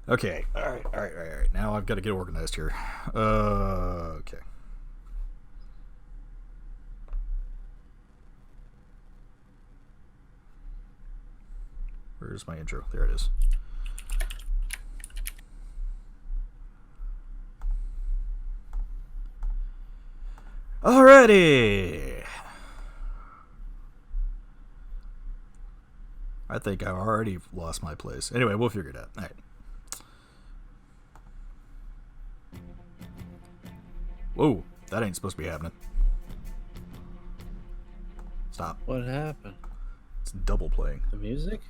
Okay. All right. Now I've got to get organized here. Okay. Where's my intro? There it is. Alrighty. I think I already lost my place. Anyway, we'll figure it out. All right. Whoa, that ain't supposed to be happening. Stop. What happened? It's double playing. The music?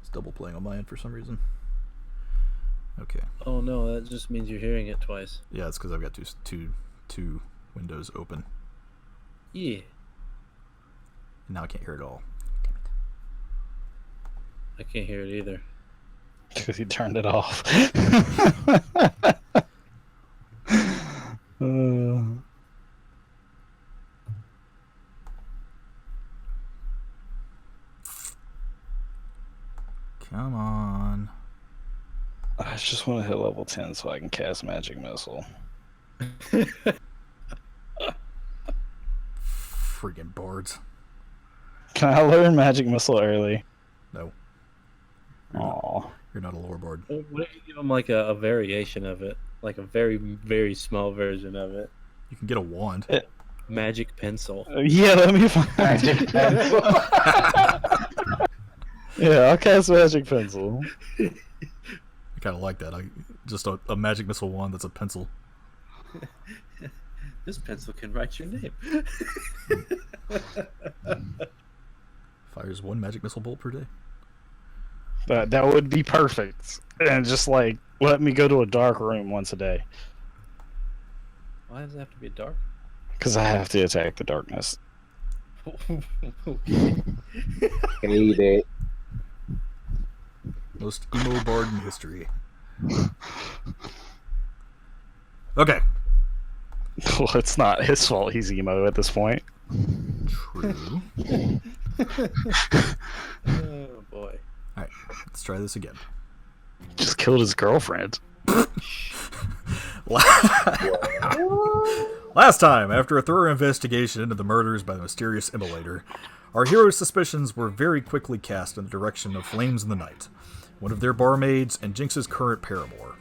It's double playing on my end for some reason. Okay. Oh no, that just means you're hearing it twice. Yeah, it's because I've got two windows open. Yeah. And now I can't hear it all. I can't hear it either. Because he turned it off. Come on. I just want to hit level 10 so I can cast Magic Missile. Freaking bards. Can I learn Magic Missile early? No. Aw. You're not a lore bard. What if you give him like a variation of it? Like a very, very small version of it? You can get a wand. Magic pencil. Yeah, let me find Magic Pencil. Yeah, I'll cast Magic Pencil. I kind of like that. Just a magic missile wand that's a pencil. This pencil can write your name. Fires one magic missile bolt per day. That would be perfect. And just like let me go to a dark room once a day. Why does it have to be dark? Because I have to attack the darkness. Hate it. Most emo bard in history. Okay. Well, it's not his fault he's emo at this point. True. Oh boy. Alright, let's try this again. Just killed his girlfriend. Last time, after a thorough investigation into the murders by the mysterious immolator, our hero's suspicions were very quickly cast in the direction of Flames in the Night, one of their barmaids and Jinx's current paramour.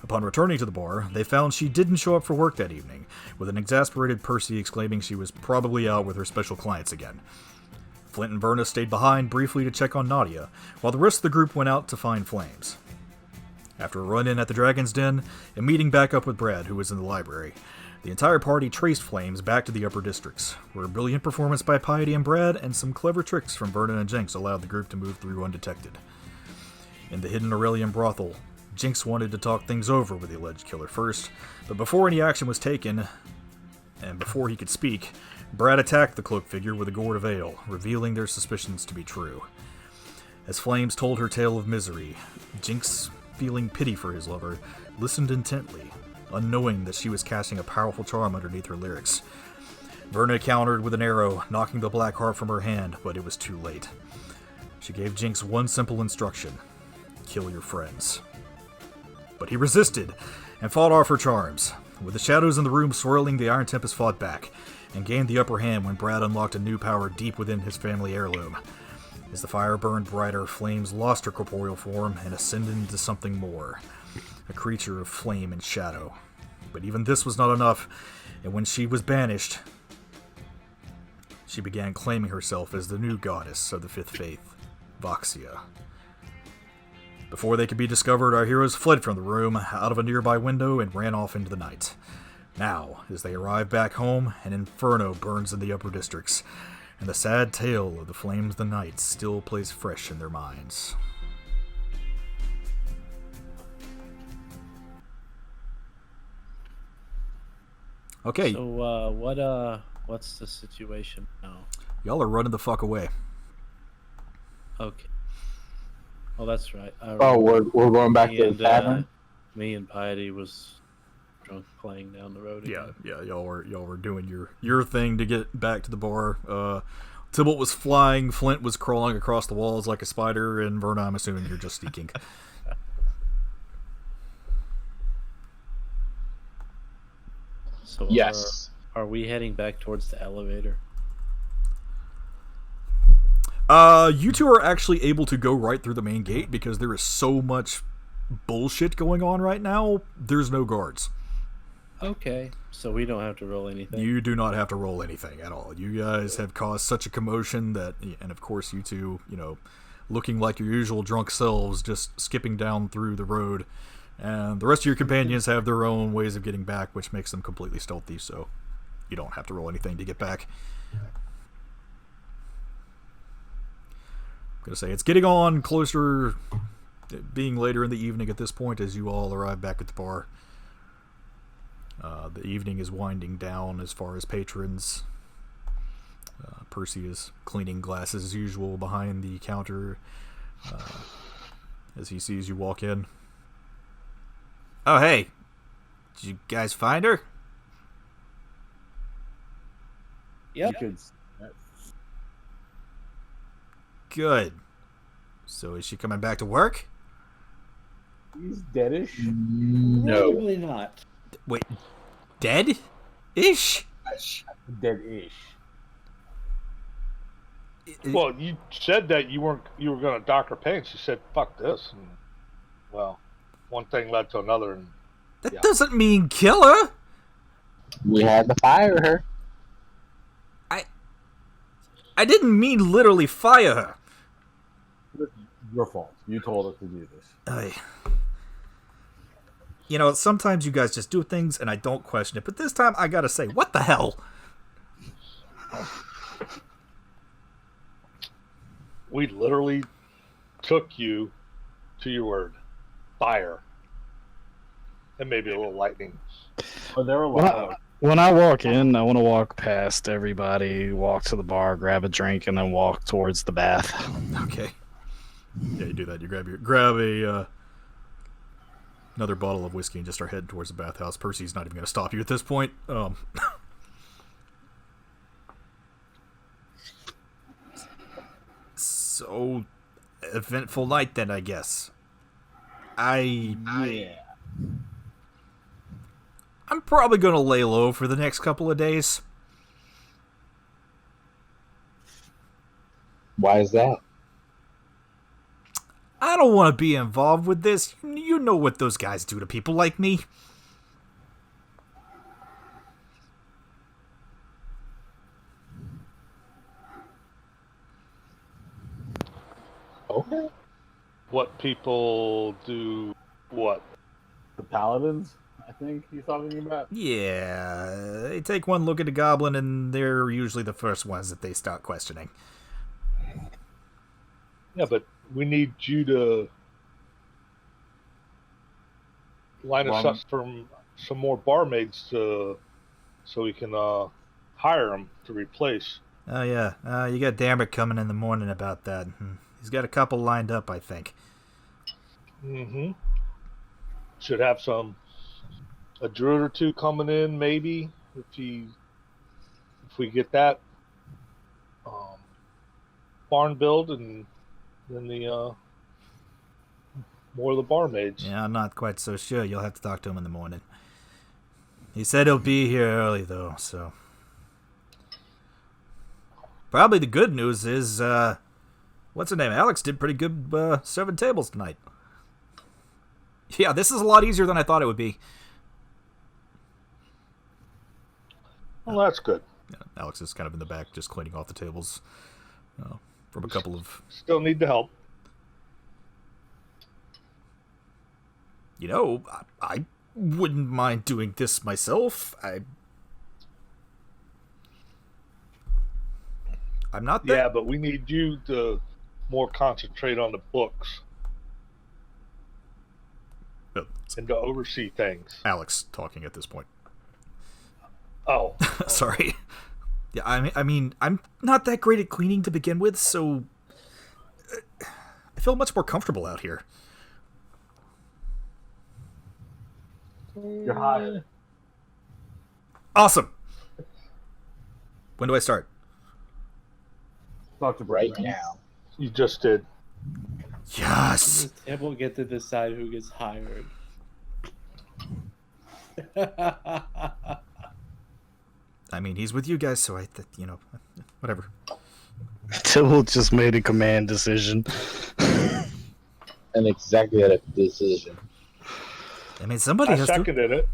Upon returning to the bar, they found she didn't show up for work that evening, with an exasperated Percy exclaiming she was probably out with her special clients again. Flint and Verna stayed behind briefly to check on Nadia, while the rest of the group went out to find Flames. After a run-in at the Dragon's Den, and meeting back up with Brad, who was in the library, the entire party traced Flames back to the upper districts, where a brilliant performance by Piety and Brad and some clever tricks from Vernon and Jinx allowed the group to move through undetected. In the hidden Aurelian brothel, Jinx wanted to talk things over with the alleged killer first, but before any action was taken, and before he could speak, Brad attacked the cloaked figure with a gourd of ale, revealing their suspicions to be true. As Flames told her tale of misery, Jinx, feeling pity for his lover, listened intently, unknowing that she was casting a powerful charm underneath her lyrics. Verna countered with an arrow, knocking the black heart from her hand, but it was too late. She gave Jinx one simple instruction: kill your friends. But he resisted, and fought off her charms. With the shadows in the room swirling, the Iron Tempest fought back, and gained the upper hand when Brad unlocked a new power deep within his family heirloom. As the fire burned brighter, Flames lost her corporeal form and ascended into something more, a creature of flame and shadow. But even this was not enough, and when she was banished, she began claiming herself as the new goddess of the Fifth Faith, Voxia. Before they could be discovered, our heroes fled from the room, out of a nearby window, and ran off into the night. Now, as they arrive back home, an inferno burns in the upper districts, and the sad tale of the Flames of the Night still plays fresh in their minds. Okay. So, what's the situation now? Y'all are running the fuck away. Okay. Oh, that's right. We're going back me to and, the tavern? Me and Piety was drunk playing down the road again. Yeah, y'all were doing your thing to get back to the bar. Tybalt was flying, Flint was crawling across the walls like a spider, and Verna, I'm assuming you're just sneaking. So Yes. are we heading back towards the elevator? You two are actually able to go right through the main gate because there is so much bullshit going on right now. There's no guards. Okay, so we don't have to roll anything. You do not have to roll anything at all. You guys have caused such a commotion that, and of course you two, looking like your usual drunk selves, just skipping down through the road. And the rest of your companions have their own ways of getting back, which makes them completely stealthy, so you don't have to roll anything to get back. I'm gonna say it's getting on closer, being later in the evening at this point as you all arrive back at the bar. The evening is winding down as far as patrons. Percy is cleaning glasses as usual behind the counter as he sees you walk in. Oh, hey. Did you guys find her? Yep. Good. So is she coming back to work? He's deadish. No. Probably not. Wait, dead? Ish? Dead-ish. Well, you said that you were going to dock her pants. You said, "Fuck this," and well, one thing led to another, and That doesn't mean kill her. We had to fire her. I didn't mean literally fire her. This is your fault. You told us to do this. Sometimes you guys just do things and I don't question it, but this time I gotta say, what the hell? we literally took you to your word. Fire. And maybe a little lightning. But there were a lot of When I walk in, I want to walk past everybody, walk to the bar, grab a drink, and then walk towards the bath. Okay. Yeah, you do that. You grab a another bottle of whiskey and just start heading towards the bathhouse. Percy's not even going to stop you at this point. So, eventful night then, I guess. yeah. I'm probably going to lay low for the next couple of days. Why is that? I don't want to be involved with this. You know what those guys do to people like me. Okay. What people do what? The paladins, I think he's talking about. Yeah, they take one look at a goblin and they're usually the first ones that they start questioning. Yeah, but we need you to line us up from some more barmaids so we can hire them to replace. Oh yeah, you got Dammit coming in the morning about that. He's got a couple lined up, I think. Mm-hmm. Should have a druid or two coming in, maybe if we get that barn build, and then the more of the barmaids. Yeah, I'm not quite so sure. You'll have to talk to him in the morning. He said he'll be here early though, so probably the good news is what's her name? Alex did pretty good serving tables tonight. Yeah, this is a lot easier than I thought it would be. Well, that's good. Yeah, Alex is kind of in the back just cleaning off the tables from a couple of... Still need the help. I wouldn't mind doing this myself. I'm not that... Yeah, but we need you to more concentrate on the books and to oversee things. Alex talking at this point. Oh. Sorry. Yeah, I mean, I'm not that great at cleaning to begin with, so I feel much more comfortable out here. You're hired. Awesome. When do I start? talk to right Brett now. You just did. Yes. It will get to decide who gets hired. I mean, he's with you guys, so whatever. Tibble just made a command decision. An executive decision. I mean, somebody I has to. seconded it.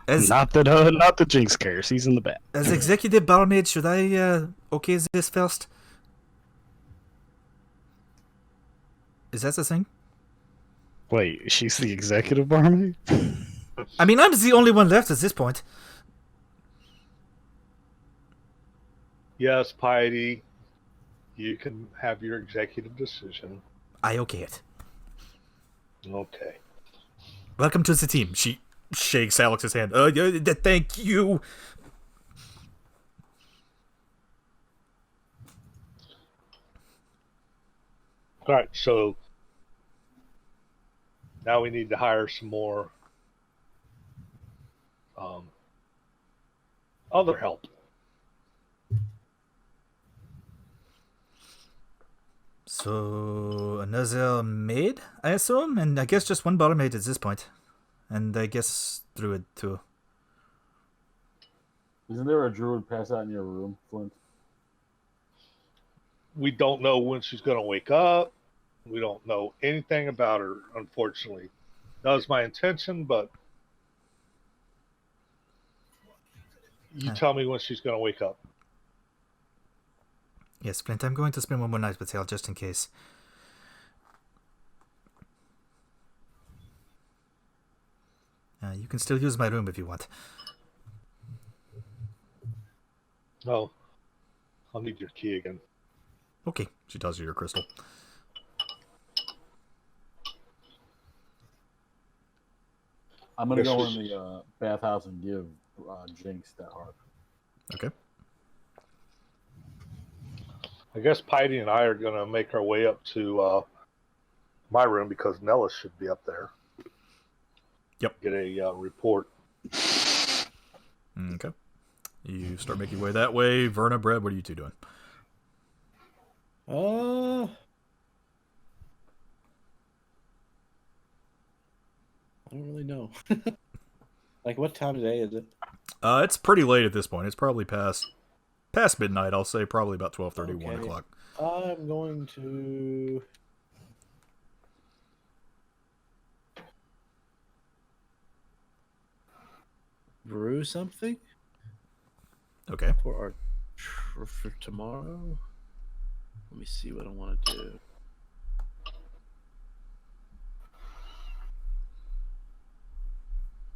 As Not that Jinx cares. He's in the back. as executive barmaid, should I okay this first? Is that the thing? Wait, she's the executive barmaid? I mean, I'm the only one left at this point. Yes, Piety. You can have your executive decision. I okay it. Okay. Welcome to the team. She shakes Alex's hand. Thank you. All right, so now we need to hire some more other help. So another maid, I assume, and I guess just one barmaid at this point, and I guess druid too. Isn't there a druid pass out in your room, Flint? We don't know when she's going to wake up. We don't know anything about her, unfortunately. That was my intention, but you tell me when she's going to wake up. Yes, Flint, I'm going to spend one more night with Hale just in case. You can still use my room if you want. No, I'll need your key again. Okay, she tells you your crystal. I'm gonna This go was- in the bathhouse and give Jinx that harp. Okay. I guess Piety and I are going to make our way up to my room because Nellis should be up there. Yep. Get a report. Okay. You start making your way that way. Verna, Brad, what are you two doing? I don't really know. Like, what time of day is it? It's pretty late at this point. It's probably past midnight. I'll say probably about 12:30, 1 Okay. o'clock. I'm going to. Brew something Okay. for for tomorrow. Let me see what I want to do.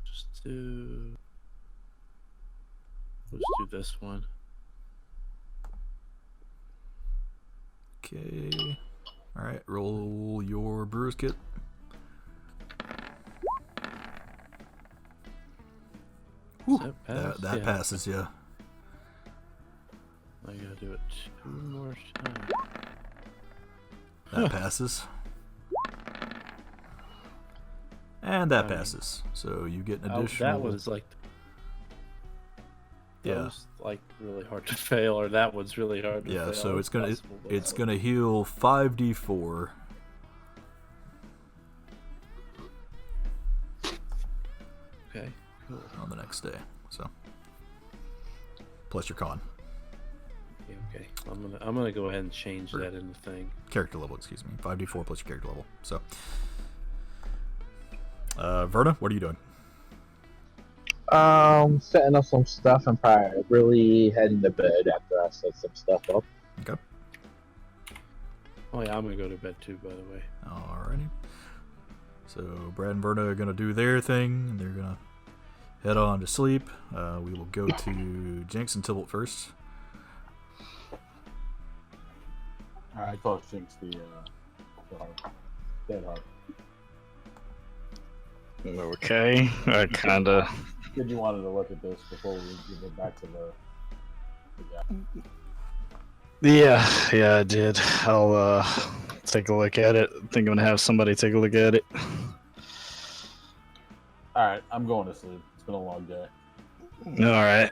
Let's do this one. Okay. All right. Roll your brewer's kit. Does that pass? That Yeah. passes, yeah. I gotta do it 2 more times. That passes. And that I mean- passes. So you get an Oh, additional. that was like. That Yeah. was like really hard to fail, or that one's really hard to fail. Yeah, so it's gonna possible, but it's that gonna heal 5d4. Okay, cool. On the next day. So plus your con. Okay. I'm gonna go ahead and change that in the thing. Character level, excuse me. 5d4 plus your character level. So Verna, what are you doing? Setting up some stuff and probably really heading to bed after I set some stuff up. Okay. Oh yeah, I'm gonna go to bed too, by the way. Alrighty. So Brad and Verna are gonna do their thing. They're gonna head on to sleep. We will go to Jinx and Tybalt first. Alright, I taught Jinx the harp. Dead harp. Okay, I kinda. Said you wanted to look at this before we give it back to the guy. Yeah, I did. I'll take a look at it. I think I'm gonna have somebody take a look at it. Alright, I'm going to sleep. It's been a long day. All right.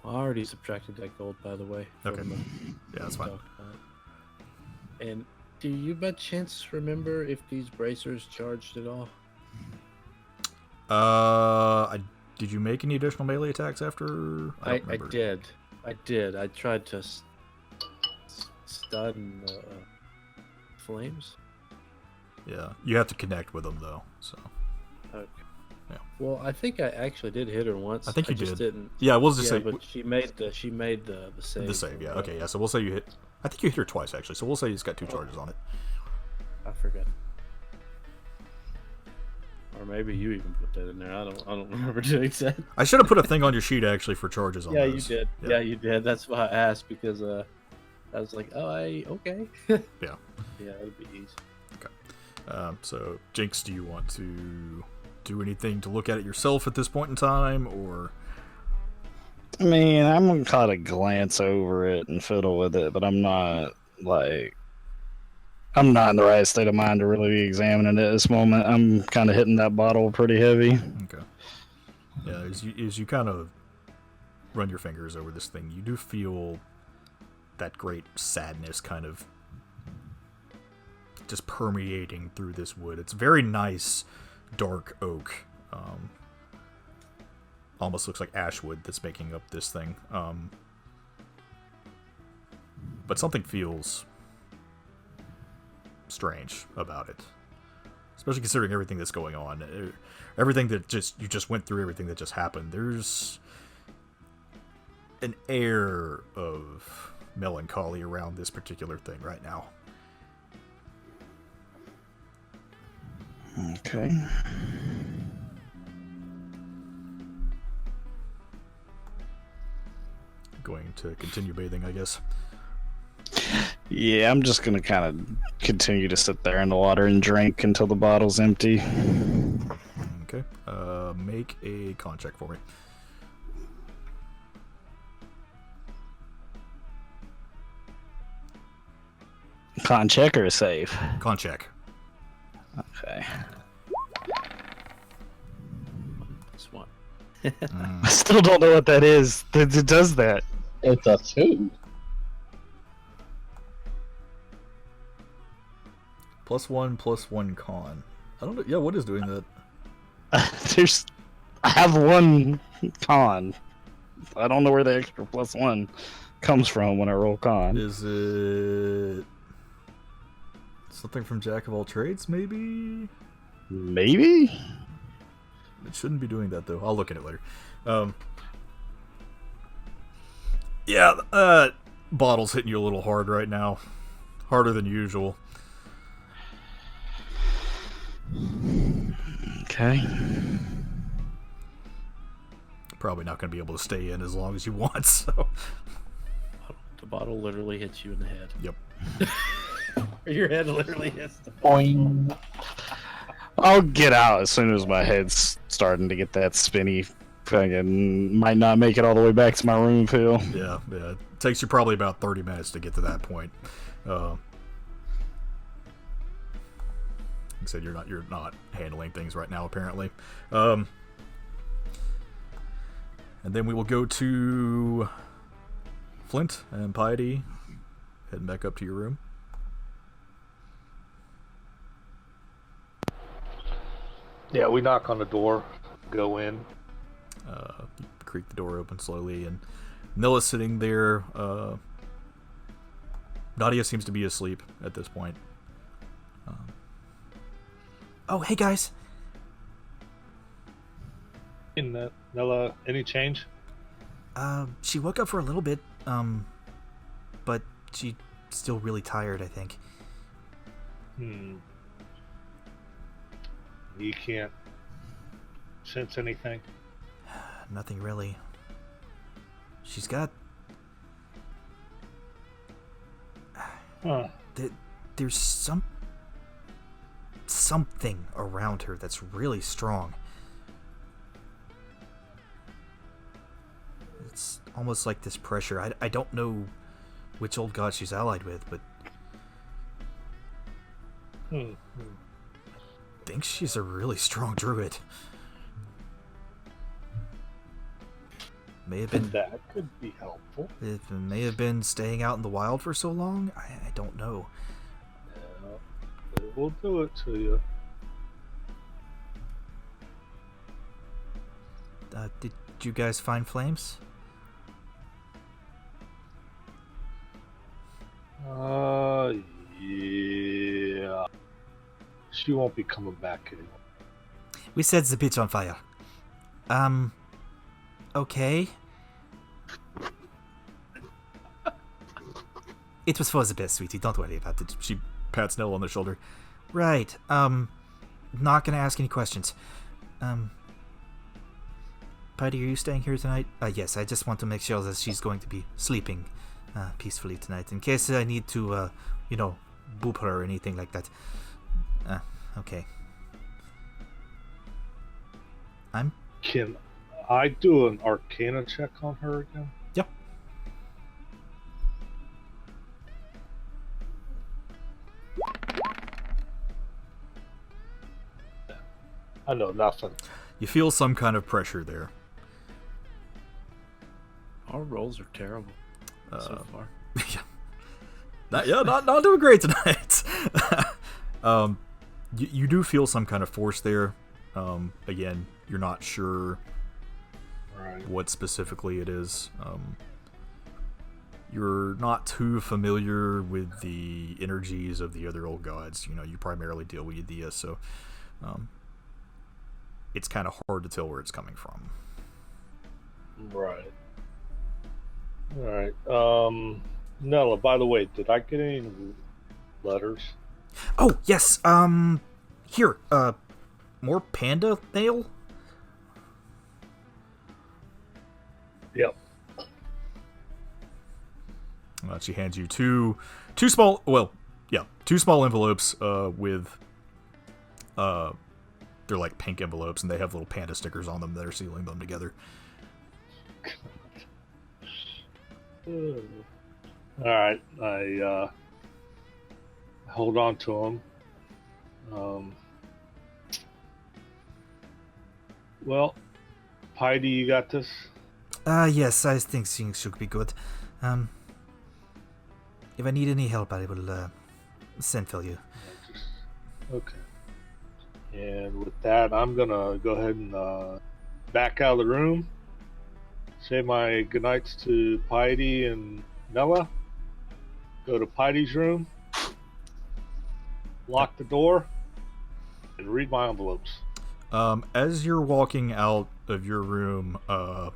I already subtracted that gold, by the way. Okay. from the- Yeah, that's fine. talked about. And do you by chance remember if these bracers charged at all? Did you make any additional melee attacks after? I don't remember. did. I did. I tried to stun the flames. Yeah, you have to connect with them though. So Okay. Yeah. Well, I think I actually did hit her once. I think you just did. didn't. yeah, we'll just Yeah, say but she made the save. the save. Yeah. Okay. Yeah. So we'll say you hit. I think you hit her twice actually. So we'll say it's got 2 charges on it. I forgot. Or maybe you even put that in there. I don't remember doing that. I should have put a thing on your sheet actually for charges on Yeah, you those. did. Yeah. Yeah, you did. That's why I asked because I was like, oh, okay. Yeah. Yeah, it'd be easy. So Jinx, do you want to do anything to look at it yourself at this point in time, or? I mean, I'm gonna kind of glance over it and fiddle with it, but I'm not in the right state of mind to really be examining it at this moment. I'm kind of hitting that bottle pretty heavy. Okay. Yeah, as you kind of run your fingers over this thing, you do feel that great sadness kind of just permeating through this wood. It's very nice, dark oak. Almost looks like ashwood that's making up this thing. But something feels strange about it, especially considering everything that's going on, everything that you just went through, everything that just happened. There's an air of melancholy around this particular thing right now. Okay. Going to continue bathing, I guess. Yeah, I'm just gonna kind of continue to sit there in the water and drink until the bottle's empty. Okay. Make a con check for me. Con check or a save? Con check. Okay. This one. I still don't know what that is. It does that. It's a 2. +1 con. I don't know. Yeah, what is doing that? I have 1 con. I don't know where the extra +1 comes from when I roll con. Is it something from Jack of all trades? Maybe. Maybe? It shouldn't be doing that though. I'll look at it later. Yeah, bottle's hitting you a little hard right now. Harder than usual. Okay. Probably not going to be able to stay in as long as you want, so. The bottle literally hits you in the head. Yep. Your head literally hits the Boing. I'll get out as soon as my head's starting to get that spinny. Fucking might not make it all the way back to my room feel. Yeah. It takes you probably about 30 minutes to get to that point. Like I said, you're not handling things right now, apparently. And then we will go to Flint and Piety, heading back up to your room. Yeah, we knock on the door, go in. You creak the door open slowly, and Nilla's sitting there. Nadia seems to be asleep at this point. Oh, hey guys. In the Nella, any change? She woke up for a little bit, but she's still really tired, I think. You can't sense anything? Nothing really. She's got... Huh. There's something around her that's really strong. It's almost like this pressure. I don't know which old god she's allied with, but I think she's a really strong druid. may have been That could be helpful. it may have been staying out in the wild for so long. I don't know. Yeah, it will do it to you. Did you guys find flames? Yeah. She won't be coming back anymore. We set the bitch on fire. Okay. It was for the best, sweetie. Don't worry about it. She pats Nell on the shoulder. Right. Not gonna ask any questions. Patty, are you staying here tonight? Yes, I just want to make sure that she's going to be sleeping peacefully tonight. In case I need to, boop her or anything like that. Okay. Can I do an Arcana check on her again? Yep. I know nothing. You feel some kind of pressure there. Our rolls are terrible so far. Not doing great tonight. You do feel some kind of force there. Again, you're not sure Right. what specifically it is. You're not too familiar with the energies of the other old gods. You primarily deal with Udea, so it's kind of hard to tell where it's coming from. Right. Alright. Nella, by the way, did I get any letters? Oh, yes. Here. More panda nail? Yep. She hands you two small envelopes with they're like pink envelopes, and they have little panda stickers on them that are sealing them together. Alright, I hold on to them. Well, Heidi, you got this? Yes, I think things should be good. If I need any help, I will send for you. Okay. And with that, I'm gonna go ahead and back out of the room. Say my goodnights to Heidi and Nella. Go to Heidi's room. Lock the door. And read my envelopes. As you're walking out of your room, you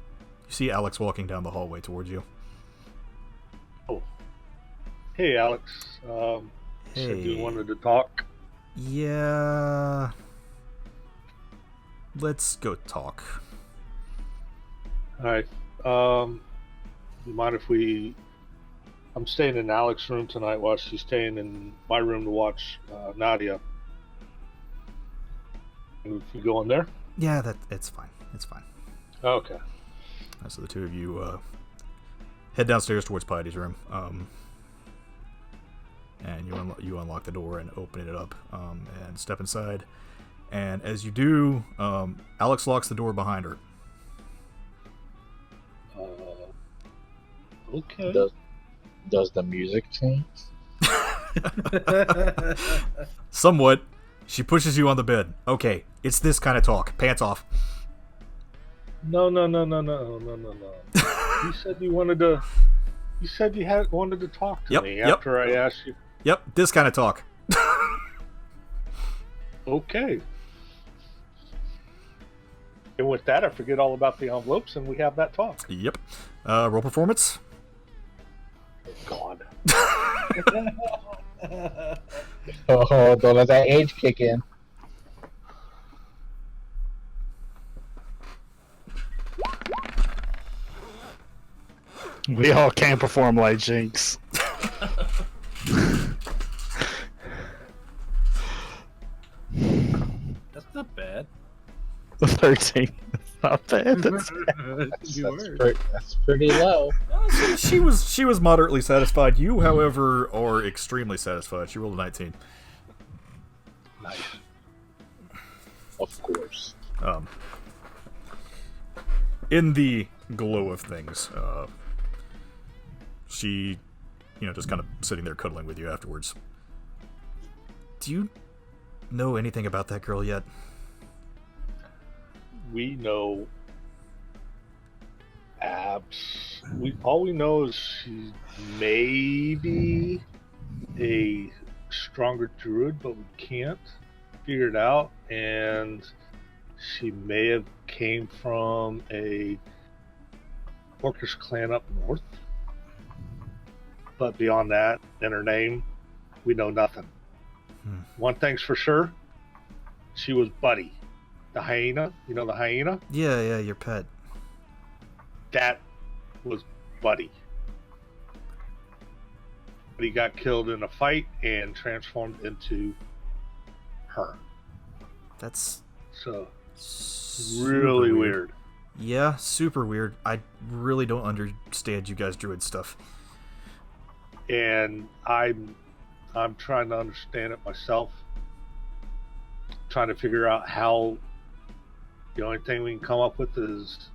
see Alex walking down the hallway towards you. Oh. Hey, Alex. Said you Hey. wanted to talk. Yeah. Let's go talk. Alright. You mind if I'm staying in Alex's room tonight while she's staying in my room to watch Nadia. If you go in there? Yeah, it's fine. It's fine. Okay. So the two of you head downstairs towards Pity's room, and you unlock the door and open it up, and step inside. And as you do, Alex locks the door behind her. Okay. Does the music change? Somewhat. She pushes you on the bed. Okay, it's this kind of talk. Pants off. No. You said you wanted to. You said you wanted to talk to me after I asked you. Yep, this kind of talk. Okay. And with that, I forget all about the envelopes, and we have that talk. Yep. Roll performance. God. Oh, don't let that age kick in. We all can't perform like Jinx. That's not bad. 13. That's not bad. That's That's pretty low. She was moderately satisfied. You, however, are extremely satisfied. She rolled a 19. Nice. Of course. In the glow of things. She, just kind of sitting there cuddling with you afterwards. Do you know anything about that girl yet? We know all we know is she's maybe a stronger druid, but we can't figure it out. And she may have came from a Orcish clan up north. But beyond that, and her name, we know nothing. One thing's for sure, she was Buddy. The hyena, the hyena? Yeah, your pet. That was Buddy. But he got killed in a fight and transformed into her. That's So super really weird. Yeah, super weird. I really don't understand you guys druid stuff. And I'm trying to understand it myself. Trying to figure out how. The only thing we can come up with is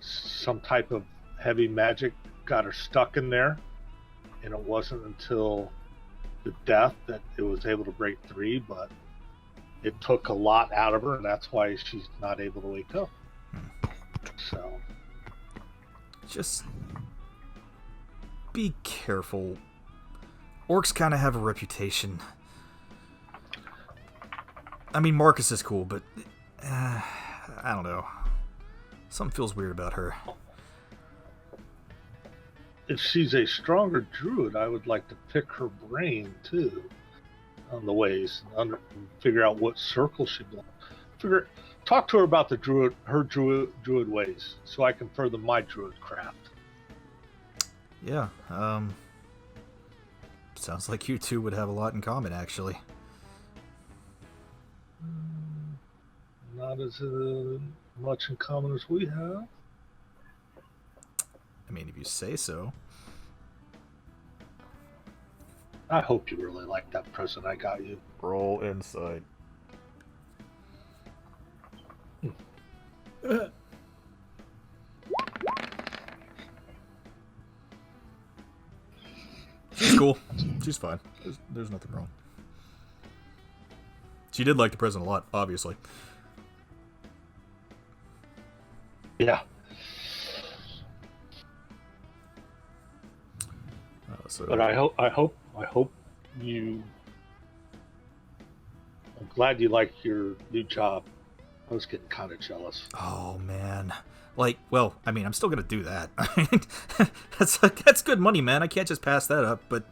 some type of heavy magic got her stuck in there, and it wasn't until the death that it was able to break free, but it took a lot out of her, and that's why she's not able to wake up. So just be careful. Orcs kind of have a reputation. I mean, Marcus is cool, but I don't know. Something feels weird about her. if she's a stronger druid, I would like to pick her brain too on the ways, and figure out what circle she belongs. Talk to her about her druid ways, so I can further my druid craft. Yeah, sounds like you two would have a lot in common, actually. Not as much in common as we have. I mean, if you say so. I hope you really like that present I got you. Roll insight. She's cool. She's fine. There's nothing wrong. She did like the present a lot, obviously. Yeah. But I hope you. I'm glad you like your new job. I was getting kind of jealous. Oh man, well, I mean, I'm still gonna do that. That's good money, man. I can't just pass that up. But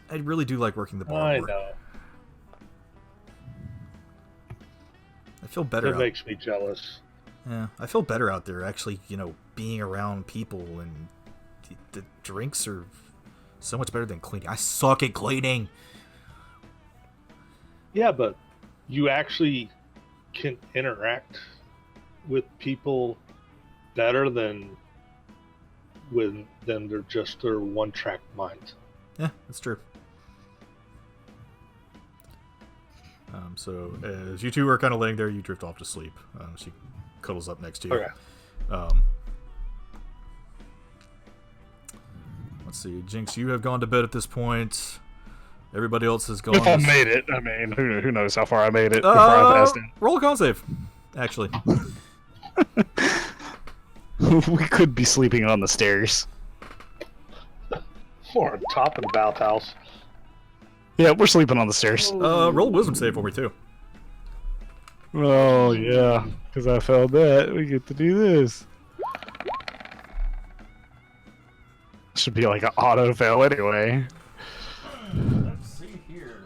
I really do like working the bar I more. know. I feel better. It makes me jealous. Yeah, I feel better out there. Actually, being around people, and the drinks are so much better than cleaning. I suck at cleaning. Yeah, but you actually can interact with people better than when they're just their one-track mind. Yeah, that's true. So as you two are kind of laying there, you drift off to sleep. She cuddles up next to you. Okay. Let's see, Jinx, you have gone to bed at this point. Everybody else has gone. If I made it, I mean, who knows how far I made it before I passed it. Roll a con save, actually. We could be sleeping on the stairs. Or on top of the bathhouse. Yeah, we're sleeping on the stairs. Roll a wisdom save for me too. Oh, yeah, because I failed that. We get to do this. Should be like an auto fail anyway. Let's see here.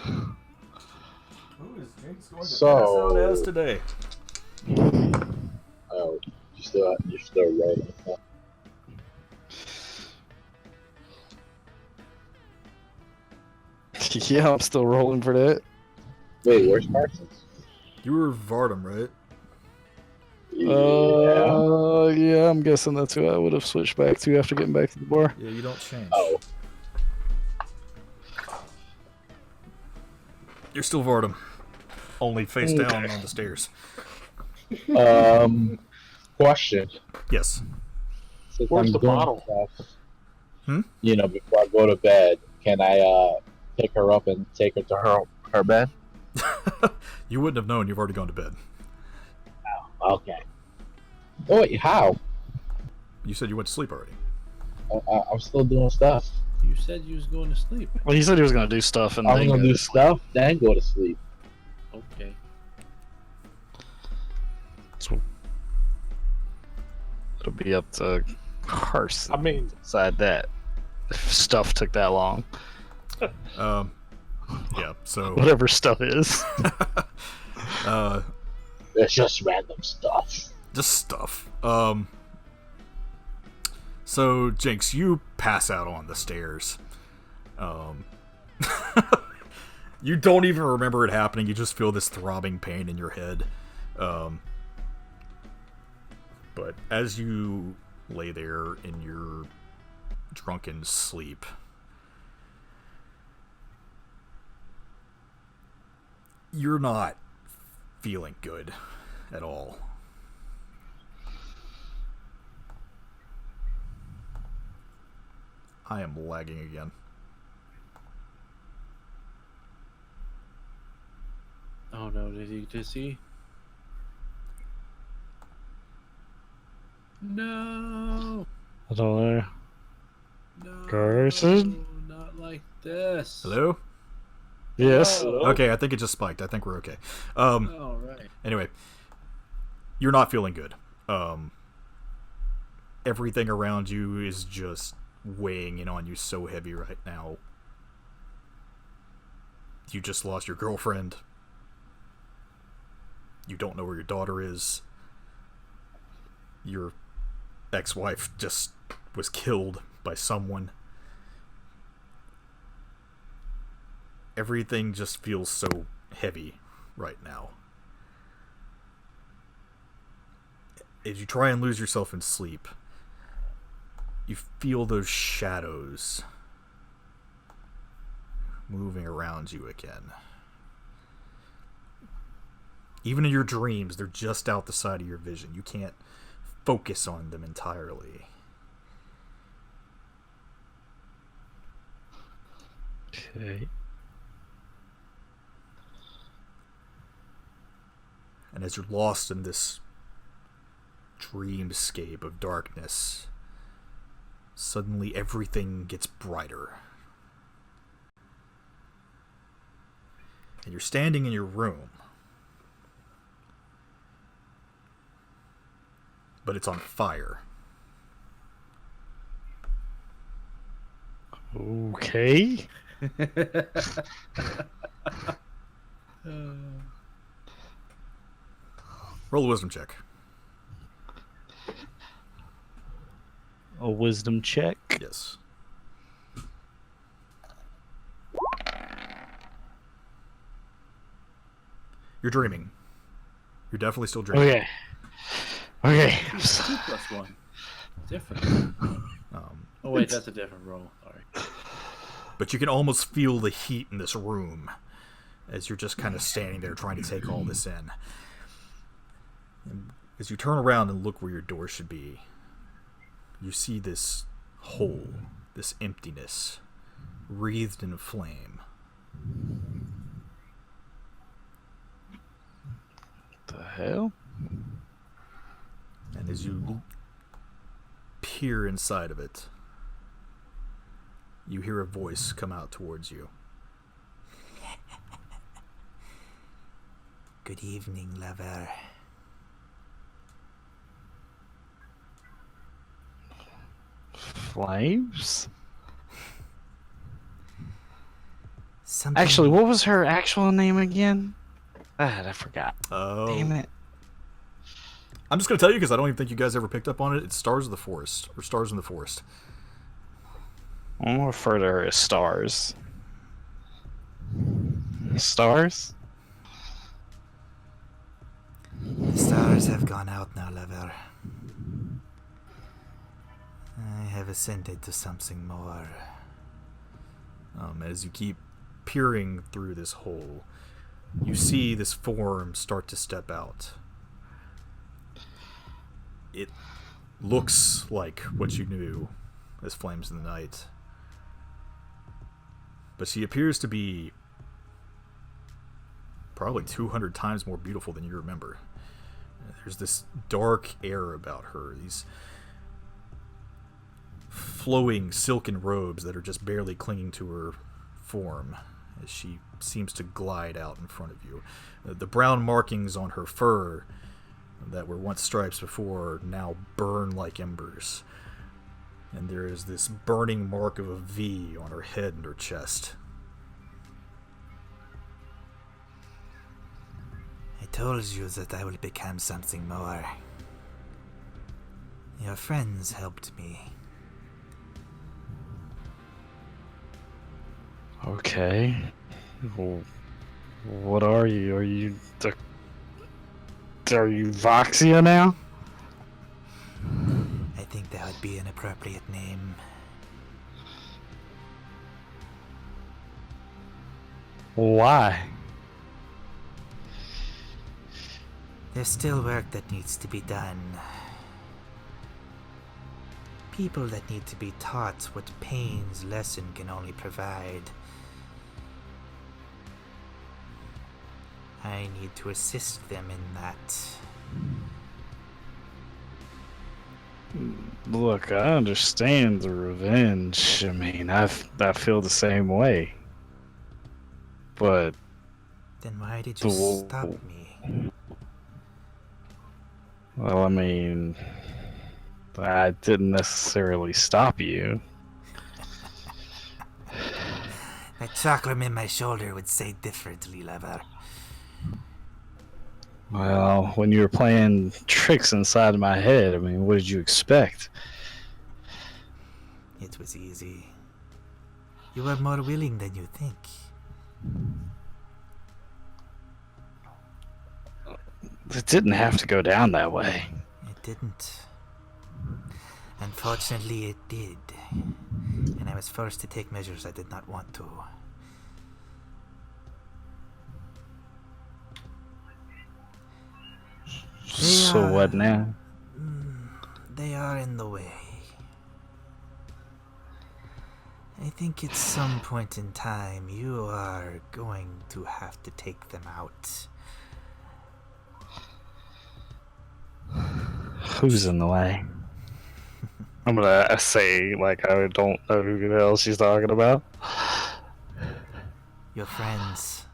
Who is Jinx going to So- pass out as today? Oh, you're still rolling. Yeah, I'm still rolling for that. Wait, where's Parsons? You were Vardam, right? Yeah, I'm guessing that's who I would have switched back to after getting back to the bar. Yeah, you don't change. Oh, You're still Vardam. Only face down on the stairs. Question. Yes. Since Where's I'm the doing bottle? stuff, Hmm? before I go to bed, can I pick her up and take her to her bed? You wouldn't have known. You've already gone to bed. Okay. Oh wait, how? You said you went to sleep already. I'm still doing stuff. You said you was going to sleep. Well, he said he was going to do stuff and I'm then gonna go do to sleep. stuff, then go to sleep. Okay. So it'll be up to Carson I mean, to decide that. If stuff took that long. Yeah. So. Whatever stuff is. It's just random stuff. Just stuff. So Jinx, you pass out on the stairs. You don't even remember it happening. You just feel this throbbing pain in your head. But as you lay there in your drunken sleep, you're not feeling good at all. I am lagging again. Oh no, did he dizzy? No, I don't know. no, Carson? not like this. Hello? Yes. Hello? Okay, I think it just spiked. I think we're okay. All right. Anyway, you're not feeling good. Everything around you is just weighing in on you so heavy right now. You just lost your girlfriend. You don't know where your daughter is. Your ex-wife just was killed by someone. Everything just feels so heavy right now. As you try and lose yourself in sleep, you feel those shadows moving around you again. Even in your dreams, they're just out the side of your vision. You can't focus on them entirely. Okay. And as you're lost in this dreamscape of darkness, suddenly everything gets brighter. And you're standing in your room, but it's on fire. Okay. Roll a wisdom check. A wisdom check. Yes. You're dreaming. You're definitely still dreaming. Okay. Okay. 2+1. Different. Oh wait, that's a different roll. Sorry. But you can almost feel the heat in this room as you're just kind of standing there trying to take all this in. And as you turn around and look where your door should be, you see this hole, this emptiness, wreathed in flame. The hell? And as you peer inside of it, you hear a voice come out towards you. Good evening, lover. Flames? Something... Actually, what was her actual name again? I forgot. Oh. Damn it. I'm just going to tell you because I don't even think you guys ever picked up on it. It's Stars of the Forest, or Stars in the Forest. I'm gonna refer to her as Stars. Stars? The stars have gone out now, lover. I have ascended to something more. As you keep peering through this hole, you see this form start to step out. It looks like what you knew as Flames in the Night. But she appears to be probably 200 times more beautiful than you remember. There's this dark air about her, these flowing silken robes that are just barely clinging to her form as she seems to glide out in front of you. The brown markings on her fur that were once stripes before now burn like embers. And there is this burning mark of a V on her head and her chest. I told you that I will become something more. Your friends helped me. Okay. Well, what are you? Are you Voxia now? I think that would be an appropriate name. Why? There's still work that needs to be done. People that need to be taught what Pain's lesson can only provide. I need to assist them in that. Look, I understand the revenge. I mean, I feel the same way. But Then why did you stop me? well, I mean, I didn't necessarily stop you. That chakram in my shoulder would say differently, lover. Well, when you were playing tricks inside my head, I mean, what did you expect? It was easy. You were more willing than you think. It didn't have to go down that way. It didn't. Unfortunately, it did. And I was forced to take measures I did not want to. So what now? They are in the way. I think at some point in time you are going to have to take them out. Who's in the way? I'm gonna say like I don't know who the hell she's talking about. Your friends.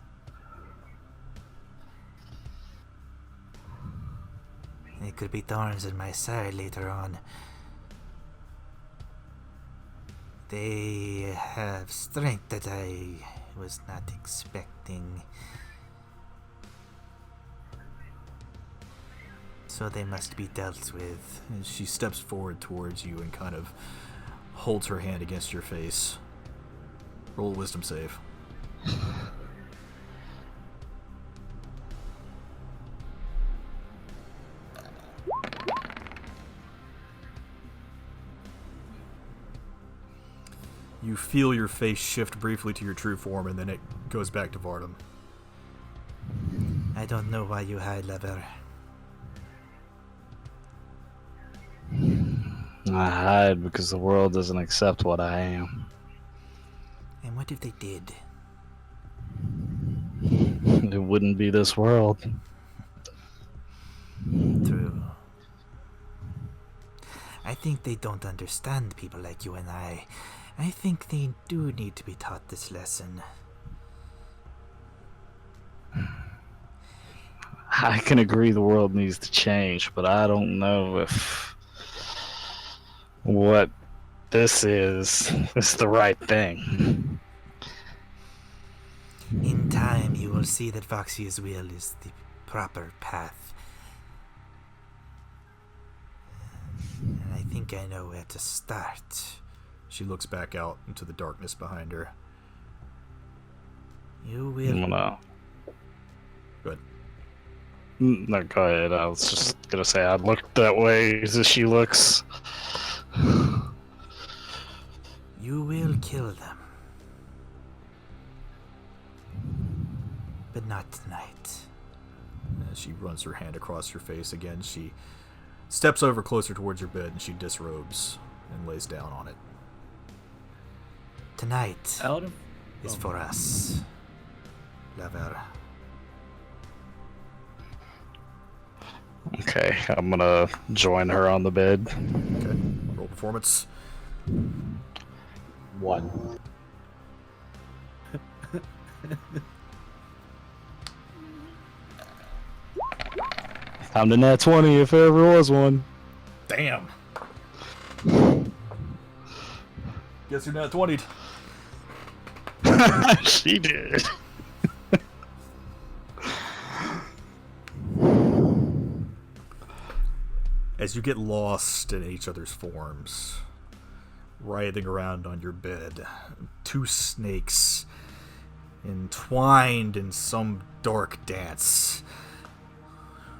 They could be thorns in my side later on. They have strength that I was not expecting. So they must be dealt with. And she steps forward towards you and kind of holds her hand against your face. Roll a wisdom save. You feel your face shift briefly to your true form, and then it goes back to Vardam. I don't know why you hide, lover. I hide because the world doesn't accept what I am. And what if they did? It wouldn't be this world. True. I think they don't understand people like you and I. I think they do need to be taught this lesson. I can agree the world needs to change, but I don't know if what this is the right thing. In time, you will see that Voxia's will is the proper path. And I think I know where to start. She looks back out into the darkness behind her. You will. No. Good. No, go ahead. I was just gonna say I look that way as she looks. You will kill them. But not tonight. As she runs her hand across your face again, she steps over closer towards your bed, and she disrobes and lays down on it. Tonight Out of is for us, lover. Okay, I'm gonna join her on the bed. Okay. Roll performance. 1. I'm the nat 20 if there ever was one. Damn. Guess you're not 20'd. She did. As you get lost in each other's forms, writhing around on your bed, two snakes entwined in some dark dance,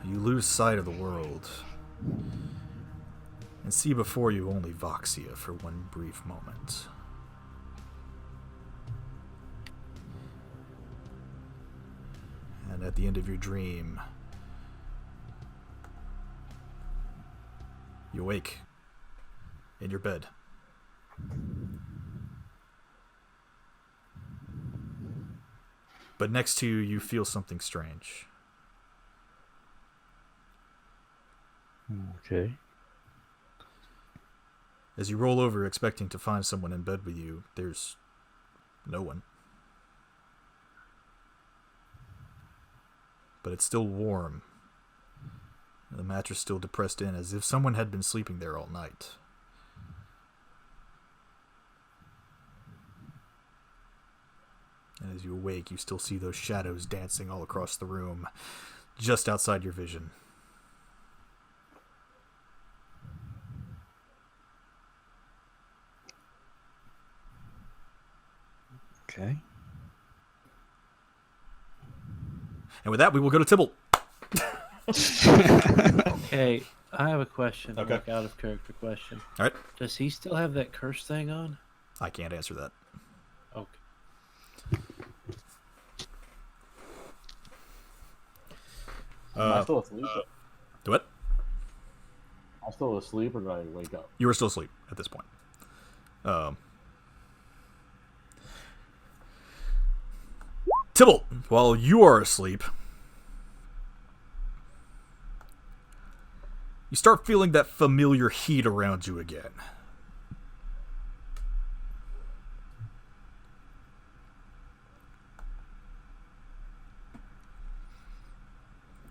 you lose sight of the world and see before you only Voxia for one brief moment. And at the end of your dream, you wake in your bed. But next to you, you feel something strange. Okay. As you roll over expecting to find someone in bed with you, there's no one. But it's still warm. The mattress still depressed in, as if someone had been sleeping there all night. And as you awake, you still see those shadows dancing all across the room, just outside your vision. Okay. And with that, we will go to Tybalt. Hey, I have a question. Okay. Like out of character question. All right. Does he still have that curse thing on? I can't answer that. Okay. Am I still asleep? Do it. I'm still asleep, or did I wake up? You were still asleep at this point. Tybalt, while you are asleep, you start feeling that familiar heat around you again.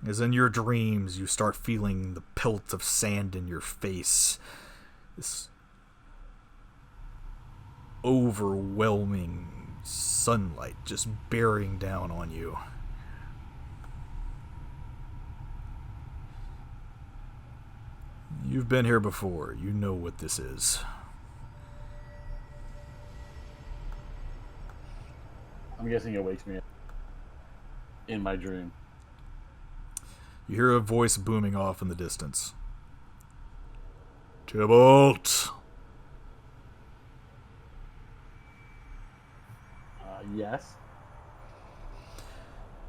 As in your dreams, you start feeling the pelt of sand in your face. This overwhelming sunlight just bearing down on you. You've been here before. You know what this is. I'm guessing it wakes me up in my dream. You hear a voice booming off in the distance. Tybalt! Yes.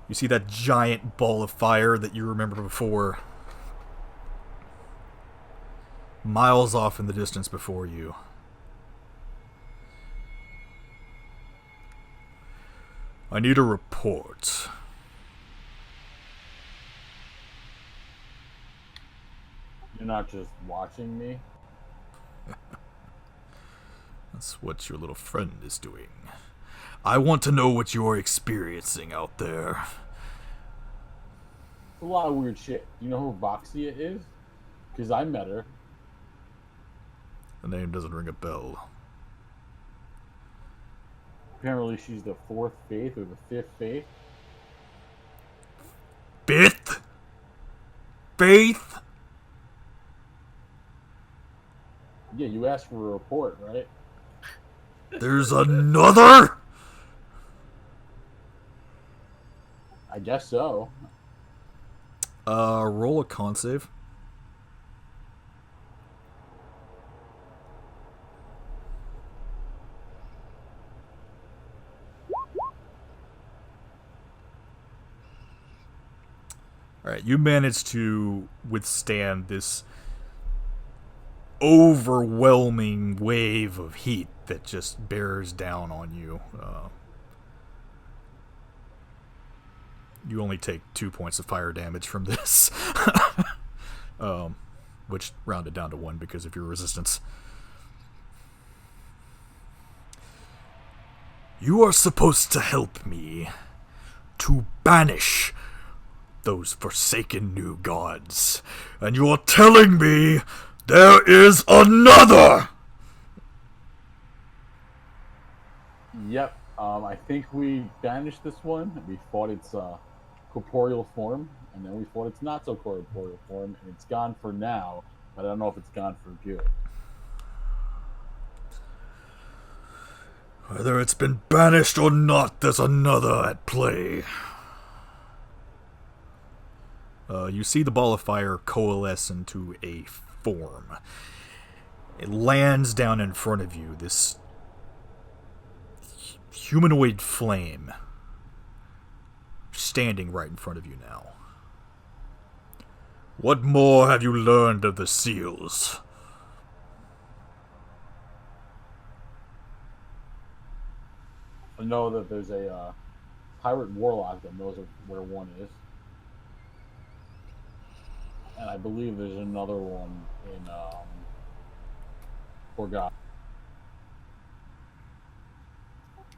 You see that giant ball of fire that you remember before. Miles off in the distance before you. I need a report. You're not just watching me. That's what your little friend is doing. I want to know what you're experiencing out there. A lot of weird shit. You know who Voxia is? Because I met her. The name doesn't ring a bell. Apparently she's the fourth faith or the fifth faith. Fifth? Faith? Yeah, you asked for a report, right? There's another? I guess so. Roll a con save. Alright, you managed to withstand this overwhelming wave of heat that just bears down on you. You only take 2 points of fire damage from this, which rounded down to 1 because of your resistance. You are supposed to help me to banish those forsaken new gods, and you are telling me there is another! Yep. I think we banished this one. We fought its corporeal form, and then we fought its not so corporeal form, and it's gone for now. But I don't know if it's gone for good. Whether it's been banished or not, there's another at play. You see the ball of fire coalesce into a form. It lands down in front of you, this humanoid flame standing right in front of you now. What more have you learned of the seals? I know that there's a pirate warlock that knows where one is. And I believe there's another one in Borgata.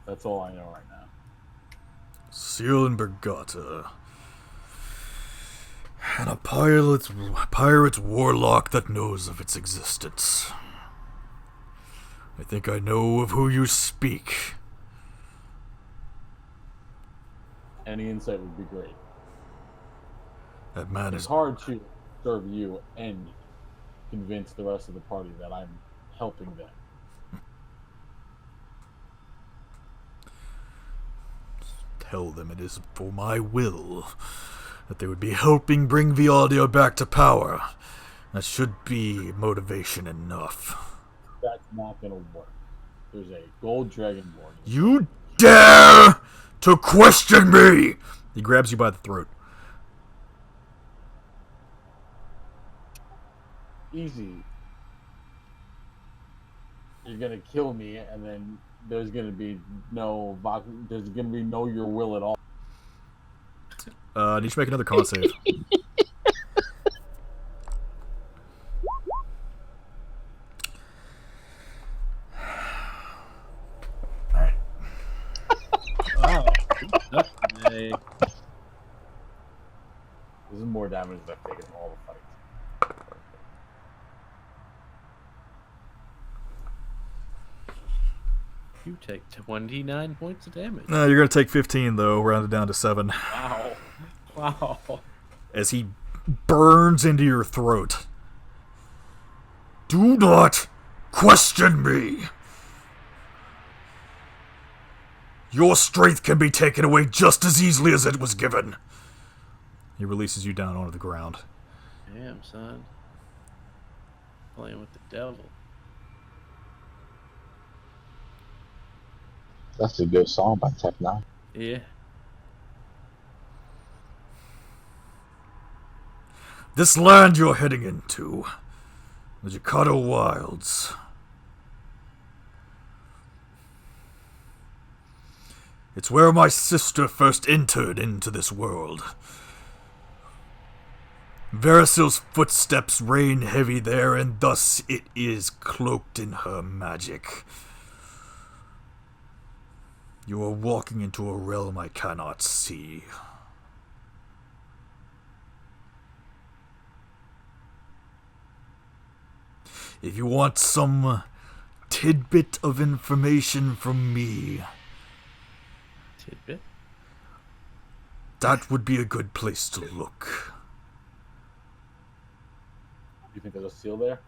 That's all I know right now. Seal and Borgata. And a pirate's warlock that knows of its existence. I think I know of who you speak. Any insight would be great. That man It's is... hard to serve you and convince the rest of the party that I'm helping them. Tell them it is for my will that they would be helping bring Vialdia back to power. That should be motivation enough. That's not going to work. There's a gold dragonborn. You dare to question me! He grabs you by the throat. Easy. You're going to kill me, and then there's going to be no your will at all. Need to make another con save. Wow. Hey. This is more damage than I've taken in all the fights. You take 29 points of damage. You're going to take 15, though, rounded down to 7. Wow. Wow. As he burns into your throat. Do not question me! Your strength can be taken away just as easily as it was given. He releases you down onto the ground. Damn, son. Playing with the devil. That's a good song by Tech Nine. Yeah. This land you're heading into, the Jakarta Wilds. It's where my sister first entered into this world. Verisil's footsteps rain heavy there, and thus it is cloaked in her magic. You are walking into a realm I cannot see. If you want some tidbit of information from me, Tidbit? that would be a good place to look. Do you think there's a seal there?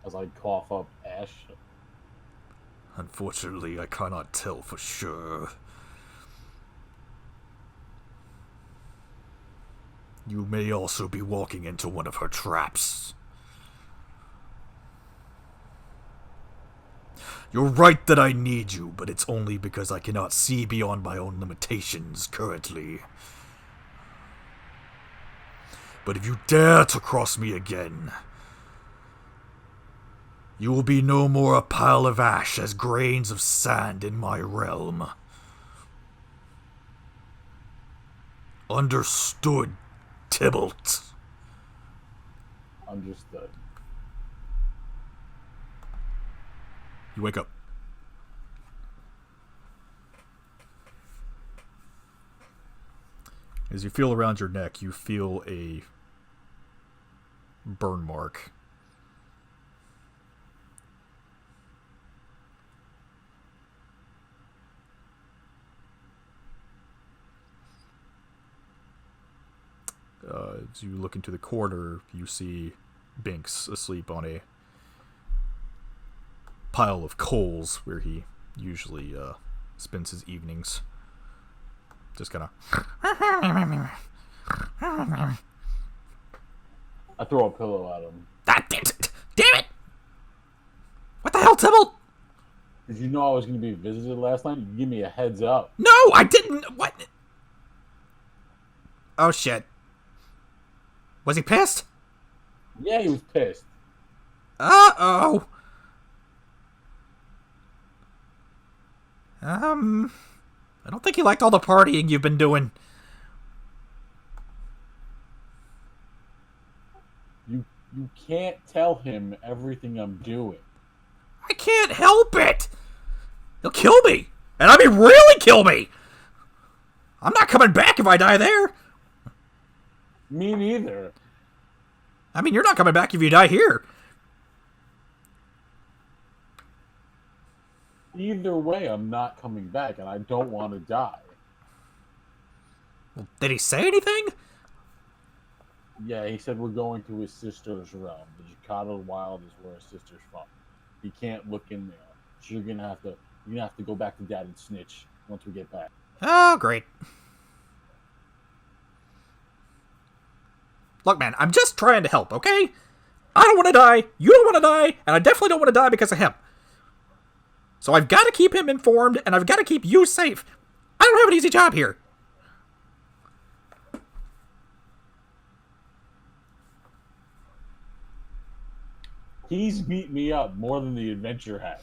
As I cough up ash. Unfortunately, I cannot tell for sure. You may also be walking into one of her traps. You're right that I need you, but it's only because I cannot see beyond my own limitations currently. But if you dare to cross me again, You will be no more a pile of ash as grains of sand in my realm. Understood, Tybalt. Understood. You wake up. As you feel around your neck, you feel a burn mark. As you look into the corner, you see Binks asleep on a pile of coals where he usually spends his evenings. Just kind of. I throw a pillow at him. Damn it! What the hell, Tybalt? Did you know I was going to be visited last night? You give me a heads up. No, I didn't. What? Oh shit. Was he pissed? Yeah, he was pissed. Uh-oh. I don't think he liked all the partying you've been doing. You can't tell him everything I'm doing. I can't help it. He'll kill me. And I mean really kill me. I'm not coming back if I die there. Me neither. I mean, you're not coming back if you die here. Either way, I'm not coming back, and I don't want to die. Well, did he say anything? Yeah, he said we're going to his sister's realm. The Jacado Wild is where his sister's from. He can't look in there. So you're gonna have to go back to Dad and snitch once we get back. Oh, great. Look, man, I'm just trying to help, okay? I don't want to die, you don't want to die, and I definitely don't want to die because of him. So I've got to keep him informed, and I've got to keep you safe. I don't have an easy job here. He's beat me up more than the adventure has.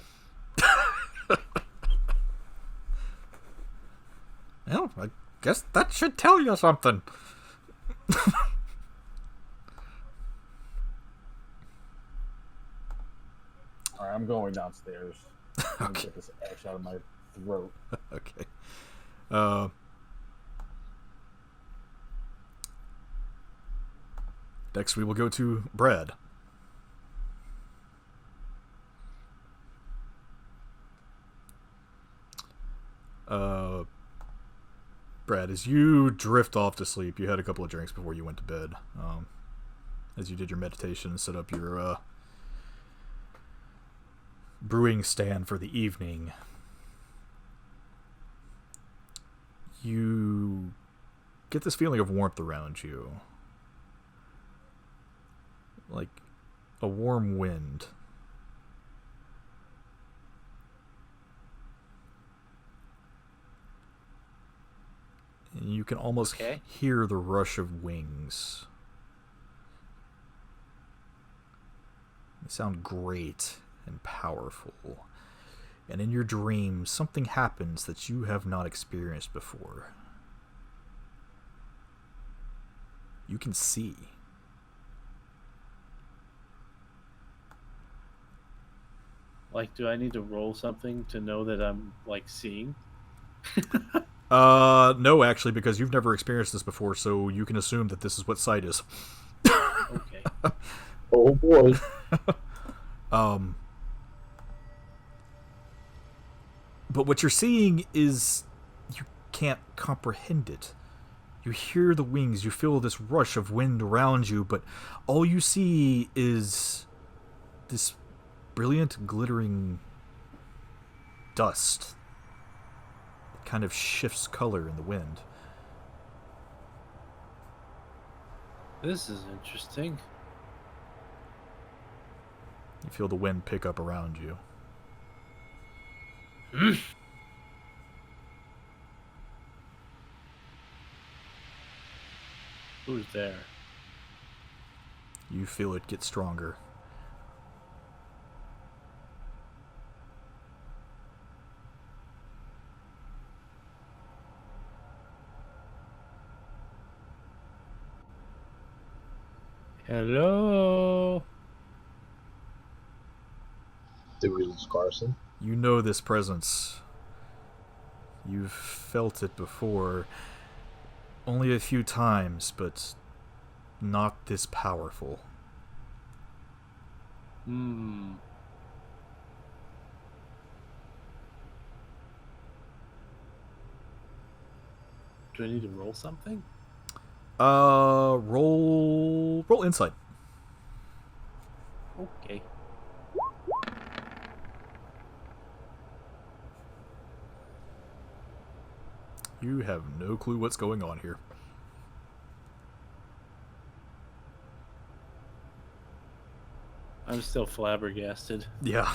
Well, I guess that should tell you something. Alright, I'm going downstairs. I'm gonna get this ash out of my throat. Okay. Next we will go to Brad. Brad, as you drift off to sleep, you had a couple of drinks before you went to bed. As you did your meditation and set up your brewing stand for the evening, you get this feeling of warmth around you. Like a warm wind. And you can almost hear the rush of wings. They sound great and powerful. And in your dreams, something happens that you have not experienced before. You can see. Like, do I need to roll something to know that I'm, like, seeing? No, actually, because you've never experienced this before, so you can assume that this is what sight is. Okay. Oh boy. But what you're seeing is you can't comprehend it. You hear the wings, you feel this rush of wind around you, but all you see is this brilliant, glittering dust that kind of shifts color in the wind. This is interesting. You feel the wind pick up around you. Who's there? You feel it get stronger. Hello. Did we lose Carson? You know this presence. You've felt it before. Only a few times, but not this powerful. Hmm. Do I need to roll something? Roll insight. Okay. You have no clue what's going on here. I'm still flabbergasted. Yeah.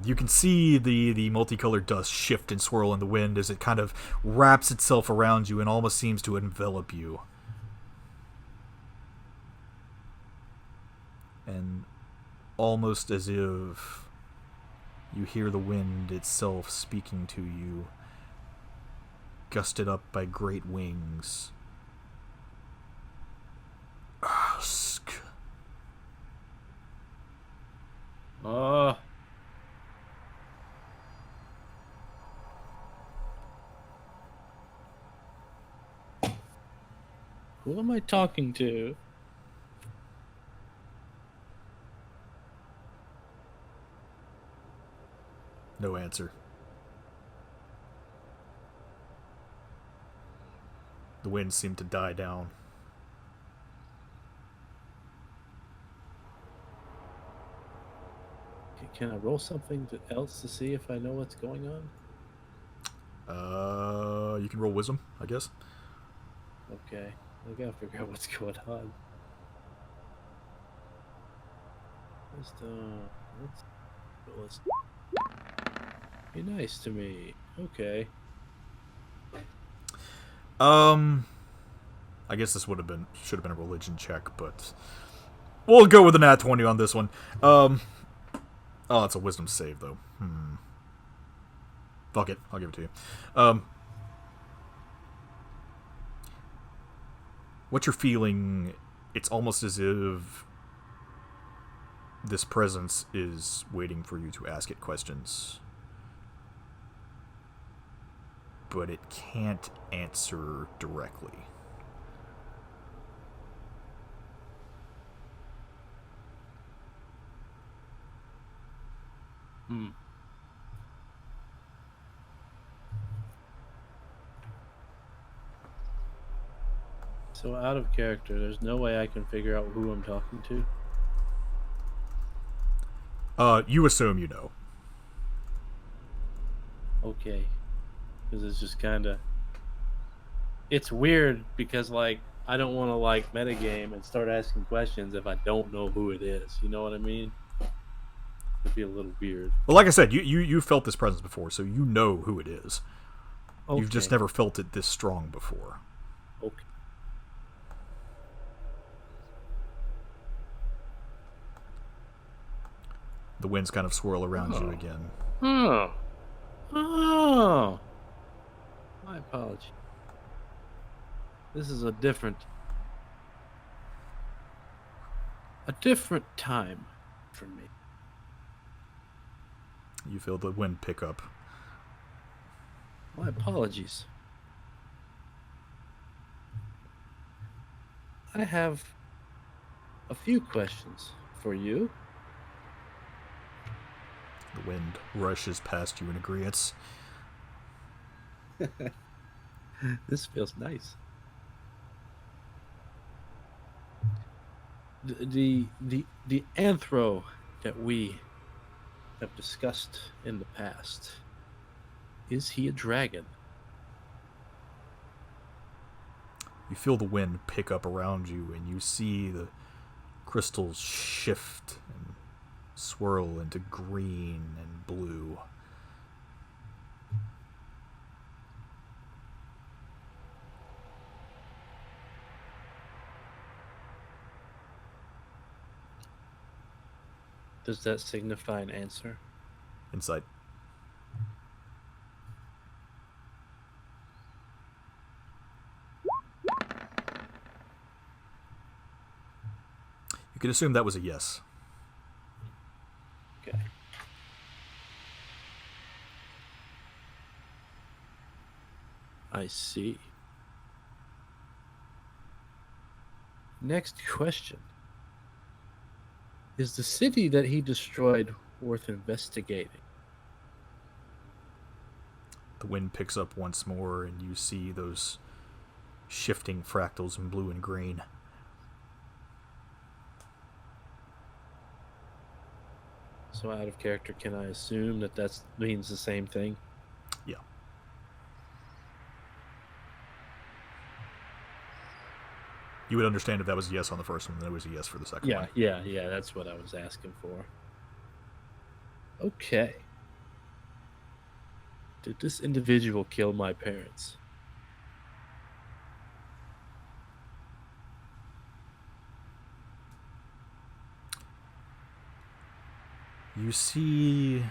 You can see the multicolored dust shift and swirl in the wind as it kind of wraps itself around you and almost seems to envelop you. And almost as if you hear the wind itself speaking to you, gusted up by great wings. Ask. Oh. Who am I talking to? No answer. The wind seemed to die down. Can I roll something else to see if I know what's going on? You can roll wisdom, I guess. Okay. I gotta figure out what's going on. Let's be nice to me. Okay. I guess this should have been a religion check, but we'll go with a nat 20 on this one. Oh, it's a wisdom save though. Fuck it, I'll give it to you. What you're feeling, it's almost as if this presence is waiting for you to ask it questions. But it can't answer directly. Hmm. So out of character, there's no way I can figure out who I'm talking to. You assume you know. Okay. Because it's just kind of... It's weird because, like, I don't want to, like, metagame and start asking questions if I don't know who it is. You know what I mean? It'd be a little weird. Well, like I said, you felt this presence before, so you know who it is. Okay. You've just never felt it this strong before. Okay. The winds kind of swirl around you again. Oh. Oh. My apology. This is a different time for me. You feel the wind pick up. My apologies. I have a few questions for you. The wind rushes past you in agreeance. This feels nice. The anthro that we have discussed in the past, is he a dragon? You feel the wind pick up around you, and you see the crystals shift and swirl into green and blue. Does that signify an answer? Insight. You can assume that was a yes. Okay. I see. Next question. Is the city that he destroyed worth investigating? The wind picks up once more, and you see those shifting fractals in blue and green. So out of character, can I assume that that means the same thing? Yeah. You would understand if that was a yes on the first one, then it was a yes for the second one. Yeah. That's what I was asking for. Okay. Did this individual kill my parents? You see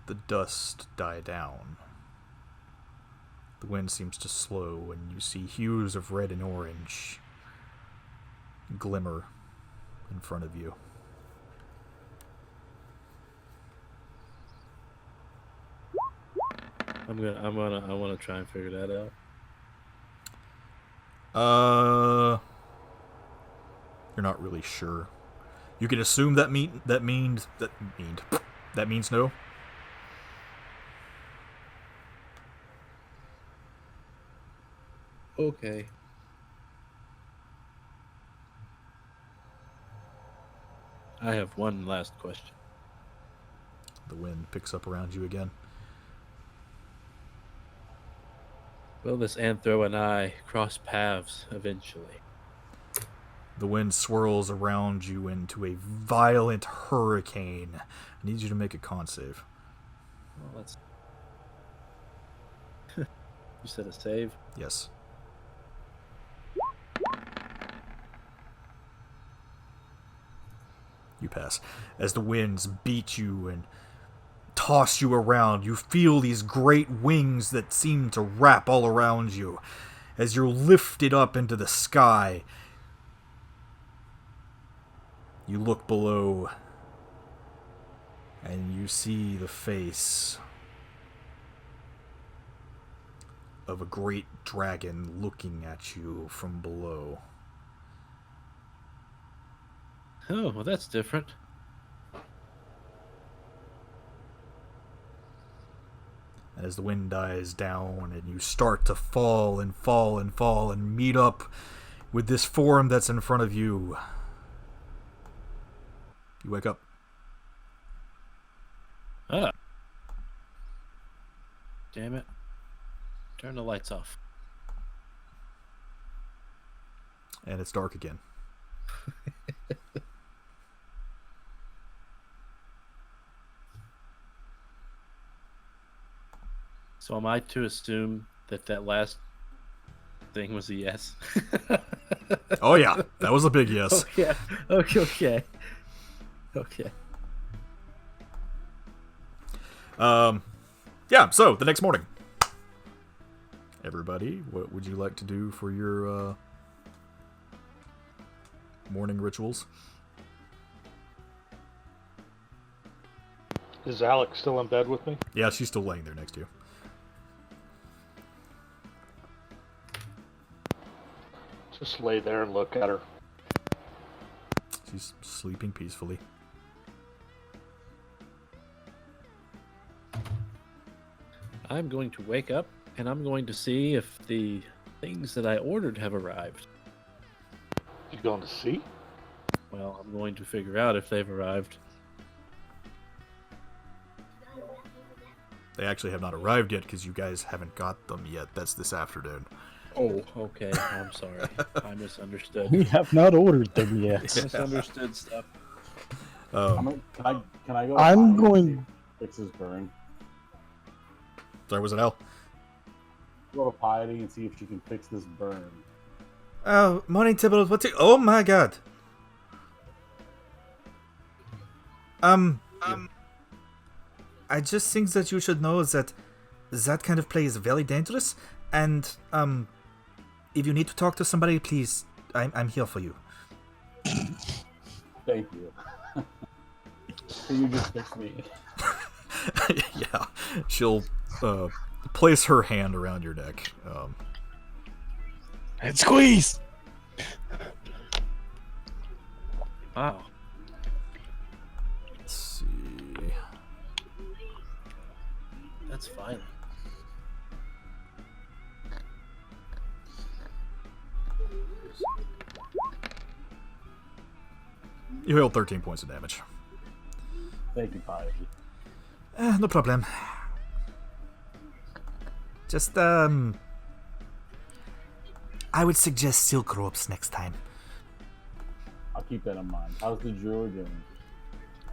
the dust die down. The wind seems to slow, and you see hues of red and orange glimmer in front of you. I want to try and figure that out. You're not really sure. You can assume that means no. Okay. I have one last question. The wind picks up around you again. Will this Anthro and I cross paths eventually? The wind swirls around you into a violent hurricane. I need you to make a con save. Well, let's. You said a save? Yes. You pass. As the winds beat you and toss you around, you feel these great wings that seem to wrap all around you. As you're lifted up into the sky, you look below and you see the face of a great dragon looking at you from below. Oh, well, that's different. As the wind dies down and you start to fall and fall and fall and meet up with this form that's in front of you, you wake up. Ah. Damn it. Turn the lights off. And it's dark again. So am I to assume that last thing was a yes? Oh yeah, that was a big yes. Okay. Yeah, so the next morning. Everybody, what would you like to do for your morning rituals? Is Alex still in bed with me? Yeah, she's still laying there next to you. Just lay there and look at her. She's sleeping peacefully. I'm going to wake up and I'm going to see if the things that I ordered have arrived. You going to see? Well, I'm going to figure out if they've arrived. They actually have not arrived yet because you guys haven't got them yet. That's this afternoon. Oh, okay. I'm sorry. I misunderstood. We have not ordered them yet. Misunderstood stuff. Can I go? I'm behind going- and fix his burn. Sorry, was it Al? Go to Piety and see if she can fix this burn. Oh, morning, Tybalt. Oh my god. I just think that you should know that that kind of play is very dangerous, and if you need to talk to somebody, please, I'm here for you. Thank you. Can you just fix me? Yeah, she'll place her hand around your neck. And squeeze. Wow. Let's see. That's fine. You heal 13 points of damage. Thank you, Piety. No problem. Just, I would suggest silk ropes next time. I'll keep that in mind. How's the druid doing?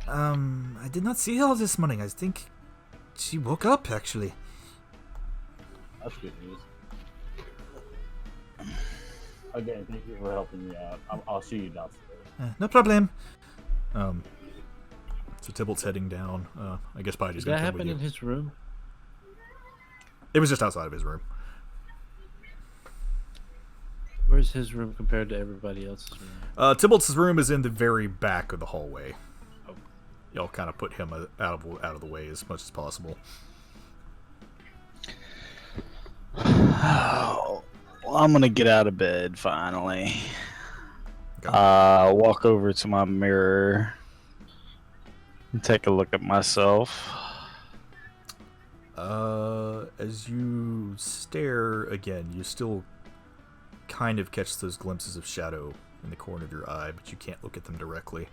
I did not see her this morning. I think she woke up, actually. That's good news. Again, thank you for helping me out. I'll see you downstairs. No problem. So Tybalt's heading down. I guess Piety's Did going that to come with happen you. in his room? It was just outside of his room. Where's his room compared to everybody else's room? Tybalt's room is in the very back of the hallway. Y'all kind of put him out of the way as much as possible. Oh, well, I'm gonna get out of bed finally. Okay. Walk over to my mirror and take a look at myself. As you stare again, you still kind of catch those glimpses of shadow in the corner of your eye, but you can't look at them directly.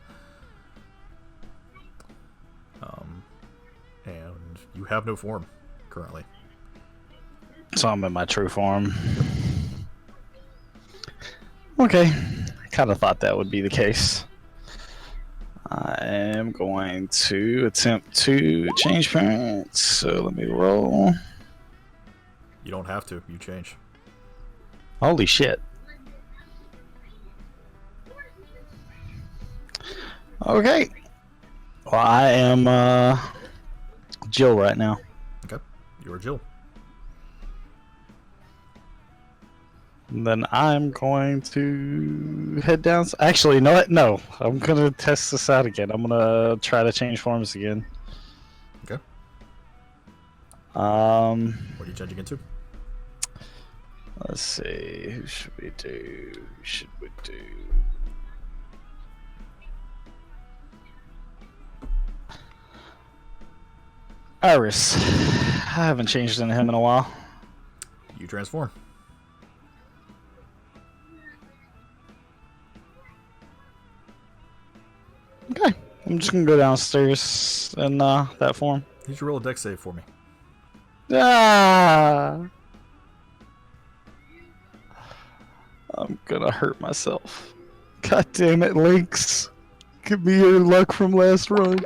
And you have no form currently. So I'm in my true form. Okay, I kind of thought that would be the case. I am going to attempt to change parents. So let me roll. You don't have to. You change. Holy shit. Okay. Well, I am Jill right now. Okay. You are Jill. And then I'm going to head down. Actually, you know what? No, I'm gonna test this out again. I'm gonna try to change forms again. Okay. What are you changing into? Let's see. Who should we do? Who should we do? Iris. I haven't changed into him in a while. You transform. Okay. I'm just gonna go downstairs in that form. You should roll a dex save for me. Ah! I'm gonna hurt myself. God damn it, Lynx. Give me your luck from last run.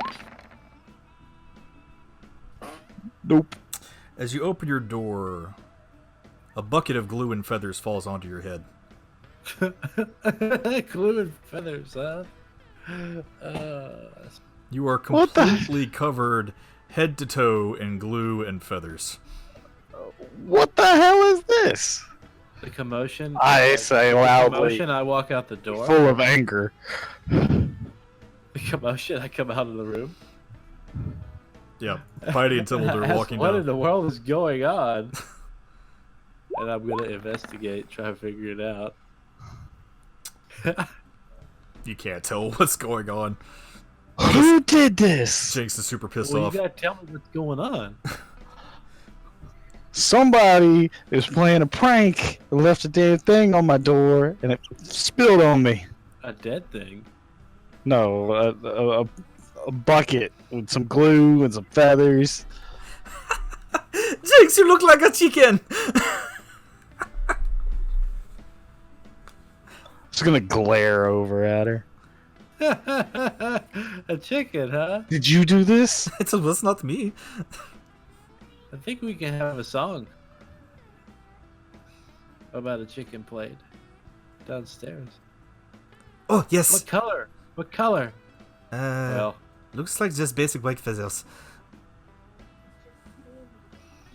Nope. As you open your door, a bucket of glue and feathers falls onto your head. Glue and feathers, huh? You are What the- completely covered head to toe in glue and feathers. What the hell is this? The commotion. I say The loudly, commotion. I walk out the door. full of anger. The commotion. I come out of the room. Yeah, Piety and Tybalt are Ask, walking what down. in the world is going on? And I'm gonna investigate, try to figure it out. You can't tell what's going on. Who did this? Jinx is super pissed Well, off. you gotta tell me what's going on. Somebody is playing a prank and left a damn thing on my door and it spilled on me. A dead thing. No, a bucket with some glue and some feathers. Jinx, you look like a chicken! Just gonna glare over at her. A chicken, huh? Did you do this? It was not me. I think we can have a song about a chicken played downstairs. Oh, yes. What color? What color? Well, Looks like just basic white feathers.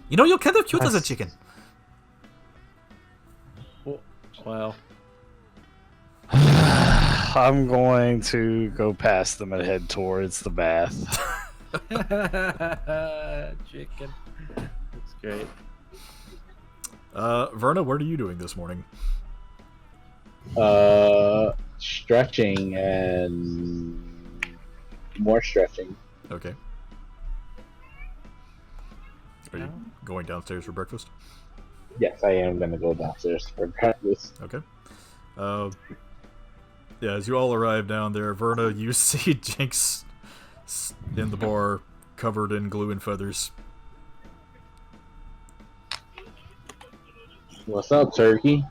You know, you're kind of cute as a Nice. chicken. Well, I'm going to go past them and head towards the bath. chicken. That's great. Verna, what are you doing this morning? Stretching and more stretching. Okay. Are you going downstairs for breakfast? Yes, I am gonna go downstairs for breakfast. Okay. Yeah, as you all arrive down there, Verna, you see Jinx in the bar, covered in glue and feathers. What's up, Turkey?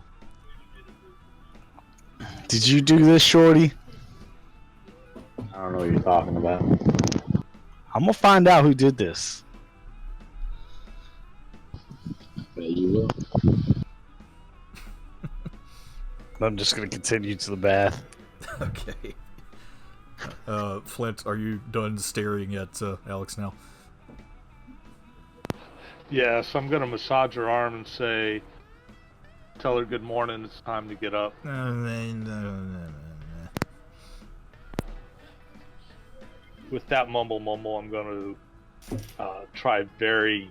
Did you do this, Shorty? I don't know what you're talking about. I'm gonna find out who did this. But you will. I'm just gonna continue to the bath. Okay. Flint, are you done staring at Alex now? Yes, I'm gonna massage her arm and say, tell her good morning. It's time to get up. With that mumble, I'm gonna try very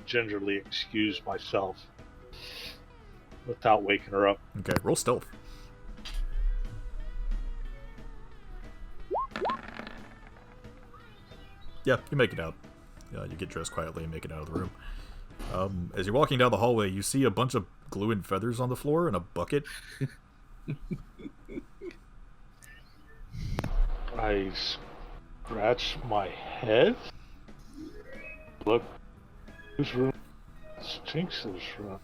gingerly excuse myself without waking her up. Okay, roll stealth. Yeah, you make it out. You get dressed quietly and make it out of the room. As you're walking down the hallway, you see a bunch of glue and feathers on the floor and a bucket. I scratch my head. Look, whose room? It's Jinx's room.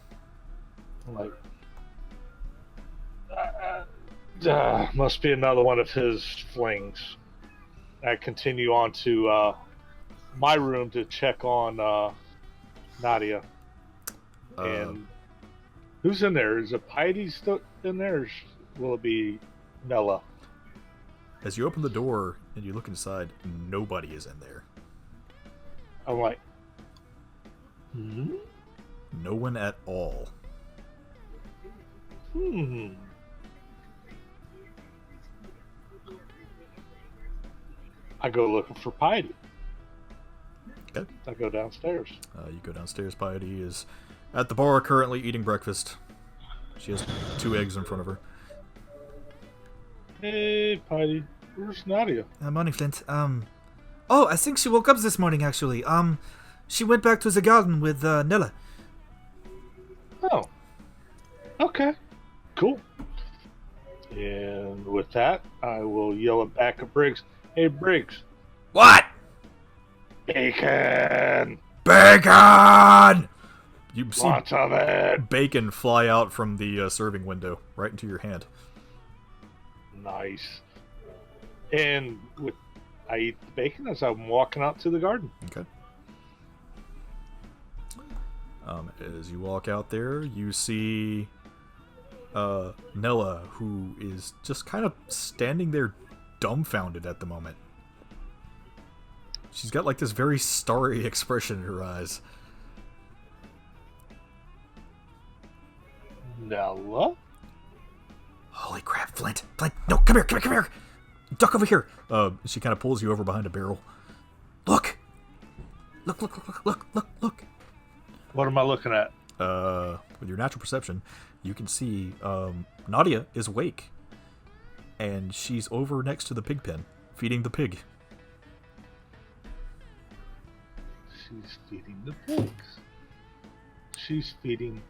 I'm like, must be another one of his flings. I continue on to my room to check on Nadia. And who's in there? Is it Piety still in there? Or will it be Nella? As you open the door and you look inside, nobody is in there. I'm like, No one at all. I go looking for Piety. Okay. I go downstairs. You go downstairs. Piety is at the bar currently eating breakfast. She has 2 eggs in front of her. Hey, Piety. Where's Nadia? Morning, Flint. Oh, I think she woke up this morning, actually. She went back to the garden with, Nella. Oh. Okay. Cool. And with that, I will yell it back at Briggs. Hey, Briggs. What? Bacon! Bacon! You see Lots of it! bacon fly out from the serving window right into your hand. Nice. And I eat the bacon as I'm walking out to the garden. Okay. As you walk out there, you see Nella, who is just kind of standing there dumbfounded at the moment. She's got like this very starry expression in her eyes. Nella? Holy crap, Flint. Flint, no, come here. Duck over here. She kind of pulls you over behind a barrel. Look. Look. What am I looking at? With your natural perception, you can see Nadia is awake. And she's over next to the pig pen, feeding the pig. She's feeding the pigs. She's feeding...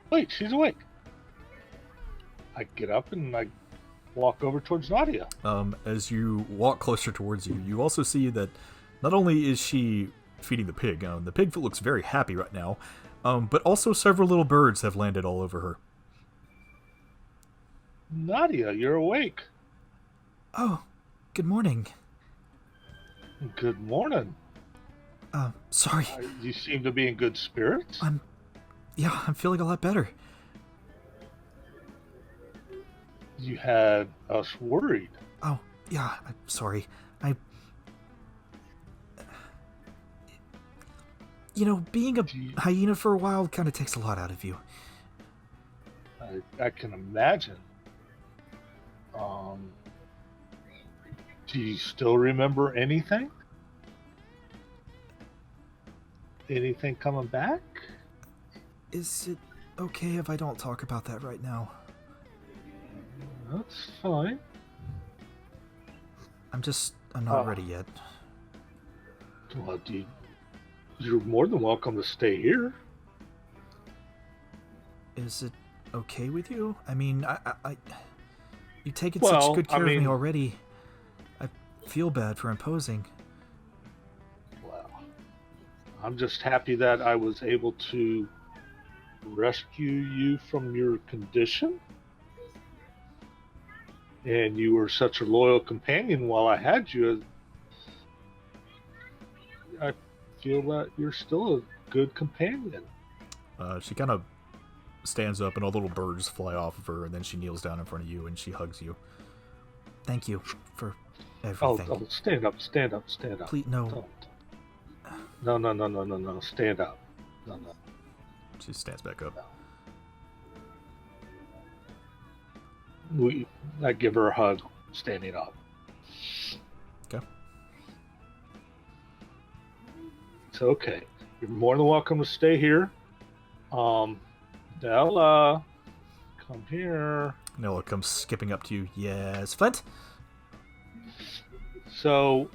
Wait, she's awake. I get up and I walk over towards Nadia. As you walk closer towards you, you also see that not only is she feeding the pig looks very happy right now, but also several little birds have landed all over her. Nadia, you're awake. Oh, good morning. Good morning. Sorry. You seem to be in good spirits. I'm feeling a lot better. You had us worried. Oh, yeah, I'm sorry. Being a hyena for a while kind of takes a lot out of you. I can imagine. Do you still remember anything? Anything coming back? Is it okay if I don't talk about that right now? That's fine. I'm not ready yet. Well, you're more than welcome to stay here. Is it okay with you? I mean, you taken Well, such good care of I mean- me already. I feel bad for imposing. Well, I'm just happy that I was able to rescue you from your condition. And you were such a loyal companion while I had you. I feel that you're still a good companion. She kind of stands up and all little birds fly off of her, and then she kneels down in front of you and she hugs you. Thank you for everything. Oh, stand up, stand up, stand up. Please, no. Don't. No, stand up. No. She stands back up. I give her a hug, standing up. Okay. It's okay. You're more than welcome to stay here. Della, come here. Nella comes skipping up to you. Yes, Flint? So,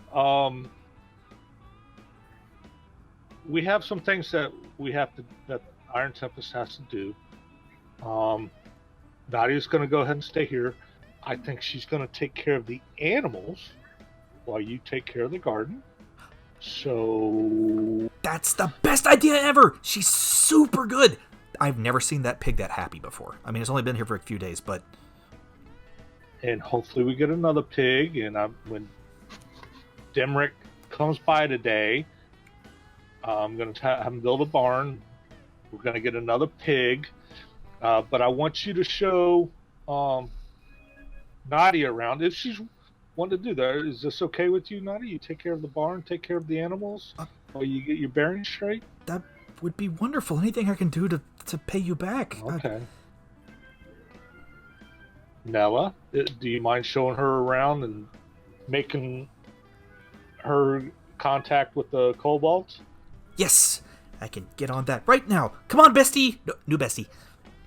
we have some things that that Iron Tempest has to do. Nadia's going to go ahead and stay here. I think she's going to take care of the animals while you take care of the garden. So... That's the best idea ever! She's super good! I've never seen that pig that happy before. I mean, it's only been here for a few days, but... And hopefully we get another pig, and when Demrick comes by today, I'm going to have him build a barn. We're going to get another pig. But I want you to show Nadia around. If she's wanted to do that, is this okay with you, Nadia? You take care of the barn, take care of the animals, while you get your bearings straight? That would be wonderful. Anything I can do to pay you back. Okay. Nella, do you mind showing her around and making her contact with the kobolds? Yes! I can get on that right now. Come on, bestie! No, new bestie.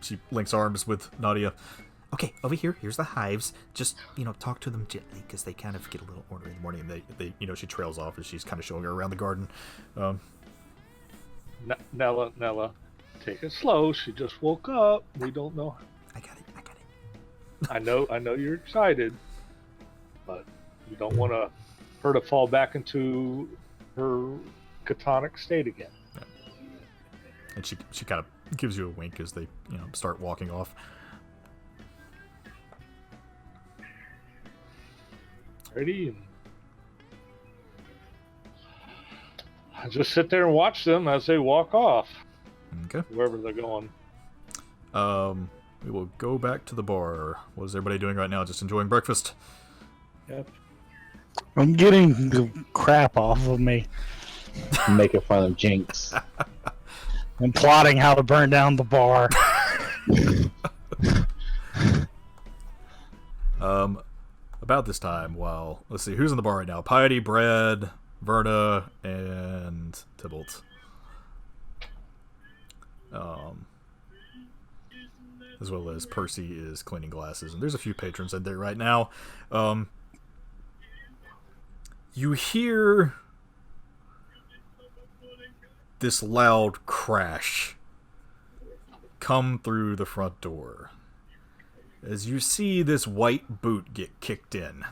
She links arms with Nadia. Okay, over here. Here's the hives. Just, talk to them gently, because they kind of get a little ornery in the morning. And they she trails off as she's kind of showing her around the garden. Nella, take it slow. She just woke up. We don't know. I got it. I know you're excited, but you don't want her to fall back into her catonic state again. Yeah. And she kind of gives you a wink as they start walking off. Ready? I just sit there and watch them as they walk off. Okay. Wherever they're going. We will go back to the bar. What is everybody doing right now? Just enjoying breakfast? Yep. I'm getting the crap off of me. Making fun of Jinx. I'm plotting how to burn down the bar. About this time, let's see, who's in the bar right now? Piety, Brad, Verna, and Tybalt. As well as Percy is cleaning glasses, and there's a few patrons in there right now. You hear this loud crash come through the front door as you see this white boot get kicked in.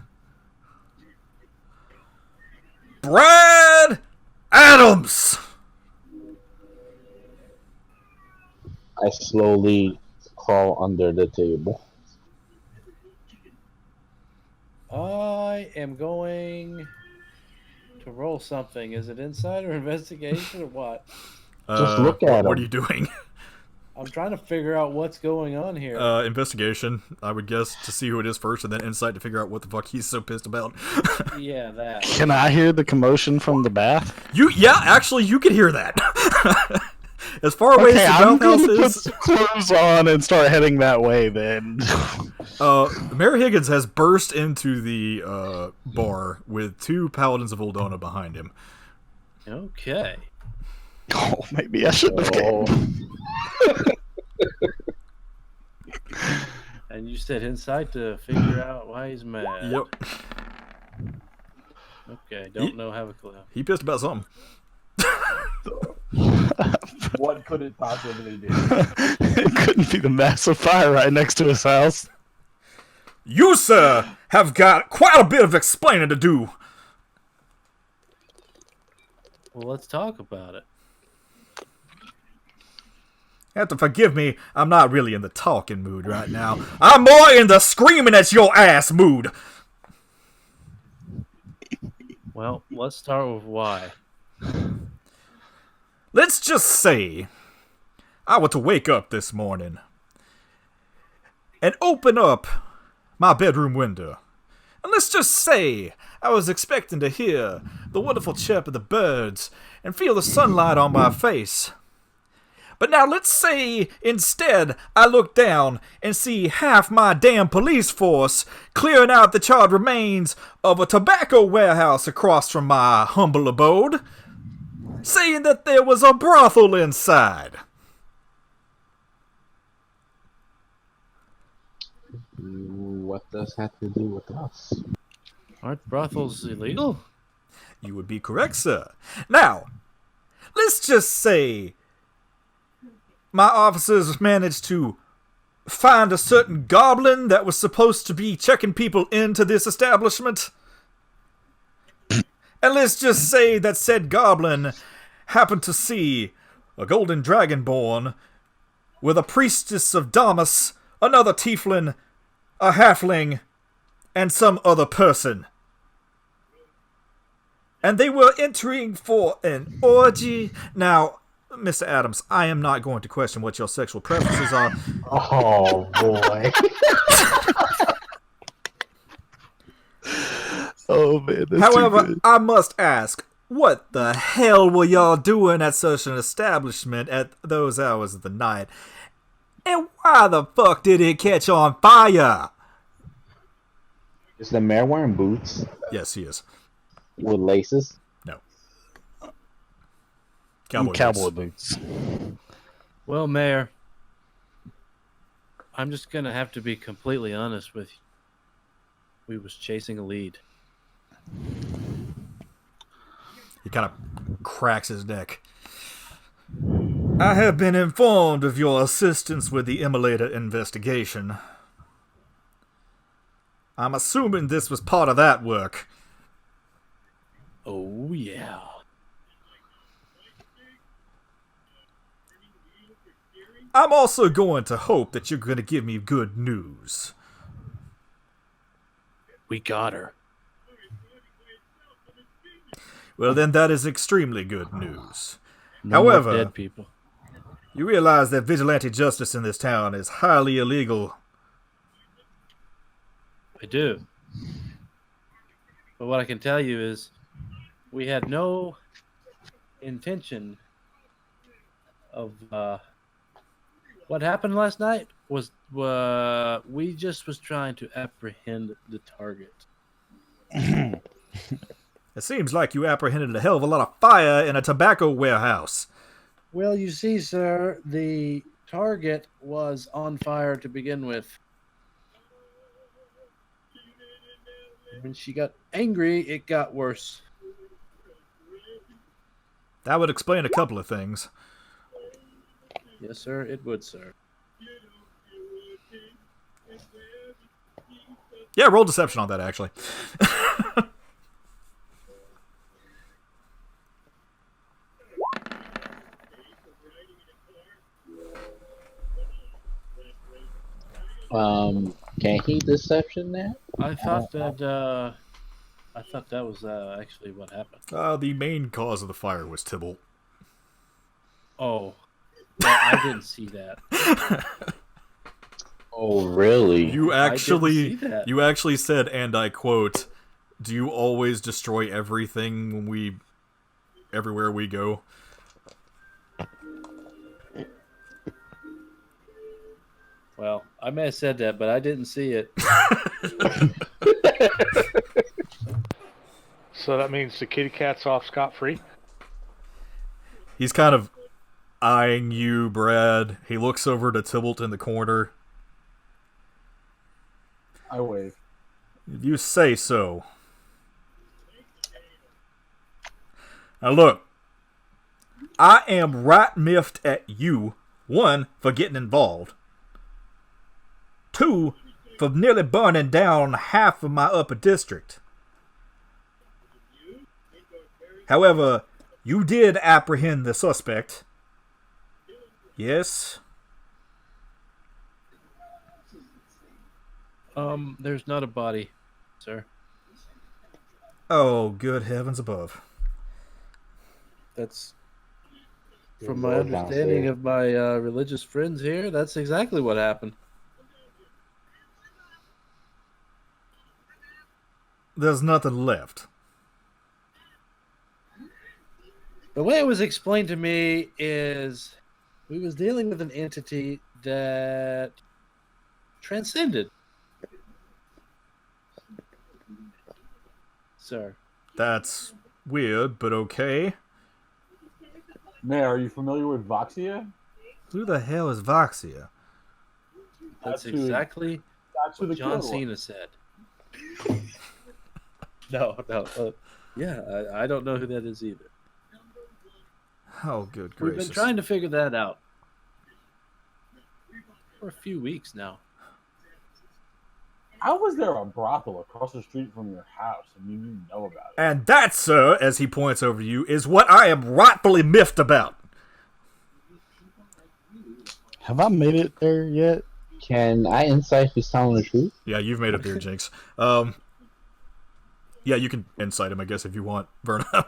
Brad Adams! I slowly crawl under the table. I am going to roll something. Is it insight or investigation or what? Just look at What are him. you doing? I'm trying to figure out what's going on here. Investigation, I would guess, to see who it is first, and then insight to figure out what the fuck he's so pissed about. Yeah, that. Can I hear the commotion from the bath? Actually, you can hear that. As far away Okay, as I'm the bathhouse gonna put is, some clothes on and start heading that way then. Mayor Higgins has burst into the bar with 2 paladins of Oldona behind him. Okay. Oh, maybe I shouldn't have Oh, came. And you said inside to figure out why he's mad. Yep. Okay, don't know, have a clue. He pissed about something. What could it possibly be? It couldn't be the massive fire right next to his house. You, sir, have got quite a bit of explaining to do. Well, let's talk about it. You have to forgive me, I'm not really in the talking mood right now. I'm more in the screaming at your ass mood. Well, let's start with why. Let's just say I were to wake up this morning and open up my bedroom window. And let's just say I was expecting to hear the wonderful chirp of the birds and feel the sunlight on my face. But now let's say instead I look down and see half my damn police force clearing out the charred remains of a tobacco warehouse across from my humble abode, saying that there was a brothel inside. what does that have to do with us? Aren't brothels illegal? You would be correct, sir. Now, let's just say my officers managed to find a certain goblin that was supposed to be checking people into this establishment. And let's just say that said goblin happened to see a golden dragonborn with a priestess of Damas, another tiefling, a halfling, and some other person. And they were entering for an orgy. Now, Mr. Adams, I am not going to question what your sexual preferences are. Oh boy. Oh man, that's However, too good. I must ask, what the hell were y'all doing at such an establishment at those hours of the night? And why the fuck did it catch on fire? Is the mayor wearing boots Yes, he is. with laces? No. Cowboy boots. Well, Mayor, I'm just gonna have to be completely honest with you. We was chasing a lead. He kind of cracks his neck. I have been informed of your assistance with the immolator investigation. I'm assuming this was part of that work. Oh yeah. I'm also going to hope that you're going to give me good news. We got her. Well, then that is extremely good news. No more However, dead people. you realize that vigilante justice in this town is highly illegal. I do. But what I can tell you is we had no intention of what happened last night was we just was trying to apprehend the target. It seems like you apprehended a hell of a lot of fire in a tobacco warehouse. Well, you see, sir, the target was on fire to begin with. When she got angry, it got worse. That would explain a couple of things. Yes, sir, it would, sir. Yeah, roll deception on that, actually. Can he deception that? I thought that was actually what happened. The main cause of the fire was Tybalt. Oh, well, I didn't see that. Oh, really? You I actually, didn't see that. you actually said, and I quote, "Do you always destroy everything when everywhere we go?" Well, I may have said that, but I didn't see it. So that means the kitty cat's off scot-free? He's kind of eyeing you, Brad. He looks over to Tybalt in the corner. I wave. If you say so. Now look, I am right miffed at you. 1, for getting involved. 2, for nearly burning down half of my upper district. However, you did apprehend the suspect. Yes? There's not a body, sir. Oh, good heavens above. That's There's from a my road understanding downstairs. of my religious friends here. That's exactly what happened. There's nothing left. The way it was explained to me is we was dealing with an entity that transcended. Sir. That's weird, but okay. Mayor, are you familiar with Voxia? Who the hell is Voxia? That's That's who- exactly That's who what the John killer was. Cena said. No. Yeah, I don't know who that is either. Oh, good We've gracious. been trying to figure that out for a few weeks now. How was there a brothel across the street from your house and you didn't know about it? And that, sir, as he points over to you, is what I am rightfully miffed about. Have I made it there yet? Can I insight if he's telling the truth? Yeah, you've made it there, Jinx. Yeah, you can insight him, I guess, if you want, Verna.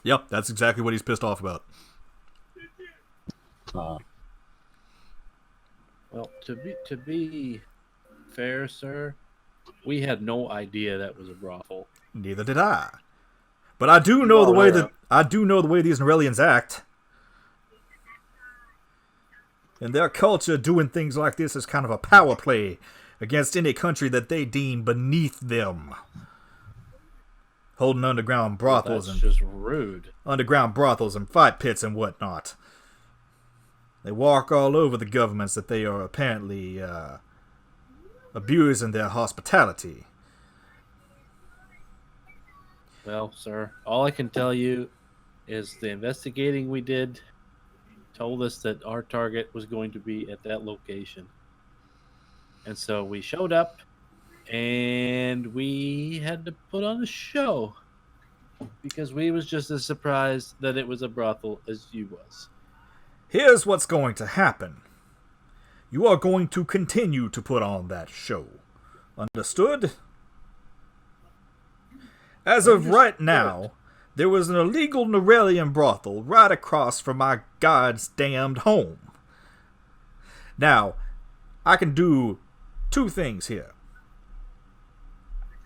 Yep, that's exactly what he's pissed off about. Well, to be fair, sir, we had no idea that was a brothel. Neither did I. But I do know the way these Norellians act. And their culture doing things like this is kind of a power play against any country that they deem beneath them. Holding underground brothels That's and just rude. Fight pits and whatnot. They walk all over the governments that they are apparently abusing their hospitality. Well, sir, all I can tell you is the investigating we did told us that our target was going to be at that location. And so we showed up and we had to put on a show because we was just as surprised that it was a brothel as you was. Here's what's going to happen. You are going to continue to put on that show. Understood? As of right now, there was an illegal Norellian brothel right across from my God's damned home. Now, I can do 2 things here.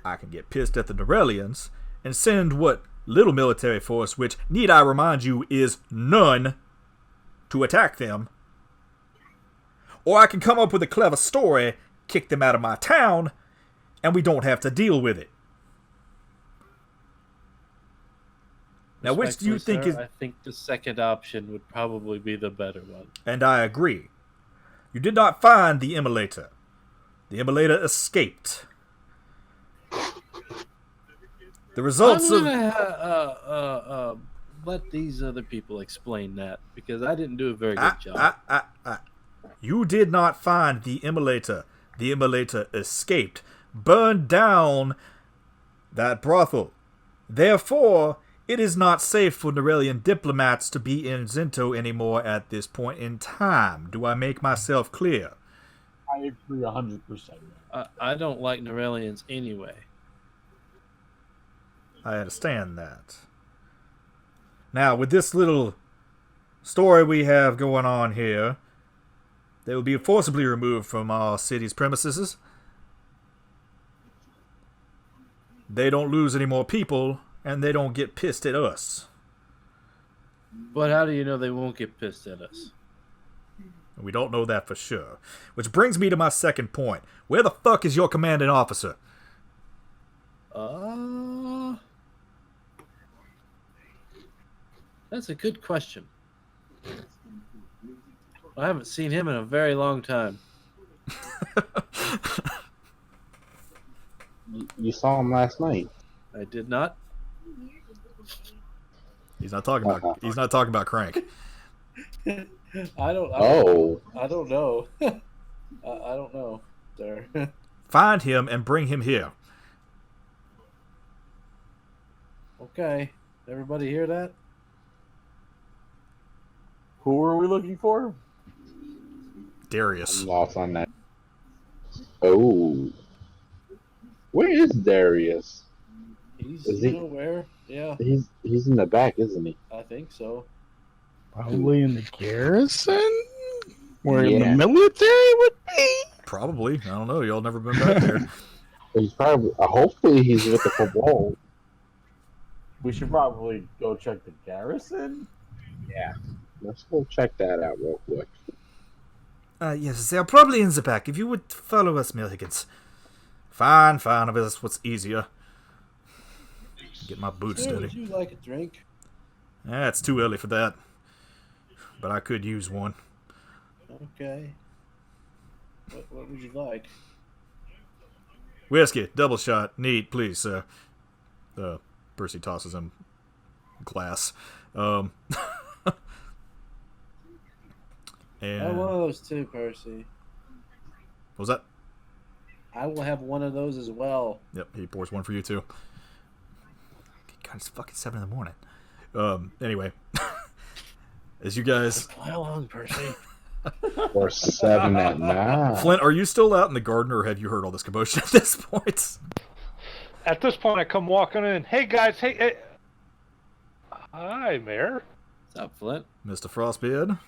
I can get pissed at the Norellians and send what little military force, which, need I remind you, is none, to attack them. Or I can come up with a clever story, kick them out of my town, and we don't have to deal with it. Now, which do you think Respectfully, is... sir, I think the second option would probably be the better one. And I agree. You did not find the immolator. The immolator escaped. The results I'm of... gonna let these other people explain that because I didn't do a very good job. You did not find the immolator. The immolator escaped. Burned down that brothel. Therefore, it is not safe for Norellian diplomats to be in Zento anymore at this point in time. Do I make myself clear? I agree 100%. I don't like Norellians anyway. I understand that. Now, with this little story we have going on here, they will be forcibly removed from our city's premises. They don't lose any more people, and they don't get pissed at us. But how do you know they won't get pissed at us? We don't know that for sure. Which brings me to my second point. Where the fuck is your commanding officer? That's a good question. I haven't seen him in a very long time. You saw him last night. I did not. He's not talking about Crank. I don't Oh, know. I don't know, sir. Find him and bring him here. Okay. Everybody hear that? Who are we looking for? Darius. I'm lost on that. Oh, where is Darius? He's Is he- nowhere. Yeah, He's in the back, isn't he? I think so. Probably in the garrison? Where in the Yeah. military would be? Probably. I don't know. Y'all never been back there. He's probably. Hopefully, he's with the football. We should probably go check the garrison. Yeah. Let's go check that out real quick. Yes, they are probably in the back. If you would follow us, Milligans. Fine. I bet that's what's easier. Get my boots Sir, steady. would you like a drink? It's too early for that. But I could use one. Okay. What would you like? Whiskey, double shot, neat, please, sir. Percy tosses him glass. I And want what one of those too, Percy. was that? I will have one of those as well. Yep, he pours one for you too. God, it's fucking 7 in the morning. Anyway, as you guys, Pile on, Percy. Or 7 at night. Flint, are you still out in the garden, or have you heard all this commotion at this point? At this point, I come walking in. Hey guys, hey. Hi, Mayor. What's up, Flint? Mr. Frostbeard,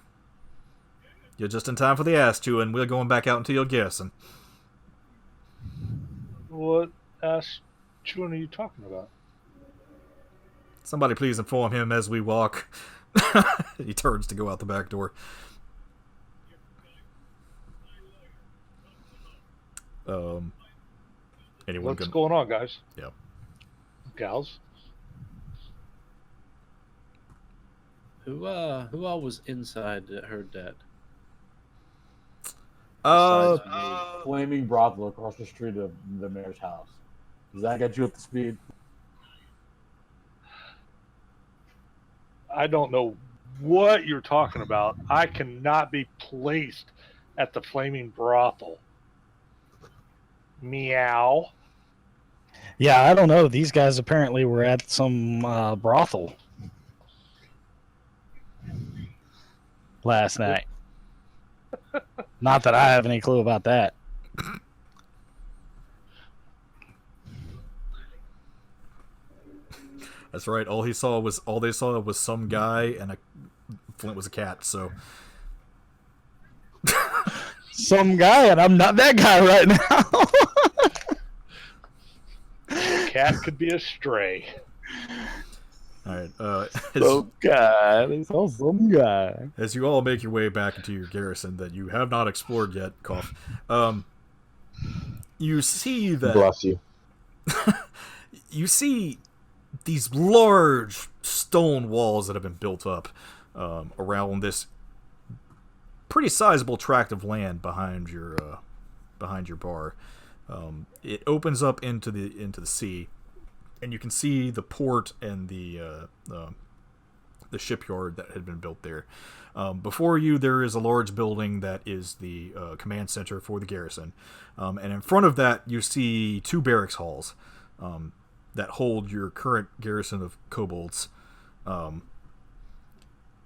you're just in time for the ass chewing. We're going back out into your garrison. What ass chewing are you talking about? Somebody please inform him as we walk. He turns to go out the back door. Anyone What's can... going on, guys? Yeah. Gals? Who all was inside that heard that? Uh, Besides me? Flaming brothel across the street of the mayor's house. Does that get you up to speed? I don't know what you're talking about. I cannot be placed at the Flaming Brothel. Meow. Yeah, I don't know. These guys apparently were at some brothel last night. Not that I have any clue about that. that's right. All they saw was some guy, and Flint was a cat. So Some guy, and I'm not that guy right now. A cat could be a stray. all right. Some guy. They saw some guy. As you all make your way back into your garrison that you have not explored yet, cough. You see that Bless you. you see these large stone walls that have been built up around this pretty sizable tract of land behind your bar. It opens up into the sea, and you can see the port and the shipyard that had been built there. Before you, there is a large building that is the command center for the garrison, and in front of that, you see 2 barracks halls that hold your current garrison of kobolds.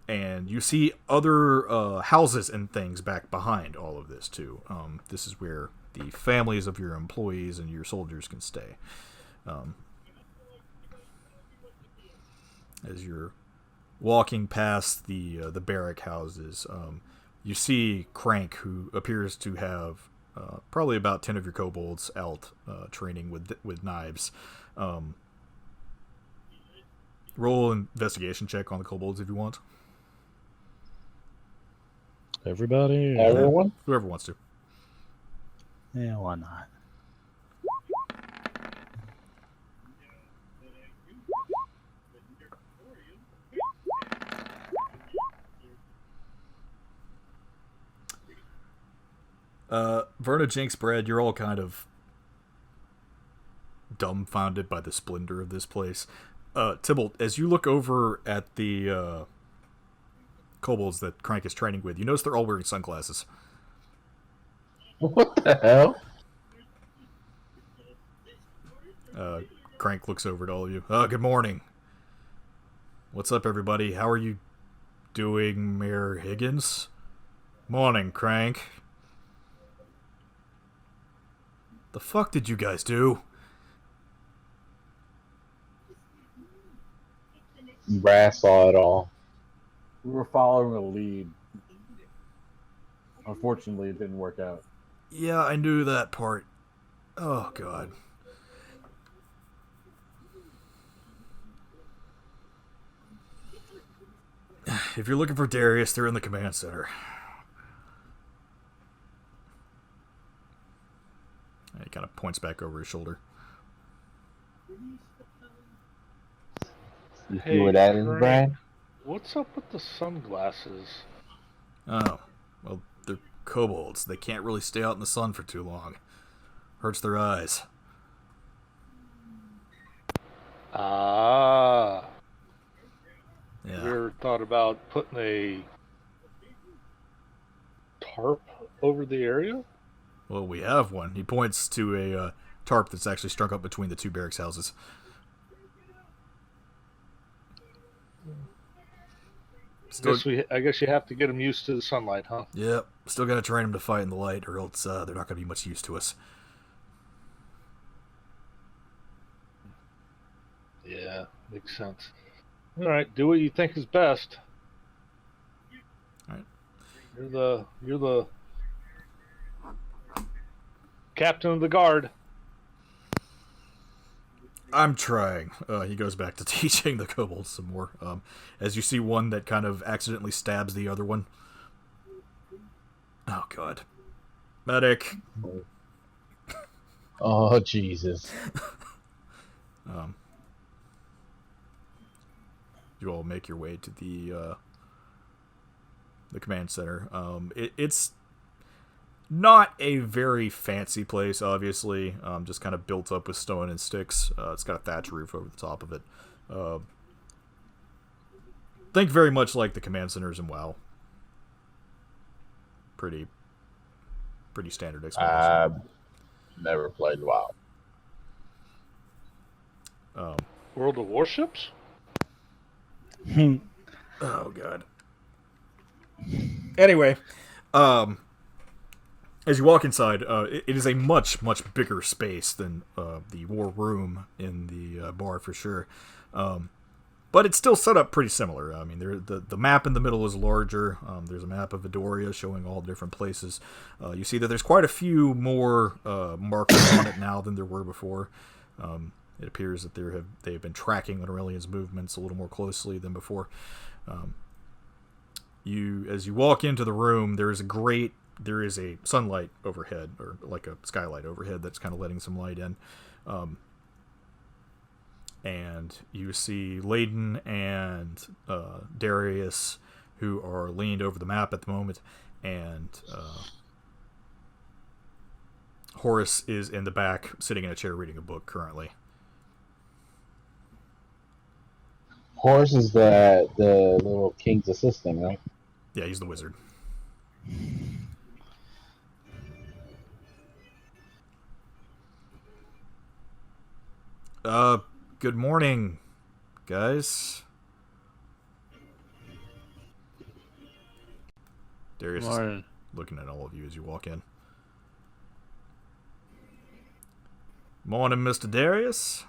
And you see other houses and things back behind all of this too. This is where the families of your employees and your soldiers can stay. As you're walking past the barrack houses, you see Crank, who appears to have probably about 10 of your kobolds out training with knives. Roll an investigation check on the kobolds if you want. Everybody? Everyone? Whoever wants to. Yeah, why not? Verna, Jinx, Brad, you're all kind of dumbfounded by the splendor of this place. Tybalt, as you look over at the kobolds that Crank is training with, you notice they're all wearing sunglasses. What the hell? Crank looks over at all of you. Good morning. What's up, everybody? How are you doing, Mayor Higgins? Morning, Crank. The fuck did you guys do? Brad saw it all. We were following a lead. Unfortunately, it didn't work out. Yeah, I knew that part. Oh, God. If you're looking for Darius, they're in the command center. And he kind of points back over his shoulder. You Hey, see what that is, Frank. Brad? What's up with the sunglasses? Oh, well, they're kobolds. They can't really stay out in the sun for too long. Hurts their eyes. Ah. Yeah. Have you ever thought about putting a tarp over the area? Well, we have one. He points to a tarp that's actually strung up between the two barracks houses. Still, I guess you have to get them used to the sunlight, huh? yep. Still gotta train them to fight in the light, or else they're not gonna be much use to us. Yeah, makes sense. All right, do what you think is best. All right. You're the captain of the guard. I'm trying. He goes back to teaching the kobolds some more. As you see one that kind of accidentally stabs the other one. Oh, God. Medic. Oh, Jesus. You all make your way to the command center. It's not a very fancy place, obviously. Just kind of built up with stone and sticks. It's got a thatch roof over the top of it. Think very much like the command centers in WoW. Pretty standard explanation. I've never played WoW. World of Warships? Oh, God. Anyway, as you walk inside, it is a much, much bigger space than the war room in the bar, for sure. But it's still set up pretty similar. I mean, the map in the middle is larger. There's a map of Vidoria showing all the different places. You see that there's quite a few more markers on it now than there were before. It appears that they've been tracking Aurelian's movements a little more closely than before. As you walk into the room, there is a sunlight overhead, or like a skylight overhead that's kind of letting some light in. And you see Layden and Darius, who are leaned over the map at the moment, and Horace is in the back, sitting in a chair reading a book currently. Horse is the little king's assistant, right? Yeah, he's the wizard. Good morning, guys. Darius is looking at all of you as you walk in. Morning, Mr. Darius.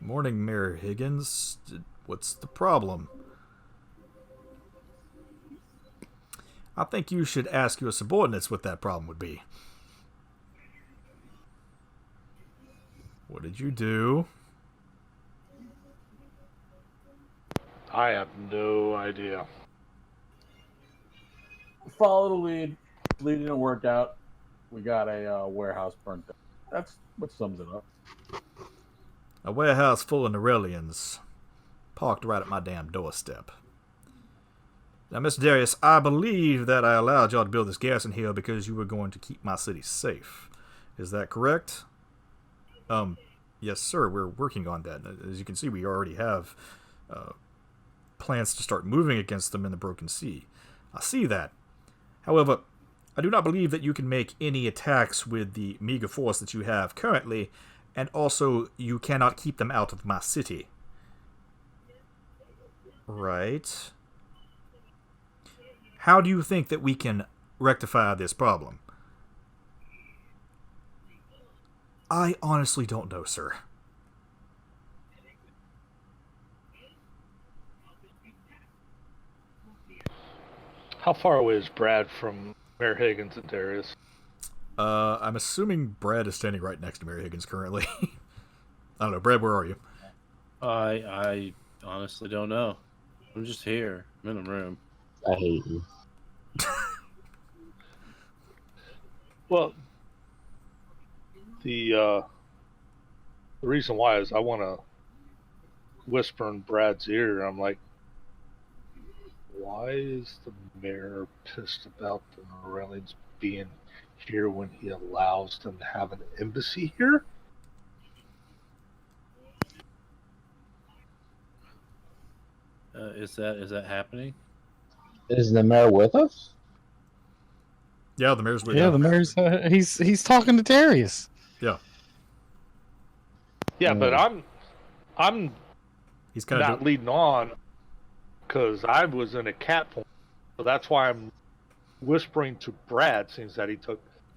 Morning, Mayor Higgins. What's the problem? I think you should ask your subordinates what that problem would be. What did you do? I have no idea. Follow the lead. Lead didn't work out. We got a warehouse burnt down. That's what sums it up. A warehouse full of Norellians parked right at my damn doorstep. Now, Mr. Darius, I believe that I allowed y'all to build this garrison here because you were going to keep my city safe. Is that correct? Yes, sir. We're working on that. As you can see, we already have plans to start moving against them in the Broken Sea. I see that. However, I do not believe that you can make any attacks with the meager force that you have currently, and also you cannot keep them out of my city. Right. How do you think that we can rectify this problem? I honestly don't know, sir. How far away is Brad from Mayor Higgins and Darius? I'm assuming Brad is standing right next to Mary Higgins currently. I don't know. Brad, where are you? I honestly don't know. I'm just here. I'm in the room. I hate you. Well, the reason why is I want to whisper in Brad's ear. I'm like, why is the mayor pissed about the Norellians being here when he allows them to have an embassy here? Is that happening? Is the mayor with us? Yeah, the mayor's with Yeah, you. the mayor's he's talking to Darius. Yeah. Yeah, but I'm He's kind not of leading on because I was in a cat point, so that's why I'm whispering to Brad. Seems that he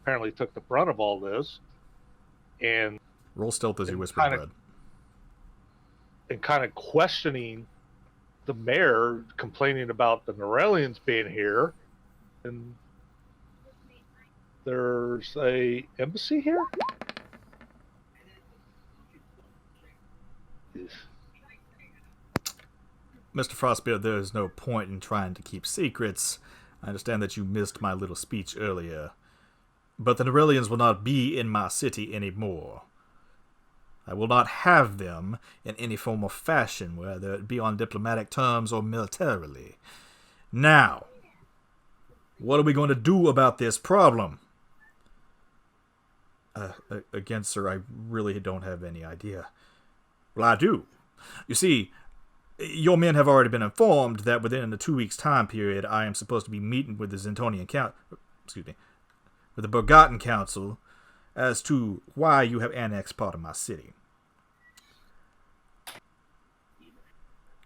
apparently took the brunt of all this, and roll stealth as you and whisper, kinda- Brad. and kind of questioning the mayor, complaining about the Norellians being here, and there's a embassy here. Mr. Frostbeard, there is no point in trying to keep secrets. I understand that you missed my little speech earlier. But the Norellians will not be in my city anymore. I will not have them in any form or fashion, whether it be on diplomatic terms or militarily. Now, what are we going to do about this problem? Again, sir, I really don't have any idea. Well, I do. You see, your men have already been informed that within the 2 weeks time period, I am supposed to be meeting with the with the Bergotten Council as to why you have annexed part of my city.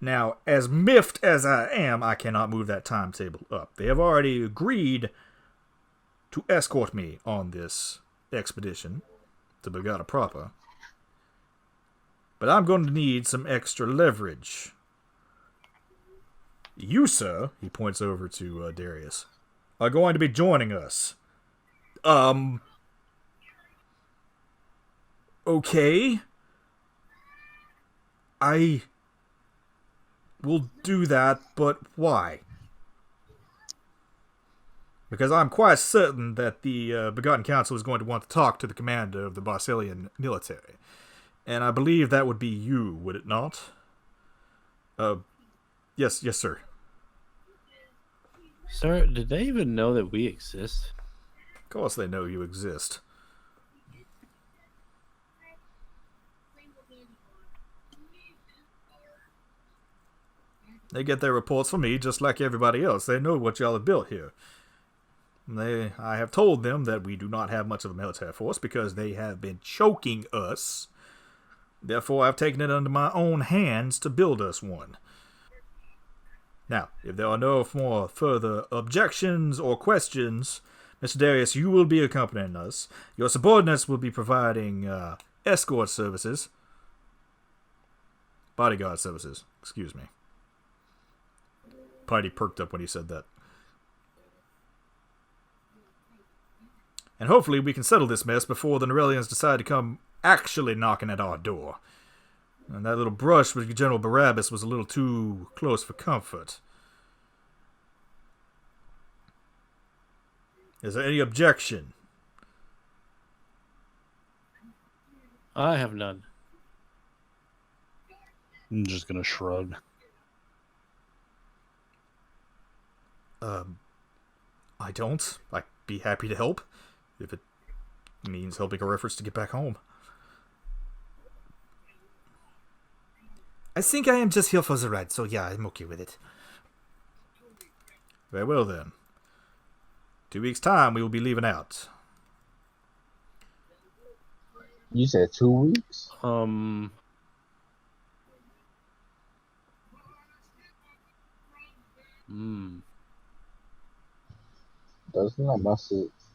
Now, as miffed as I am, I cannot move that timetable up. They have already agreed to escort me on this expedition to Bergotta proper. But I'm going to need some extra leverage. You, sir, he points over to Darius, are going to be joining us. Okay. I will do that, but why? Because I'm quite certain that the Begotten Council is going to want to talk to the commander of the Barsalian military. And I believe that would be you, would it not? Yes, sir. Sir, did they even know that we exist? Of course they know you exist. They get their reports from me just like everybody else. They know what y'all have built here. I have told them that we do not have much of a military force because they have been choking us. Therefore, I've taken it under my own hands to build us one. Now, if there are no more further objections or questions, Mr. Darius, you will be accompanying us. Your subordinates will be providing escort services. Bodyguard services, excuse me. Piety perked up when he said that. And hopefully we can settle this mess before the Norellians decide to come actually knocking at our door. And that little brush with General Barabbas was a little too close for comfort. Is there any objection? I have none. I'm just gonna shrug. I don't. I'd be happy to help, if it means helping our efforts to get back home. I think I am just here for the ride, so yeah, I'm okay with it. Very well then. 2 weeks' time, we will be leaving out. You said 2 weeks? Doesn't that must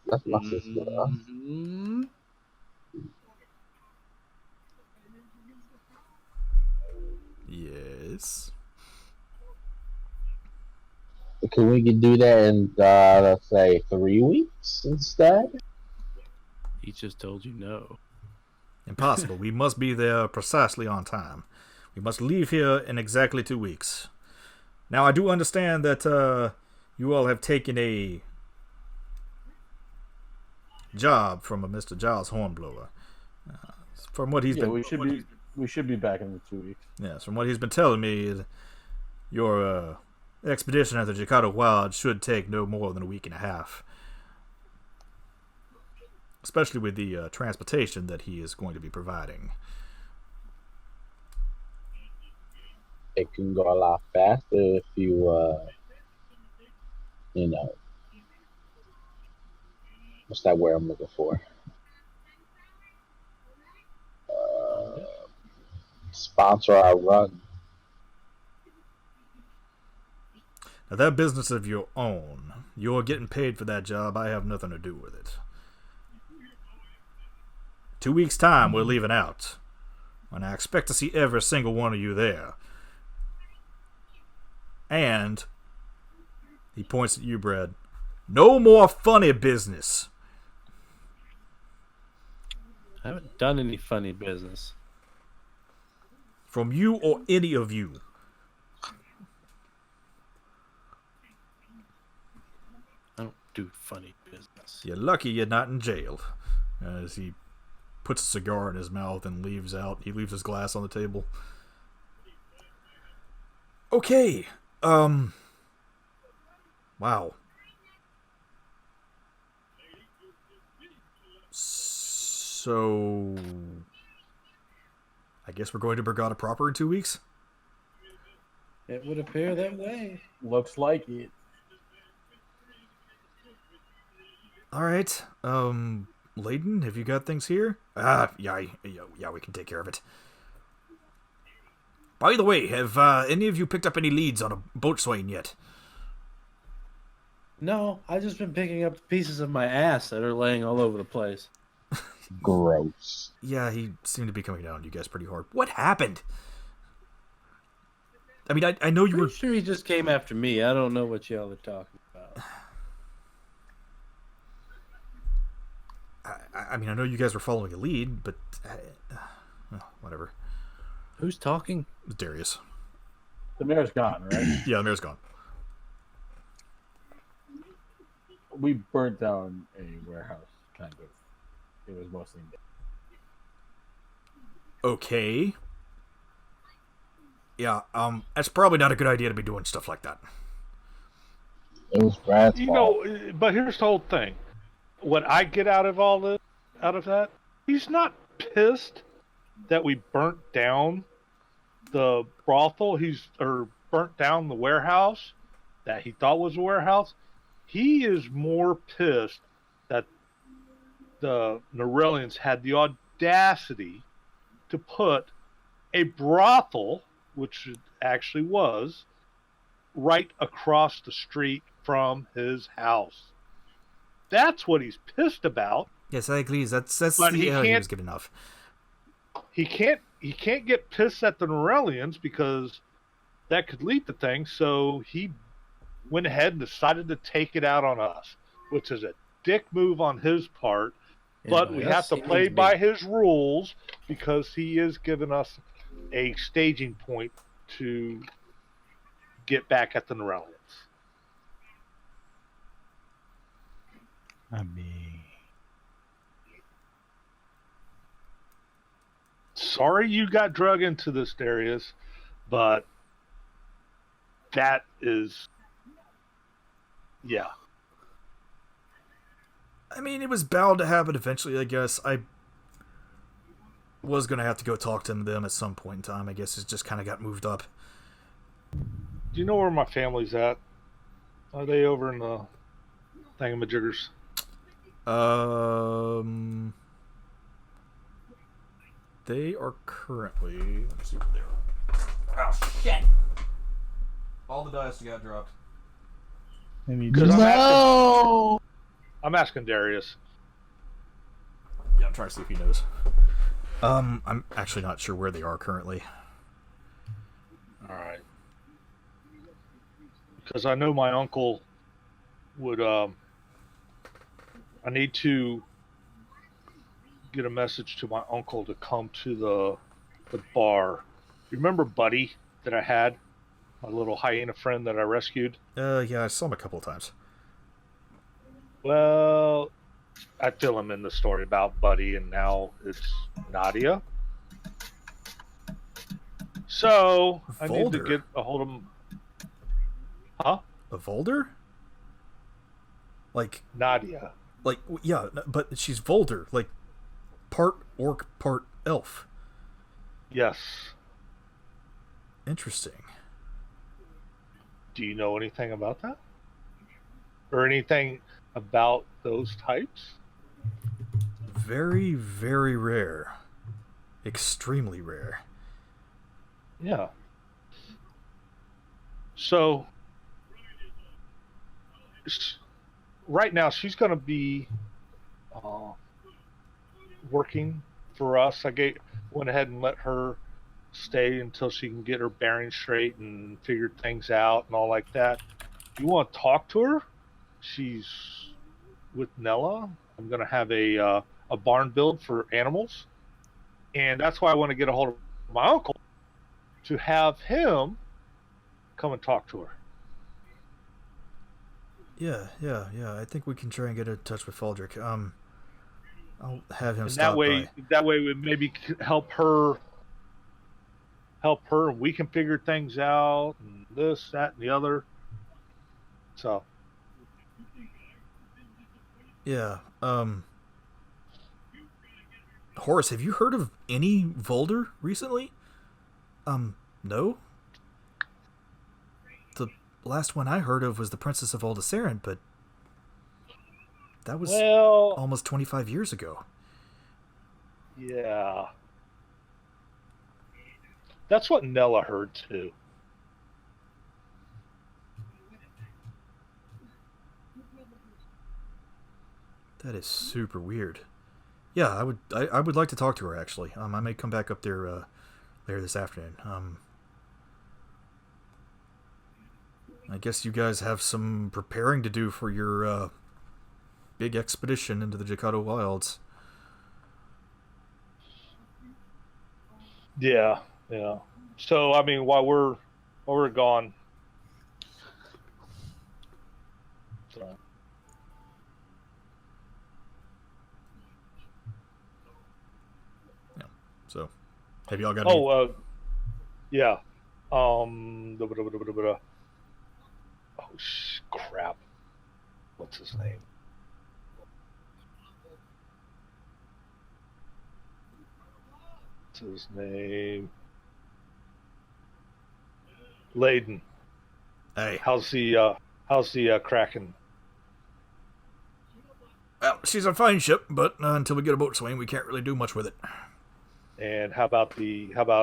that's my sister, huh? Yes. Can we do that in let's say 3 weeks instead? He just told you no. Impossible. We must be there precisely on time. We must leave here in exactly 2 weeks. Now, I do understand that you all have taken a job from a Mr. Giles Hornblower. From what he's been, we should be back in 2 weeks. yes, from what he's been telling me, your expedition at the Jakarta Wild should take no more than a week and a half. Especially with the transportation that he is going to be providing. It can go a lot faster if you, you know, what's that word I'm looking for? Sponsor our run. Now, that business of your own, you're getting paid for that job. I have nothing to do with it. 2 weeks' time, we're leaving out. And I expect to see every single one of you there. And, he points at you, Brad, no more funny business. I haven't done any funny business. From you or any of you. I don't do funny business. You're lucky you're not in jail. As he puts a cigar in his mouth and leaves out. He leaves his glass on the table. Okay. Wow. So, I guess we're going to Brigada proper in 2 weeks? It would appear that way. Looks like it. Alright. Layden, have you got things here? Yeah, we can take care of it. By the way, have any of you picked up any leads on a boatswain yet? No, I've just been picking up pieces of my ass that are laying all over the place. Gross. Yeah, he seemed to be coming down on you guys pretty hard. What happened? I mean, I know you were... Pretty sure he just came after me. I don't know what y'all are talking about. I mean, I know you guys were following a lead, but... whatever. Who's talking? It's Darius. The mayor's gone, right? Yeah, the mayor's gone. We burnt down a warehouse, kind of. It was mostly dead. Okay. Yeah, that's probably not a good idea to be doing stuff like that. It was Brad's You fault. know, but here's the whole thing. What I get out of all this, out of that, he's not pissed that we burnt down the brothel. Or burnt down the warehouse that he thought was a warehouse. He is more pissed that the Norellians had the audacity to put a brothel, which it actually was, right across the street from his house. That's what he's pissed about. Yes, I agree. That's But the he area he can't- was given off. He can't get pissed at the Norellians because that could lead to things. So he went ahead and decided to take it out on us, which is a dick move on his part. But Yeah, we that's- have to it play needs to by be- his rules because he is giving us a staging point to get back at the Norellians. I mean, Sorry you got drug into this, Darius, but that is, yeah. I mean, it was bound to happen eventually, I guess. I was going to have to go talk to them at some point in time. I guess it just kind of got moved up. Do you know where my family's at? Are they over in the thingamajiggers? They are currently... Let's see where they are. Oh, shit! All the dice got dropped. maybe Because no. I'm asking Darius. Yeah, I'm trying to see if he knows. I'm actually not sure where they are currently. All right. Because I know my uncle would. I need to get a message to my uncle to come to the bar. You remember Buddy that I had, my little hyena friend that I rescued? Yeah, I saw him a couple of times. Well, I fill him in the story about Buddy, and now it's Nadia. So I need to Volder. get a hold of him. Huh? A Volder? Like, Nadia. yeah, but she's Volder. Like, part orc, part elf. Yes. Interesting. Do you know anything about that? Or anything about those types? Very, very rare. Extremely rare. Yeah. So, right now she's going to be working for us. Went ahead and let her stay until she can get her bearings straight and figure things out and all like that. You want to talk to her? She's with Nella. I'm going to have a barn build for animals, and that's why I want to get a hold of my uncle to have him come and talk to her. Yeah. I think we can try and get in touch with Faldrick. I'll have him And stop by. that way we maybe help her, and we can figure things out, and this, that, and the other. So. Yeah. Horace, have you heard of any Volder recently? No? The last one I heard of was the Princess of Aldesaran, but that was Well, almost 25 years ago. yeah. That's what Nella heard too. That is super weird. Yeah, I would like to talk to her actually. I may come back up there later this afternoon. I guess you guys have some preparing to do for your big expedition into the Jakado Wilds. Yeah. So I mean, while we're gone. So. So, have y'all got any... Yeah. Oh, crap. What's his name? What's his name? Layden. Hey. How's the Kraken? Well, she's a fine ship, but until we get a boat swing, we can't really do much with it. And how about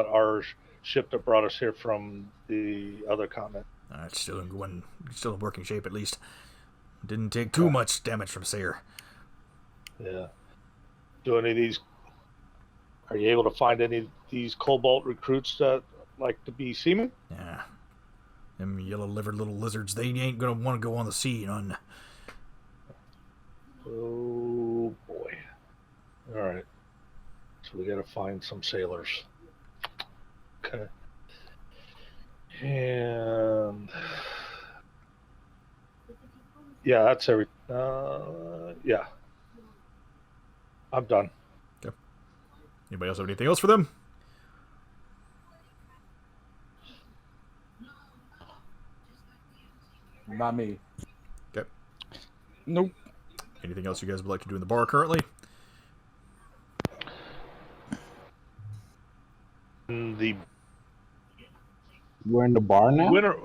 our ship that brought us here from the other continent? It's still in working shape at least. Didn't take too much damage from Sayre. Yeah. Do any of these? Are you able to find any of these Cobalt recruits that like to be seamen? Yeah. Them yellow-livered little lizards, they ain't gonna want to go on the sea, none. Oh boy. So we got to find some sailors. Okay. And yeah, that's every. Yeah, I'm done. Okay. Anybody else have anything else for them? Not me. Okay. Nope. Anything else you guys would like to do in the bar currently? The We're in the bar now. winter.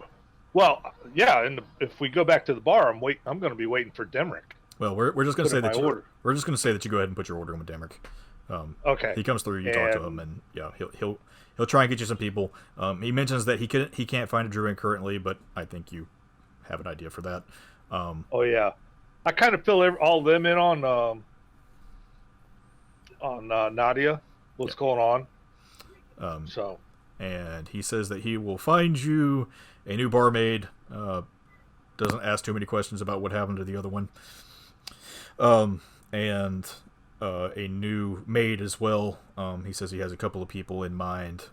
Well, yeah, and if we go back to the bar, I'm going to be waiting for Demrick. Well, we're just going to Put say in that my you order. we're just going to say that you go ahead and put your order in with Demrick. Okay. He comes through, you talk to him, and yeah, he'll try and get you some people. He mentions that he can't find a druid currently, but I think you have an idea for that. Oh yeah, I kind of fill all them in on Nadia. What's going on? So. And he says that he will find you a new barmaid. Doesn't ask too many questions about what happened to the other one. And a new maid as well. He says he has a couple of people in mind,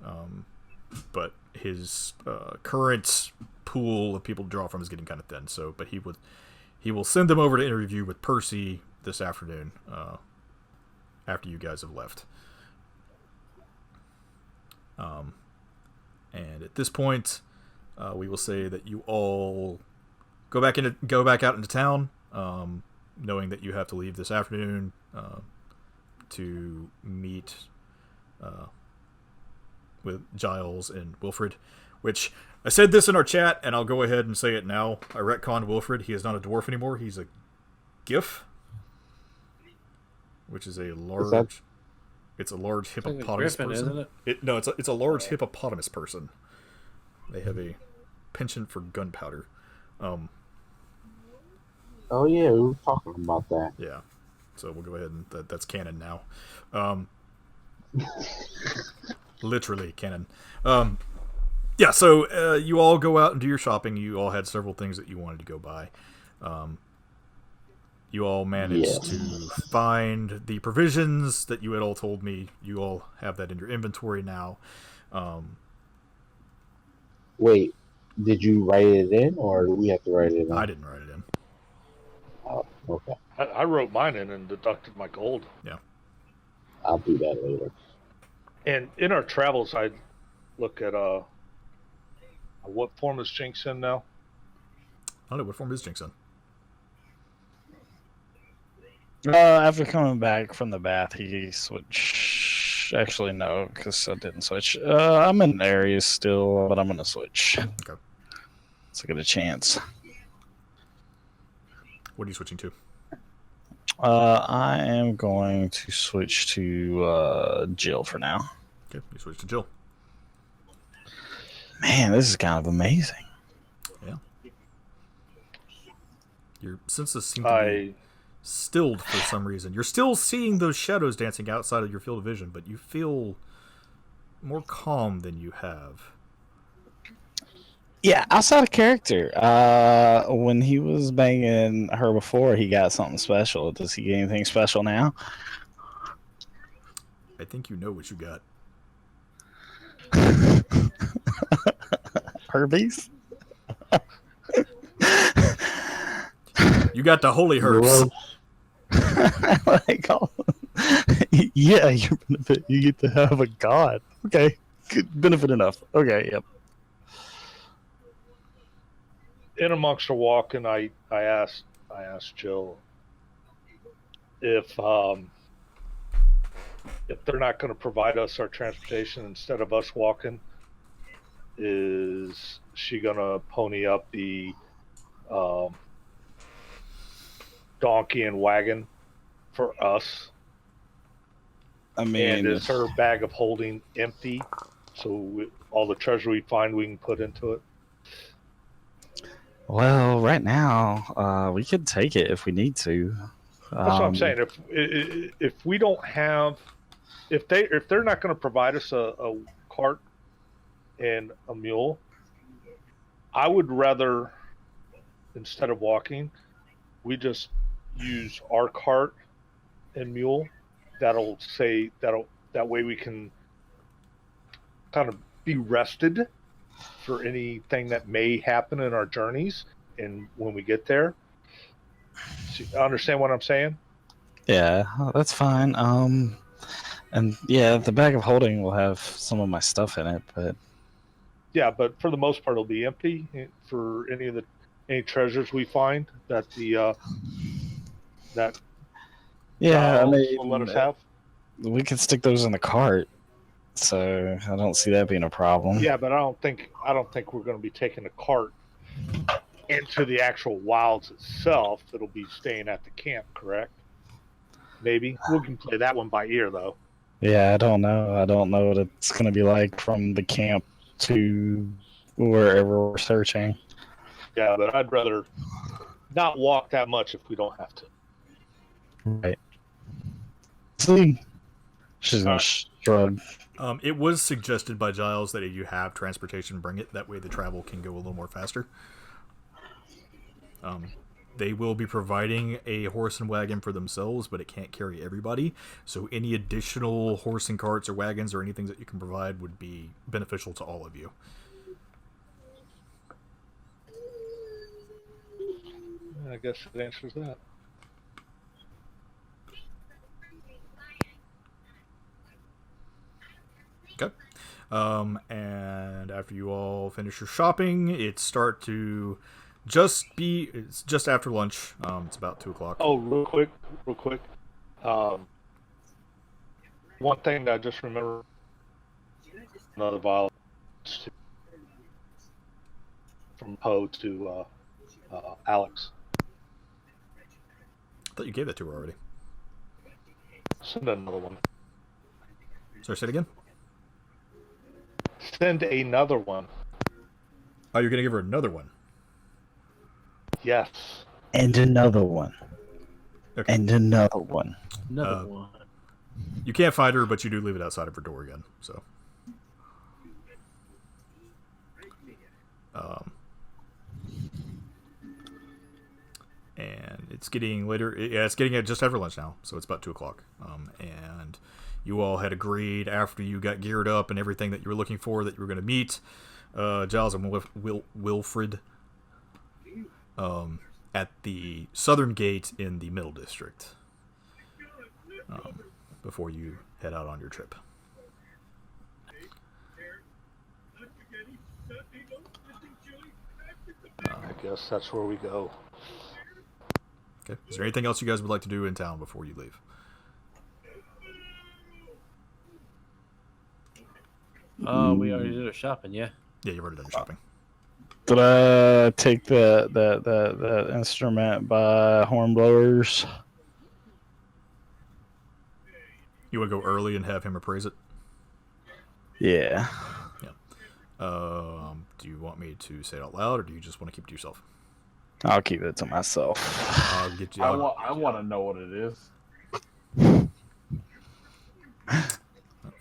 but his current pool of people to draw from is getting kind of thin. So, but he will send them over to interview with Percy this afternoon, after you guys have left. And at this point, we will say that you all go back out into town, knowing that you have to leave this afternoon to meet with Giles and Wilfred. Which I said this in our chat, and I'll go ahead and say it now. I retconned Wilfred. He is not a dwarf anymore. He's a gif, which is a large. It's a large hippopotamus griffin, person. isn't it? No, it's a large hippopotamus person. They have a penchant for gunpowder. Oh yeah, we were talking about that. Yeah, so we'll go ahead and that's canon now. Literally canon. Yeah, so you all go out and do your shopping. You all had several things that you wanted to go buy. You all managed to find the provisions that you had all told me. You all have that in your inventory now. Wait, did you write it in, or do we have to write it in? I didn't write it in. Oh, okay. I wrote mine in and deducted my gold. Yeah. I'll do that later. And in our travels, I look at what form is Jinx in now? I don't know, what form is Jinx in? After coming back from the bath, he switched. Actually, no, because I didn't switch. I'm in Aries still, but I'm gonna switch. Okay. Let's get a chance. What are you switching to? I am going to switch to Jill for now. Okay, you switch to Jill. Man, this is kind of amazing. Yeah. Your senses seem to be stilled for some reason. You're still seeing those shadows dancing outside of your field of vision, but you feel more calm than you have. Yeah, outside of character. When he was banging her before, he got something special. Does he get anything special now? I think you know what you got. Herbies? You got the holy herbs. Like, oh, yeah, your benefit. You get to have a god. Okay, good benefit enough. Okay, yep. In amongst our walking, I asked Jill if they're not going to provide us our transportation instead of us walking, is she going to pony up the donkey and wagon for us? I mean, and is her bag of holding empty, so all the treasure we find we can put into it? well, right now, we could take it if we need to. That's what I'm saying. If we don't have, if they're not going to provide us a cart and a mule, I would rather, instead of walking, we just use our cart and mule. That'll That way we can kind of be rested for anything that may happen in our journeys and when we get there. So, understand what I'm saying? Yeah, that's fine. And yeah, the bag of holding will have some of my stuff in it, but Yeah, but for the most part, it'll be empty for any treasures we find that that yeah, I Giles will let mean, us have. we can stick those in the cart, so I don't see that being a problem. Yeah, but I don't think we're going to be taking a cart into the actual wilds itself. It'll be staying at the camp, correct? Maybe we can play that one by ear, though. Yeah, I don't know. I don't know what it's going to be like from the camp to wherever we're searching. Yeah, but I'd rather not walk that much if we don't have to. Right. See, she's going to shrug. It was suggested by Giles that if you have transportation, bring it. That way the travel can go a little more faster. They will be providing a horse and wagon for themselves, but it can't carry everybody. So any additional horse and carts or wagons or anything that you can provide would be beneficial to all of you. I guess it answers that. Okay. And after you all finish your shopping, it's just after lunch. It's about 2:00. Oh, real quick. One thing that I just remember, another violence from Poe to Alex. I thought you gave that to her already. Send another one. Sorry, say it again? Send another one. Oh, you're going to give her another one? Yes. And another one. Okay. And another one. Another one. You can't find her, but you do leave it outside of her door again, so... and it's getting later. Yeah, it's getting just after lunch now, so it's about 2:00. And you all had agreed after you got geared up and everything that you were looking for that you were going to meet Giles and Wilfred at the southern gate in the Middle District before you head out on your trip. I guess that's where we go. Okay. Is there anything else you guys would like to do in town before you leave? We already did our shopping, yeah. Yeah, you've already done your shopping. Did I take the instrument by Hornblowers? You want to go early and have him appraise it? Yeah. Do you want me to say it out loud, or do you just want to keep it to yourself? I'll keep it to myself. I'll get you. I want to know what it is.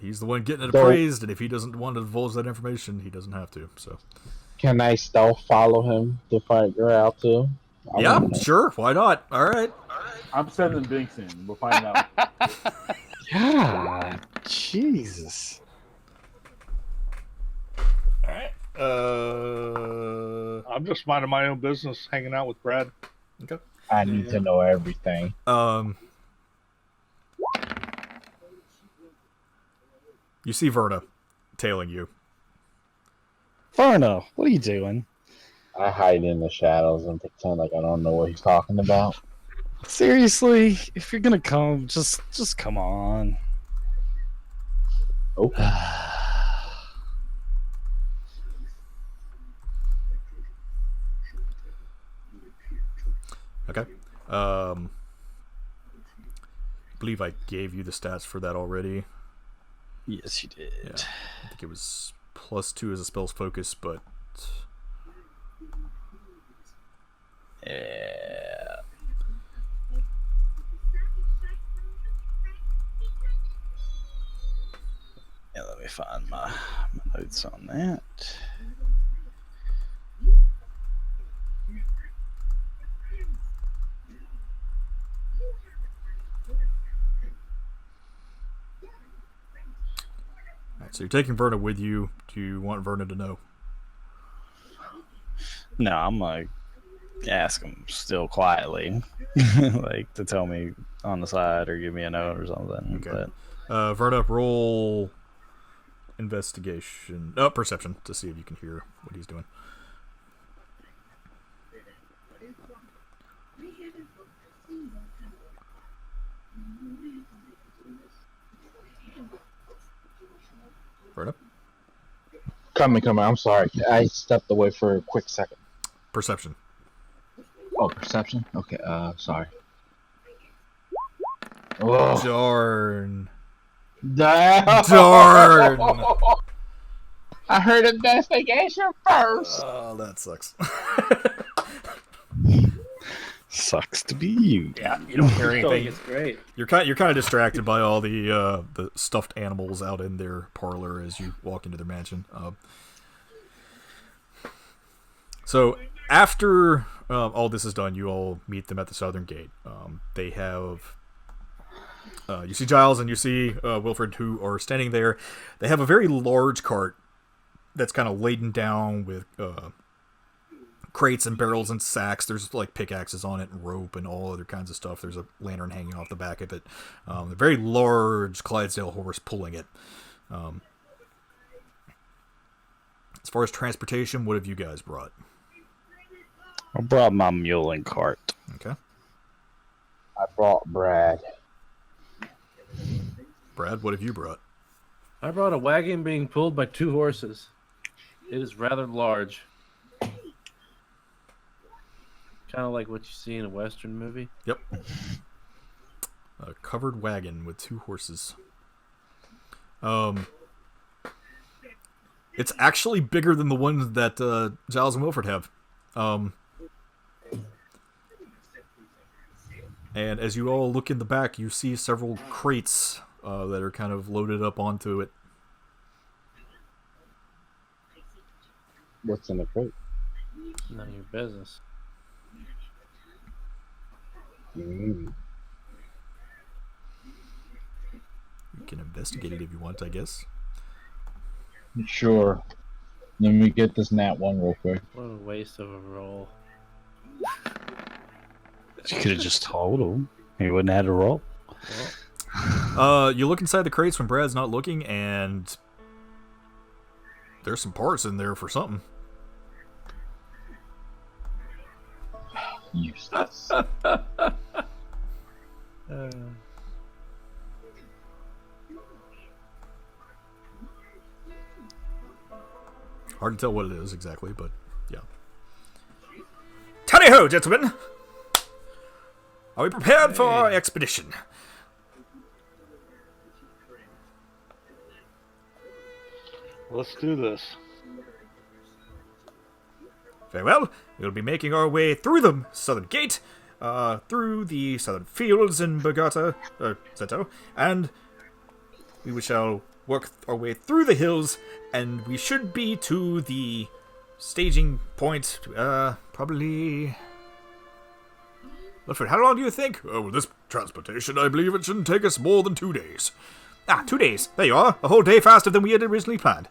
He's the one getting it appraised, and if he doesn't want to divulge that information, he doesn't have to. So, Can I stealth follow him to figure out too? yeah, sure. Why not? All right. I'm sending Binks in. We'll find out. God, Jesus. All right. I'm just minding my own business, hanging out with Brad. Okay. I need to know everything. You see Verna tailing you. Verna, what are you doing? I hide in the shadows and pretend like I don't know what he's talking about. Seriously, if you're gonna come, just come on. Okay. Okay. I believe I gave you the stats for that already. Yes, you did. Yeah. I think it was +2 as a spell's focus, but Yeah. Yeah, let me find my notes on that. So you're taking Verna with you. Do you want Verna to know? No, I'm like ask him still quietly, like to tell me on the side or give me a note or something. Okay. But Verna, roll investigation, perception to see if you can hear what he's doing. Verna? Coming. I'm sorry. I stepped away for a quick second. Perception. Oh, perception? Okay, sorry. Oh. Darn. Darn! I heard investigation first! Oh, that sucks. sucks to be you. Yeah, you don't hear I think anything. it's great. You're kind of distracted by all the stuffed animals out in their parlor as you walk into their mansion. So after all this is done, you all meet them at the southern gate. They have you see Giles and you see Wilfred, who are standing there. They have a very large cart that's kind of laden down with crates and barrels and sacks. There's like pickaxes on it and rope and all other kinds of stuff. There's a lantern hanging off the back of it. A very large Clydesdale horse pulling it. As far as transportation, what have you guys brought? I brought my mule and cart. Okay. I brought Brad. Brad, what have you brought? I brought a wagon being pulled by 2 horses. It is rather large. Kind of like what you see in a Western movie. Yep. A covered wagon with 2 horses. It's actually bigger than the ones that Giles and Wilfred have. And as you all look in the back, you see several crates that are kind of loaded up onto it. What's in the crate? None of your business. Mm. You can investigate it if you want, I guess. Sure. Let me get this nat 1 real quick. What a waste of a roll. You could have just told him. He wouldn't have had to roll. You look inside the crates when Brad's not looking, and there's some parts in there for something. Useless. Hard to tell what it is exactly, but yeah. Tally-ho, gentlemen! Are we prepared for our expedition? Let's do this. Very well. We'll be making our way through the southern gate, through the southern fields in Bogota, Zeto, and we shall work our way through the hills, and we should be to the staging point, probably... Wilfred, how long do you think? Oh, with this transportation, I believe it shouldn't take us more than 2 days. 2 days. There you are. A whole day faster than we had originally planned.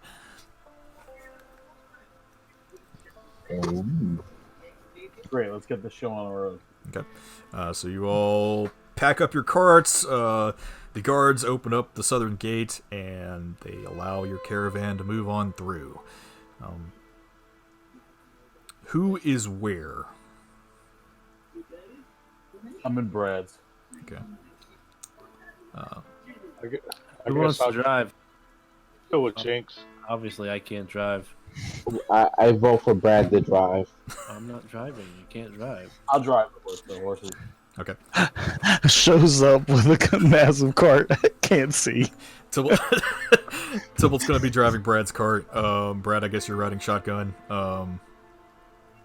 Oh. Great, let's get the show on the road. Okay. So you all pack up your carts. The guards open up the southern gate, and they allow your caravan to move on through. Who is where? I'm in Brad's. Okay. Who wants to drive? Go with Jinx. Obviously, I can't drive. I vote for Brad to drive. I'm not driving. You can't drive. I'll drive the horses. Okay. Shows up with a massive cart. Can't see. Tybalt's going to be driving Brad's cart. Brad, I guess you're riding shotgun.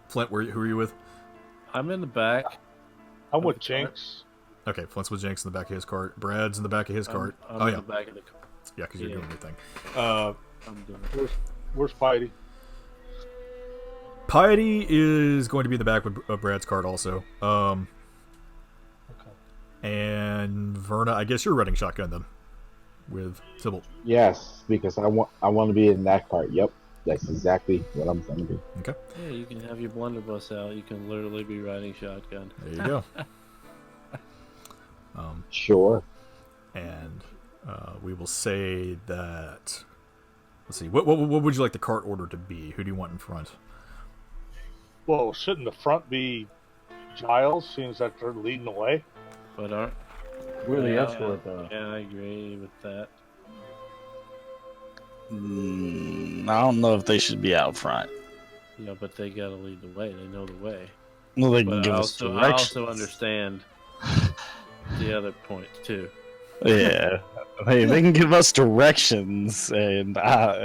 Flint, who are you with? I'm in the back. I'm with Jinx. Okay, Flint's with Jinx in the back of his cart. Brad's in the back of his cart. I'm in the back of the car. Yeah, because you're Yeah. doing your thing. I'm doing it. Where's Spidey? Piety is going to be in the back of Brad's cart also. And Verna, I guess you're running shotgun then. with Sybil. Yes, because I want to be in that cart. Yep, that's exactly what I'm going to be. Okay. Yeah, you can have your blunderbuss out. You can literally be riding shotgun. There you go. Sure. And we will say that. Let's see. What would you like the cart order to be? Who do you want in front? Well, shouldn't the front be Giles, seems that they're leading the way? But aren't We're the yeah, escort, though. Yeah, I agree with that. I don't know if they should be out front. Yeah, but they gotta lead the way. They know the way. Well, they can But give I us also, I directions. also understand the other point too. Yeah, they can give us directions, and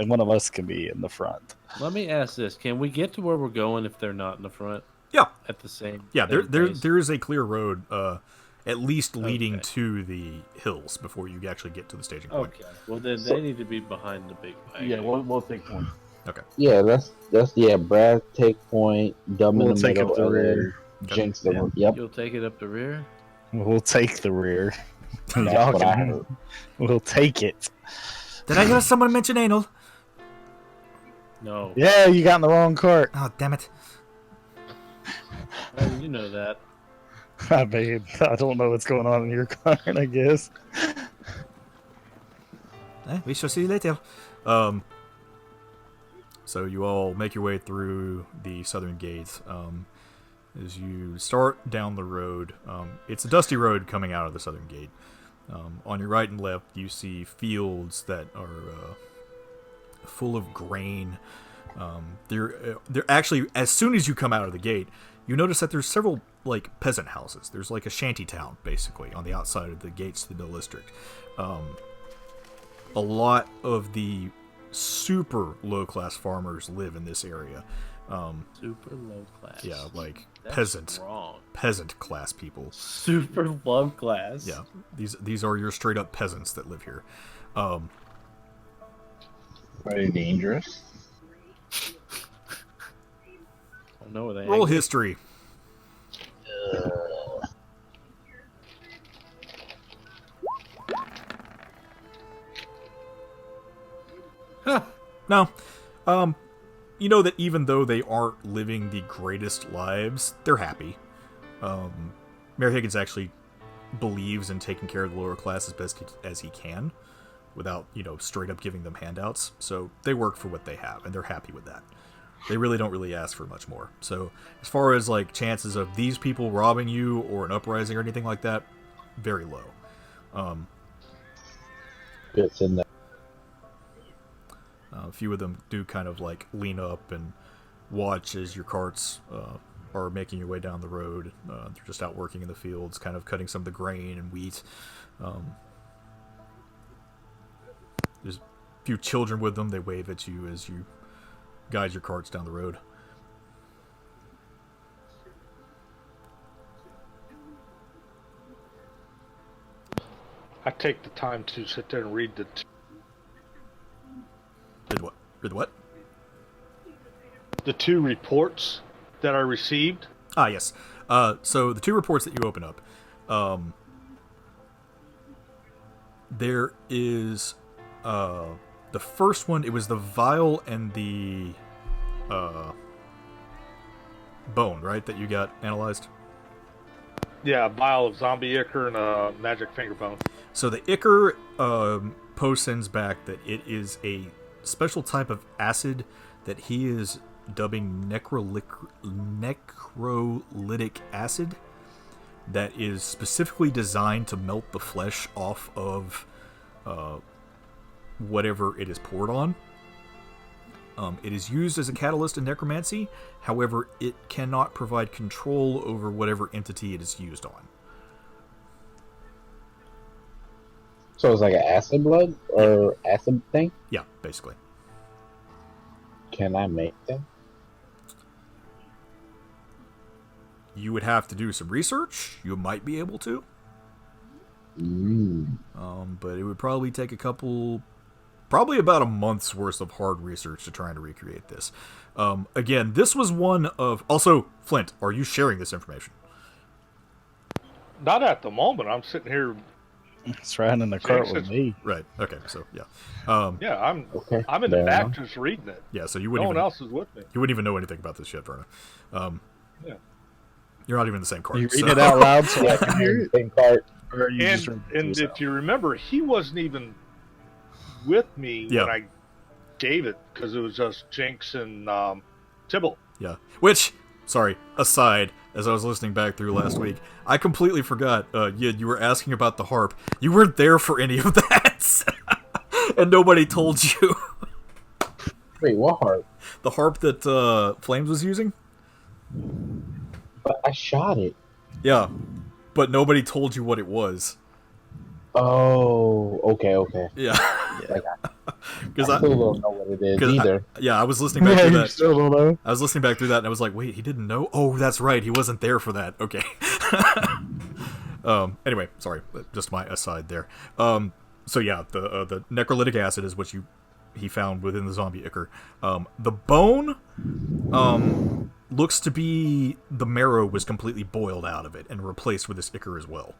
one of us can be in the front. Let me ask this: can we get to where we're going if they're not in the front? Yeah. At the same. Yeah, same pace? there is a clear road, at least leading Okay. to the hills before you actually get to the staging point. Okay. Well, then they need to be behind the big wagon. Yeah, we'll take one. Okay. Yeah, that's Brad take point, Dumb We'll in the take middle, up the and then rear. Jinx the Yeah. Yep, You'll take it up the rear. We'll take the rear. that's Y'all what I can. heard. We'll take it. Did I hear someone mention anal? No. Yeah, you got in the wrong cart. Oh, damn it. Well, you know that. I mean, I don't know what's going on in your cart, I guess. We shall see you later. So you all make your way through the southern gate. As you start down the road, it's a dusty road coming out of the southern gate. On your right and left, you see fields that are full of grain. They're actually, as soon as you come out of the gate, you notice that there's several like peasant houses. There's like a shanty town basically on the outside of the gates to the mill district. A lot of the super low class farmers live in this area. Super low class. Yeah, like That's wrong. peasant class people. Super low class. Yeah, these are your straight up peasants that live here. Very dangerous. I don't know where they Roll hang. history. No. You know that even though they aren't living the greatest lives, they're happy. Mayor Higgins actually believes in taking care of the lower class as best as he can without, straight up giving them handouts. So they work for what they have, and they're happy with that. They really don't really ask for much more. So as far as, like, chances of these people robbing you or an uprising or anything like that, very low. Fits in there. A few of them do kind of like lean up and watch as your carts are making your way down the road. They're just out working in the fields, kind of cutting some of the grain and wheat. There's a few children with them. They wave at you as you guide your carts down the road. I take the time to sit there and read Read what? Read what? the two reports that I received. Ah, yes. So the two reports that you open up, there is the first one. It was the vial and the bone, right? That you got analyzed. Yeah, a vial of zombie ichor and a magic finger bone. So the ichor Poe sends back that it is a special type of acid that he is dubbing necrolytic acid that is specifically designed to melt the flesh off of whatever it is poured on. It is used as a catalyst in necromancy. However, it cannot provide control over whatever entity it is used on. So it's like an acid blood or acid thing. Yeah, basically. Can I make them? You would have to do some research. You might be able to. But it would probably take probably about a month's worth of hard research to try to recreate this. Again, this was one of... Also, Flint, are you sharing this information? Not at the moment. I'm sitting here It's riding in the cart Jinx with is- me. Right. Okay. So yeah. Yeah, I'm Okay. I'm in the fair back enough. just reading it. Yeah. So you No wouldn't one even else is with me. you wouldn't even know anything about this yet, Verna. Yeah. You're not even in the same cart. You read so- it out loud so I can hear it? Same cart. Or are you just And reading it to and yourself? if you remember, he wasn't even with me Yeah. when I gave it because it was just Jinx and Tibble. Yeah. Which, sorry, aside, as I was listening back through last week, I completely forgot. You were asking about the harp. You weren't there for any of that, and nobody told you. Wait, what harp? The harp that Flames was using. But I shot it. Yeah, but nobody told you what it was. Oh, okay. Yeah, Like, because I still don't know what it is 'cause either. I was listening back Yeah, through you that. still don't know. I was listening back through that, and I was like, "Wait, he didn't know? Oh, that's right, he wasn't there for that." Okay. Anyway, sorry, just my aside there. So yeah, the necrolytic acid is what he found within the zombie ichor. The bone, looks to be the marrow was completely boiled out of it and replaced with this ichor as well.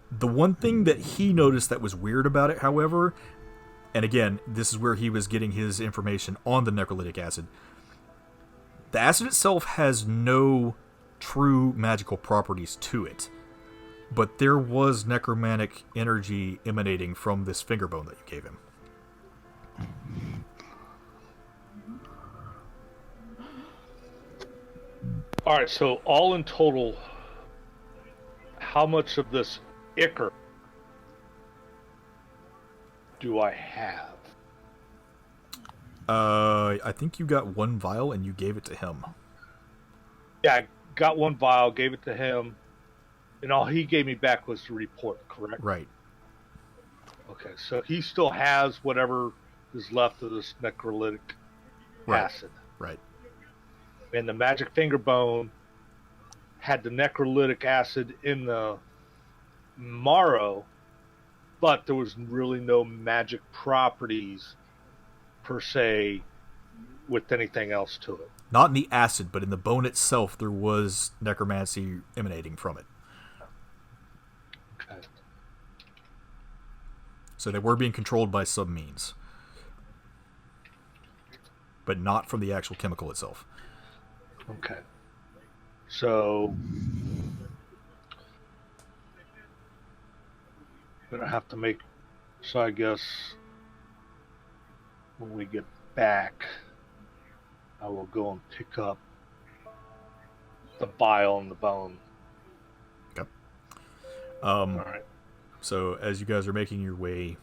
The one thing that he noticed that was weird about it, however, and again, this is where he was getting his information on the necrolytic acid. The acid itself has no true magical properties to it, but there was necromantic energy emanating from this finger bone that you gave him. All right, so all in total, how much of this ichor do I have? I think you got one vial and you gave it to him. Yeah, I got one vial, gave it to him, and all he gave me back was the report, correct? Right. Okay, so he still has whatever is left of this necrolytic Right. acid. Right. And the magic finger bone had the necrolytic acid in the marrow, but there was really no magic properties per se with anything else to it. Not in the acid, but in the bone itself, there was necromancy emanating from it. Okay. So they were being controlled by some means, but not from the actual chemical itself. Okay. So gonna have to make so I guess when we get back I will go and pick up the bile and the bone. Okay. All right. So as you guys are making your way,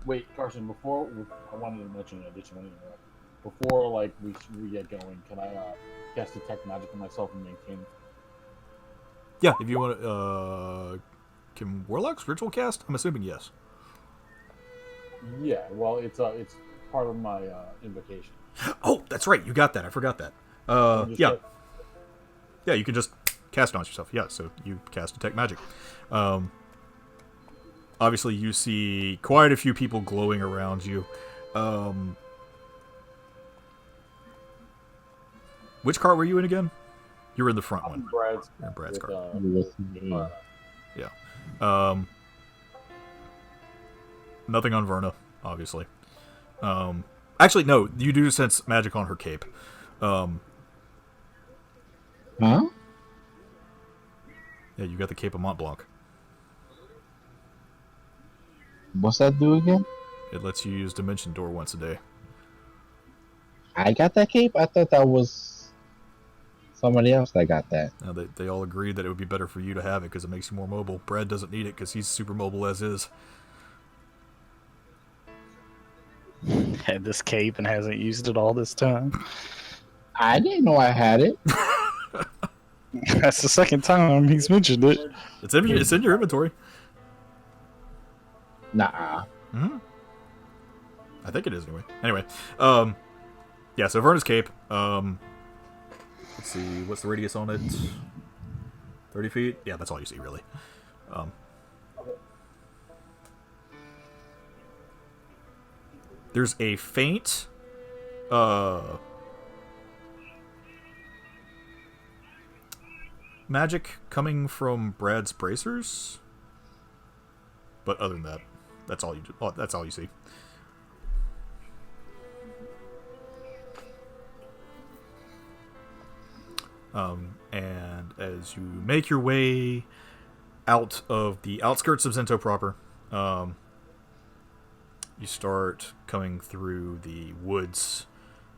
Wait, Carson. Before I wanted to mention, additionally, before like we get going, can I cast detect magic on myself and maintain? yeah, if you want to, can warlocks ritual cast? I'm assuming yes. Yeah, well, it's part of my invocation. Oh, that's right, you got that. I forgot that. Just Yeah, get- yeah, you can just cast it on yourself. Yeah, so you cast detect magic. Obviously, you see quite a few people glowing around you. Which cart were you in again? You were in the front one. Brad's You're in Brad's with, cart. With me. Nothing on Verna, obviously. Actually, no, you do sense magic on her cape. Huh? Yeah, you got the Cape of Mont Blanc. What's that do again? It lets you use Dimension Door once a day. I got that cape? I thought that was somebody else that got that. Now, they all agreed that it would be better for you to have it because it makes you more mobile. Brad doesn't need it because he's super mobile as is. Had this cape and hasn't used it all this time. I didn't know I had it. That's the second time he's mentioned it. It's in your inventory. Nah. Hmm. I think it is anyway. Anyway, yeah. So Verna's cape. Let's see. What's the radius on it? 30 feet. Yeah, that's all you see really. There's a faint. magic coming from Brad's bracers. But other than that, that's all you do. Oh, that's all you see. And as you make your way out of the outskirts of Zento proper, you start coming through the woods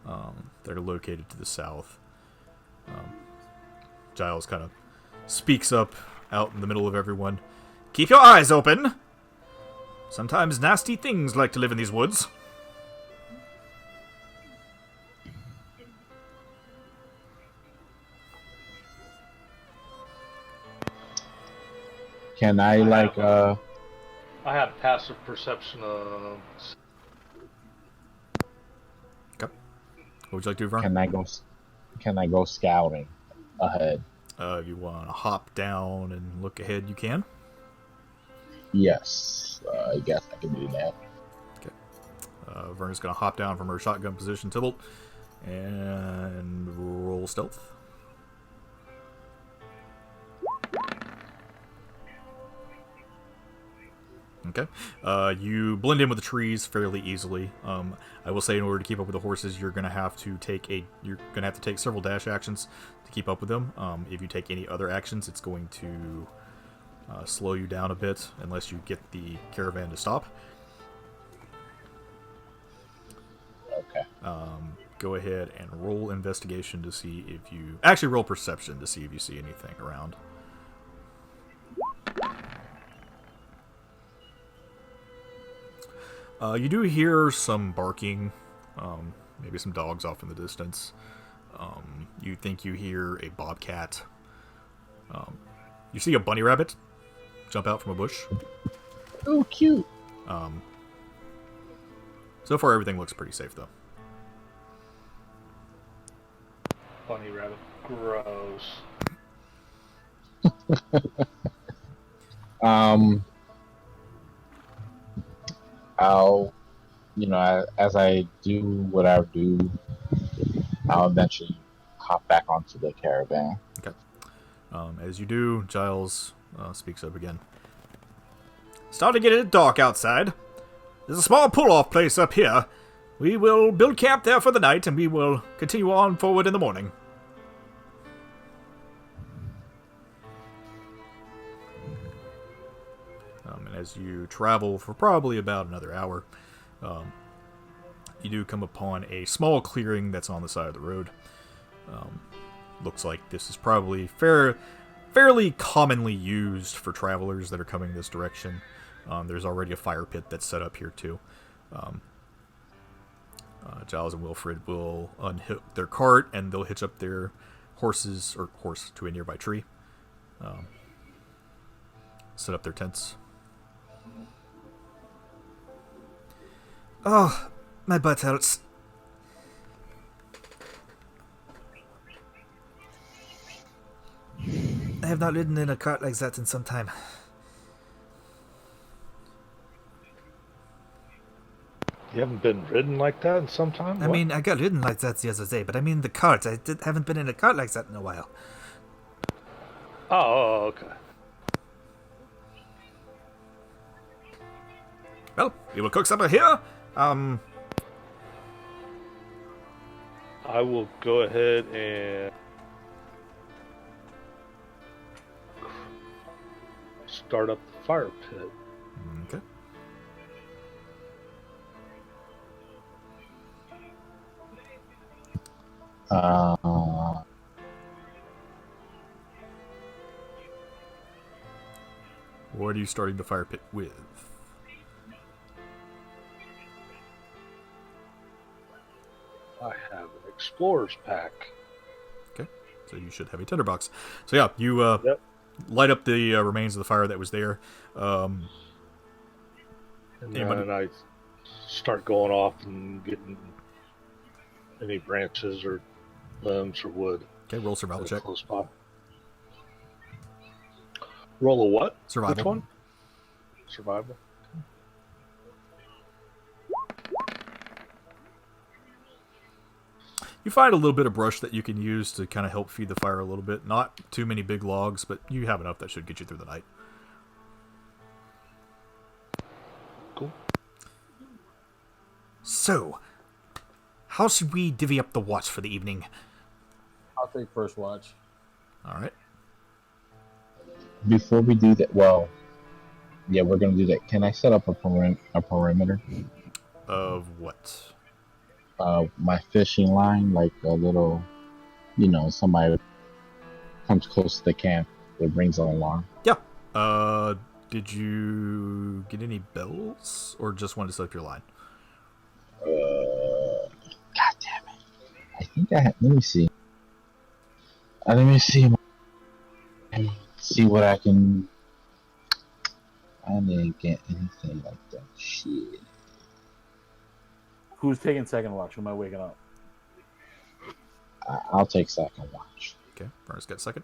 that are located to the south. Giles kind of speaks up out in the middle of everyone. Keep your eyes open! Sometimes nasty things like to live in these woods. Can I I have passive perception of. Okay. What would you like to do, Vern? can I go scouting ahead? If you want to hop down and look ahead, you can. Yes, I guess I can do that. Vern's going to hop down from her shotgun position, Tybalt, and roll stealth. Okay. You blend in with the trees fairly easily. I will say, in order to keep up with the horses, you're going to have to take several dash actions to keep up with them. If you take any other actions, it's going to slow you down a bit unless you get the caravan to stop. Okay. Go ahead and roll investigation to see if you... Actually, roll perception to see if you see anything around. You do hear some barking, maybe some dogs off in the distance. You think you hear a bobcat. You see a bunny rabbit jump out from a bush. Oh, cute. So far, everything looks pretty safe, though. Bunny rabbit. Gross. I'll, as I do what I do, I'll eventually hop back onto the caravan. Okay. As you do, Giles speaks up again. Starting to get dark outside. There's a small pull-off place up here. We will build camp there for the night, and we will continue on forward in the morning. And as you travel for probably about another hour, you do come upon a small clearing that's on the side of the road. Looks like this is probably fairly commonly used for travelers that are coming this direction. There's already a fire pit that's set up here too. Giles and Wilfred will unhook their cart and they'll hitch up their horse to a nearby tree. Set up their tents. Oh, my butt hurts. I have not ridden in a cart like that in some time. You haven't been ridden like that in some time? I mean, I got ridden like that the other day, but I mean the cart. Haven't been in a cart like that in a while. Oh, okay. Well, we will cook supper here. I will go ahead and start up the fire pit. Okay. What are you starting the fire pit with? I have an explorer's pack. Okay, so you should have a tinderbox. So yeah, you Yep. light up the remains of the fire that was there. And Anybody- then I start going off and getting any branches or limbs or wood. Okay, roll survival that are check. close by. Roll a what? Survival. Which one? Survival. You find a little bit of brush that you can use to kind of help feed the fire a little bit. Not too many big logs, but you have enough that should get you through the night. Cool. So, how should we divvy up the watch for the evening? I'll take first watch. All right. Before we do that, well, yeah, we're gonna do that. Can I set up a perimeter? Of what? My fishing line, like a little, somebody comes close to the camp, it rings an alarm. Yeah. Did you get any bells, or just wanted to set up your line? God damn it! I think I have. Let me see. Let me see. See what I can. I didn't get anything like that. Shit. Who's taking second watch? Who am I waking up? I'll take second watch. Okay. Vernon's got second.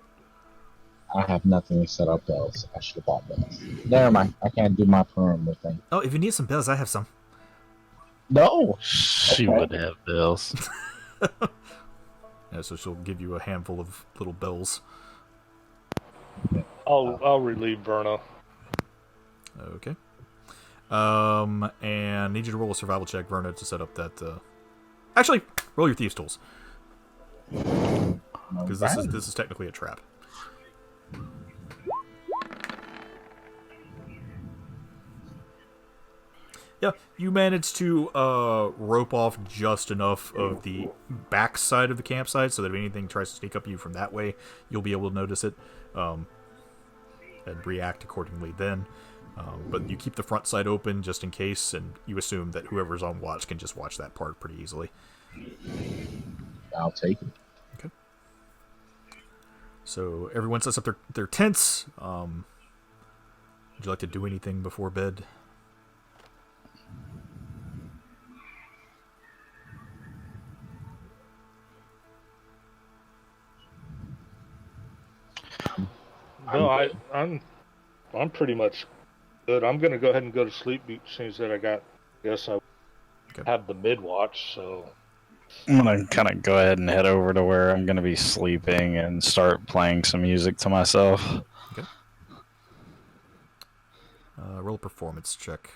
I have nothing to set up bells. I should have bought bells. Never mind. I can't do my perimeter thing. Oh, if you need some bells, I have some. No. She Okay. would have bills. Yeah, so she'll give you a handful of little bells. I'll relieve Verna. Okay. And need you to roll a survival check, Verna, to set up that. Actually, roll your thieves' tools, because this is technically a trap. Yeah, you managed to rope off just enough of the back side of the campsite so that if anything tries to sneak up you from that way, you'll be able to notice it and react accordingly then. But you keep the front side open just in case, and you assume that whoever's on watch can just watch that part pretty easily. I'll take it. Okay. So everyone sets up their tents. Would you like to do anything before bed? No, I'm pretty much good. I'm gonna go ahead and go to sleep. Seems that I guess I Okay. have the mid watch. So I'm gonna kind of go ahead and head over to where I'm gonna be sleeping and start playing some music to myself. Okay. Roll a performance check.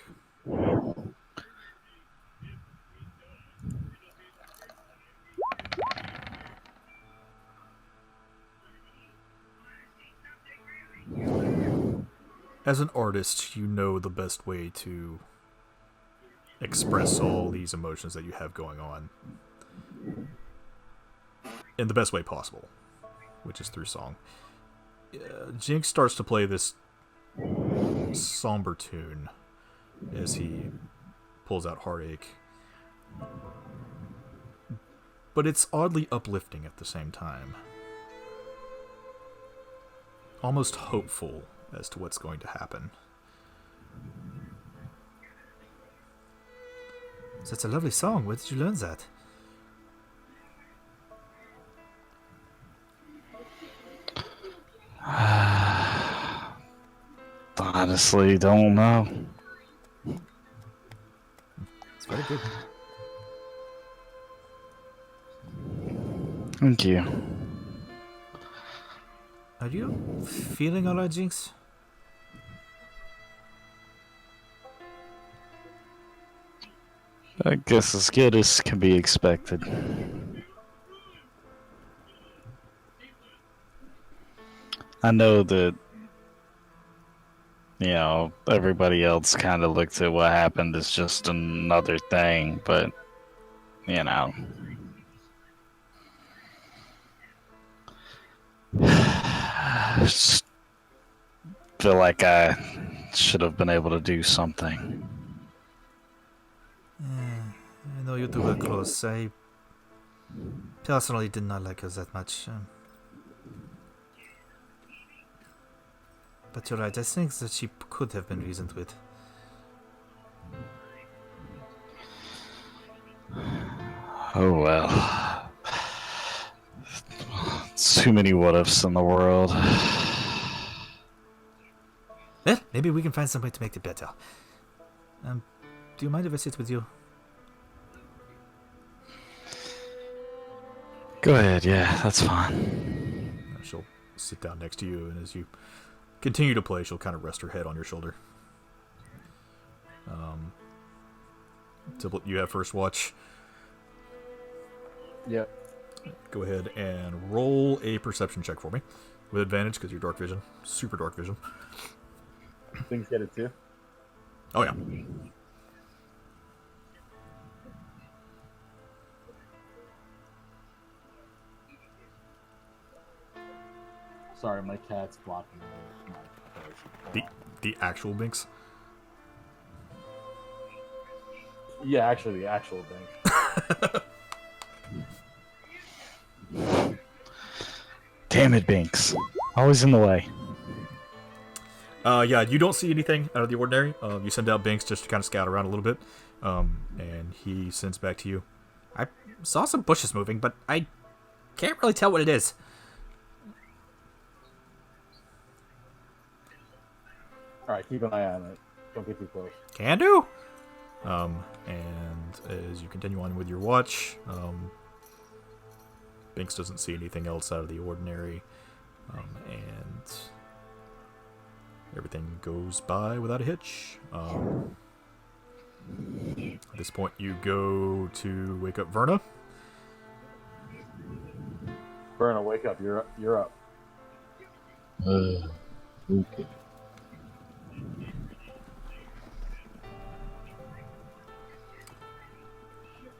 As an artist, you know the best way to express all these emotions that you have going on in the best way possible, which is through song. Jinx starts to play this somber tune as he pulls out Heartache, but it's oddly uplifting at the same time, almost hopeful as to what's going to happen. That's a lovely song. Where did you learn that? Honestly, don't know. It's very good. Thank you. Are you feeling alright, Jinx? I guess as good as can be expected. I know that, everybody else kind of looked at what happened as just another thing, but, I just feel like I should have been able to do something. I know you two were close. I personally did not like her that much. But you're right, I think that she could have been reasoned with. Oh well. Too many what ifs in the world. Well, maybe we can find some way to make it better. Do you mind if I sit with you? Go ahead. Yeah, that's fine. She'll sit down next to you, and as you continue to play, she'll kind of rest her head on your shoulder. Tibble, you have first watch. Yep. Go ahead and roll a perception check for me. With advantage, because you're dark vision. Super dark vision. Things get it too. Oh, yeah. Sorry, my cat's blocking my The actual Binks. Yeah, actually, the actual thing. Damn it, Binks. Always in the way. Yeah, you don't see anything out of the ordinary. You send out Binks just to kind of scout around a little bit. And he sends back to you. I saw some bushes moving, but I can't really tell what it is. Alright, keep an eye on it. Don't get too close. Can do. And as you continue on with your watch, Binks doesn't see anything else out of the ordinary. And everything goes by without a hitch. At this point, you go to wake up Verna. Verna, wake up. You're up. Okay.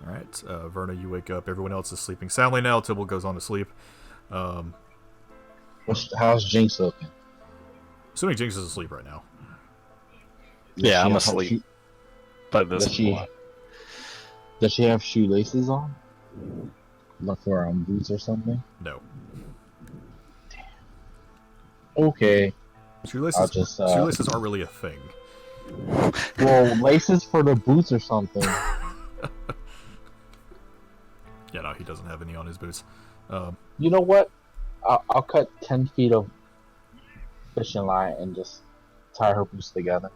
Alright, Verna, you wake up. Everyone else is sleeping soundly now. Tibble goes on to sleep. How's Jinx looking? Assuming Jinx is asleep right now. Yeah, I'm Does asleep. But this Does she have shoelaces on? Like for boots or something? No. Okay. Shoelaces, I'll just, shoelaces aren't really a thing. Well, laces for the boots or something. Yeah, no, he doesn't have any on his boots. You know what? I'll cut 10 feet of fishing line and just tie her boots together.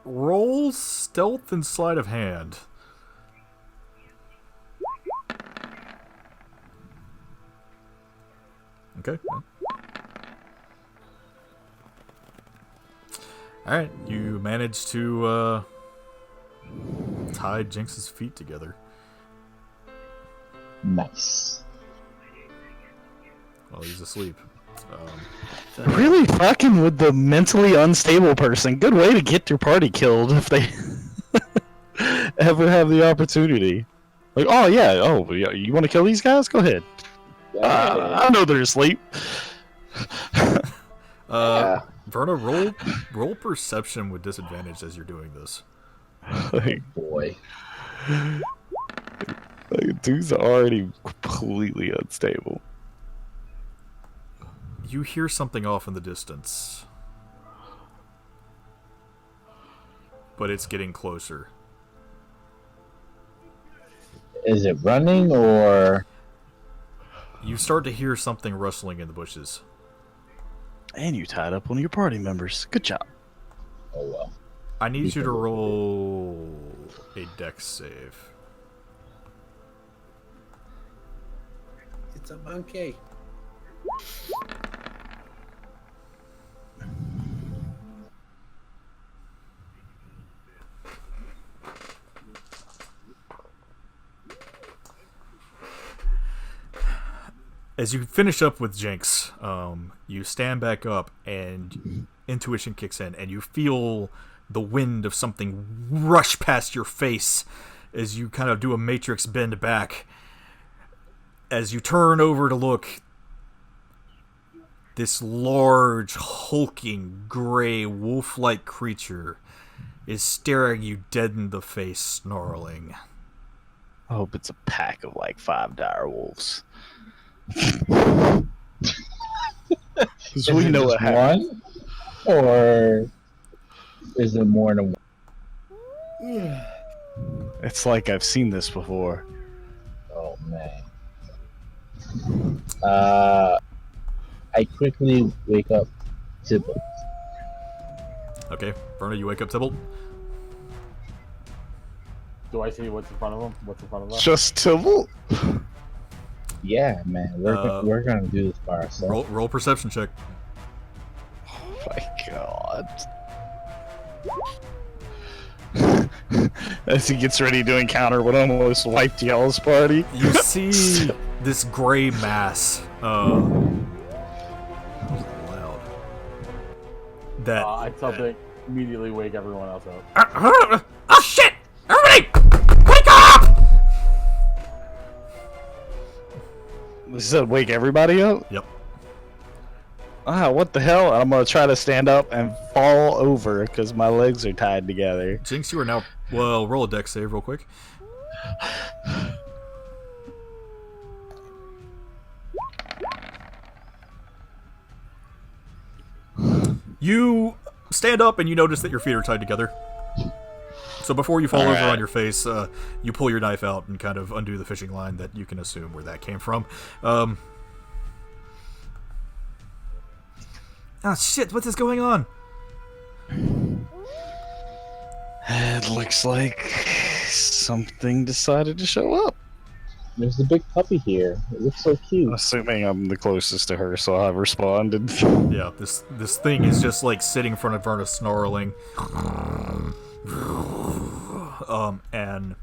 Roll stealth and sleight of hand. Okay. Alright, you managed to tie Jinx's feet together. Nice. While he's asleep. Really fucking with the mentally unstable person. Good way to get your party killed if they ever have the opportunity. Like, oh yeah, you want to kill these guys? Go ahead. I know they're asleep. Yeah. Verna, roll perception with disadvantage as you're doing this. Like, Boy. dude's already completely unstable. You hear something off in the distance. But it's getting closer. Is it running or? You start to hear something rustling in the bushes. And you tied up one of your party members. Good job. Oh well. I need you to roll a dex save. It's a monkey. As you finish up with Jinx, you stand back up and intuition kicks in, and you feel the wind of something rush past your face as you kind of do a matrix bend back. As you turn over to look, this large, hulking, gray, wolf-like creature is staring you dead in the face, snarling. I hope it's a pack of like 5 dire wolves. Is we it know just what happened. one, or is it more than one? It's like I've seen this before. Oh man. I quickly wake up Tibble. Okay, Verna, you wake up Tybalt. Do I see what's in front of him? What's in front of us? Just Tibble? Yeah, man. We're gonna do this by ourselves. Roll perception check. Oh my god. As he gets ready to encounter what almost wiped y'all's party. You see this gray mass. Loud. That. I tell Dick, immediately wake everyone else up. Oh shit! Everybody, wake up! He said wake everybody up? Yep. What the hell? I'm gonna try to stand up and fall over because my legs are tied together. Jinx, you are now. Well, roll a dex save real quick. You stand up and you notice that your feet are tied together. So before you fall over on your face, you pull your knife out and kind of undo the fishing line that you can assume where that came from. Oh shit, what is going on? It looks like something decided to show up. There's a big puppy here. It looks so cute. Assuming I'm the closest to her, so I've responded. Yeah, this thing is just like sitting in front of Verna snarling. And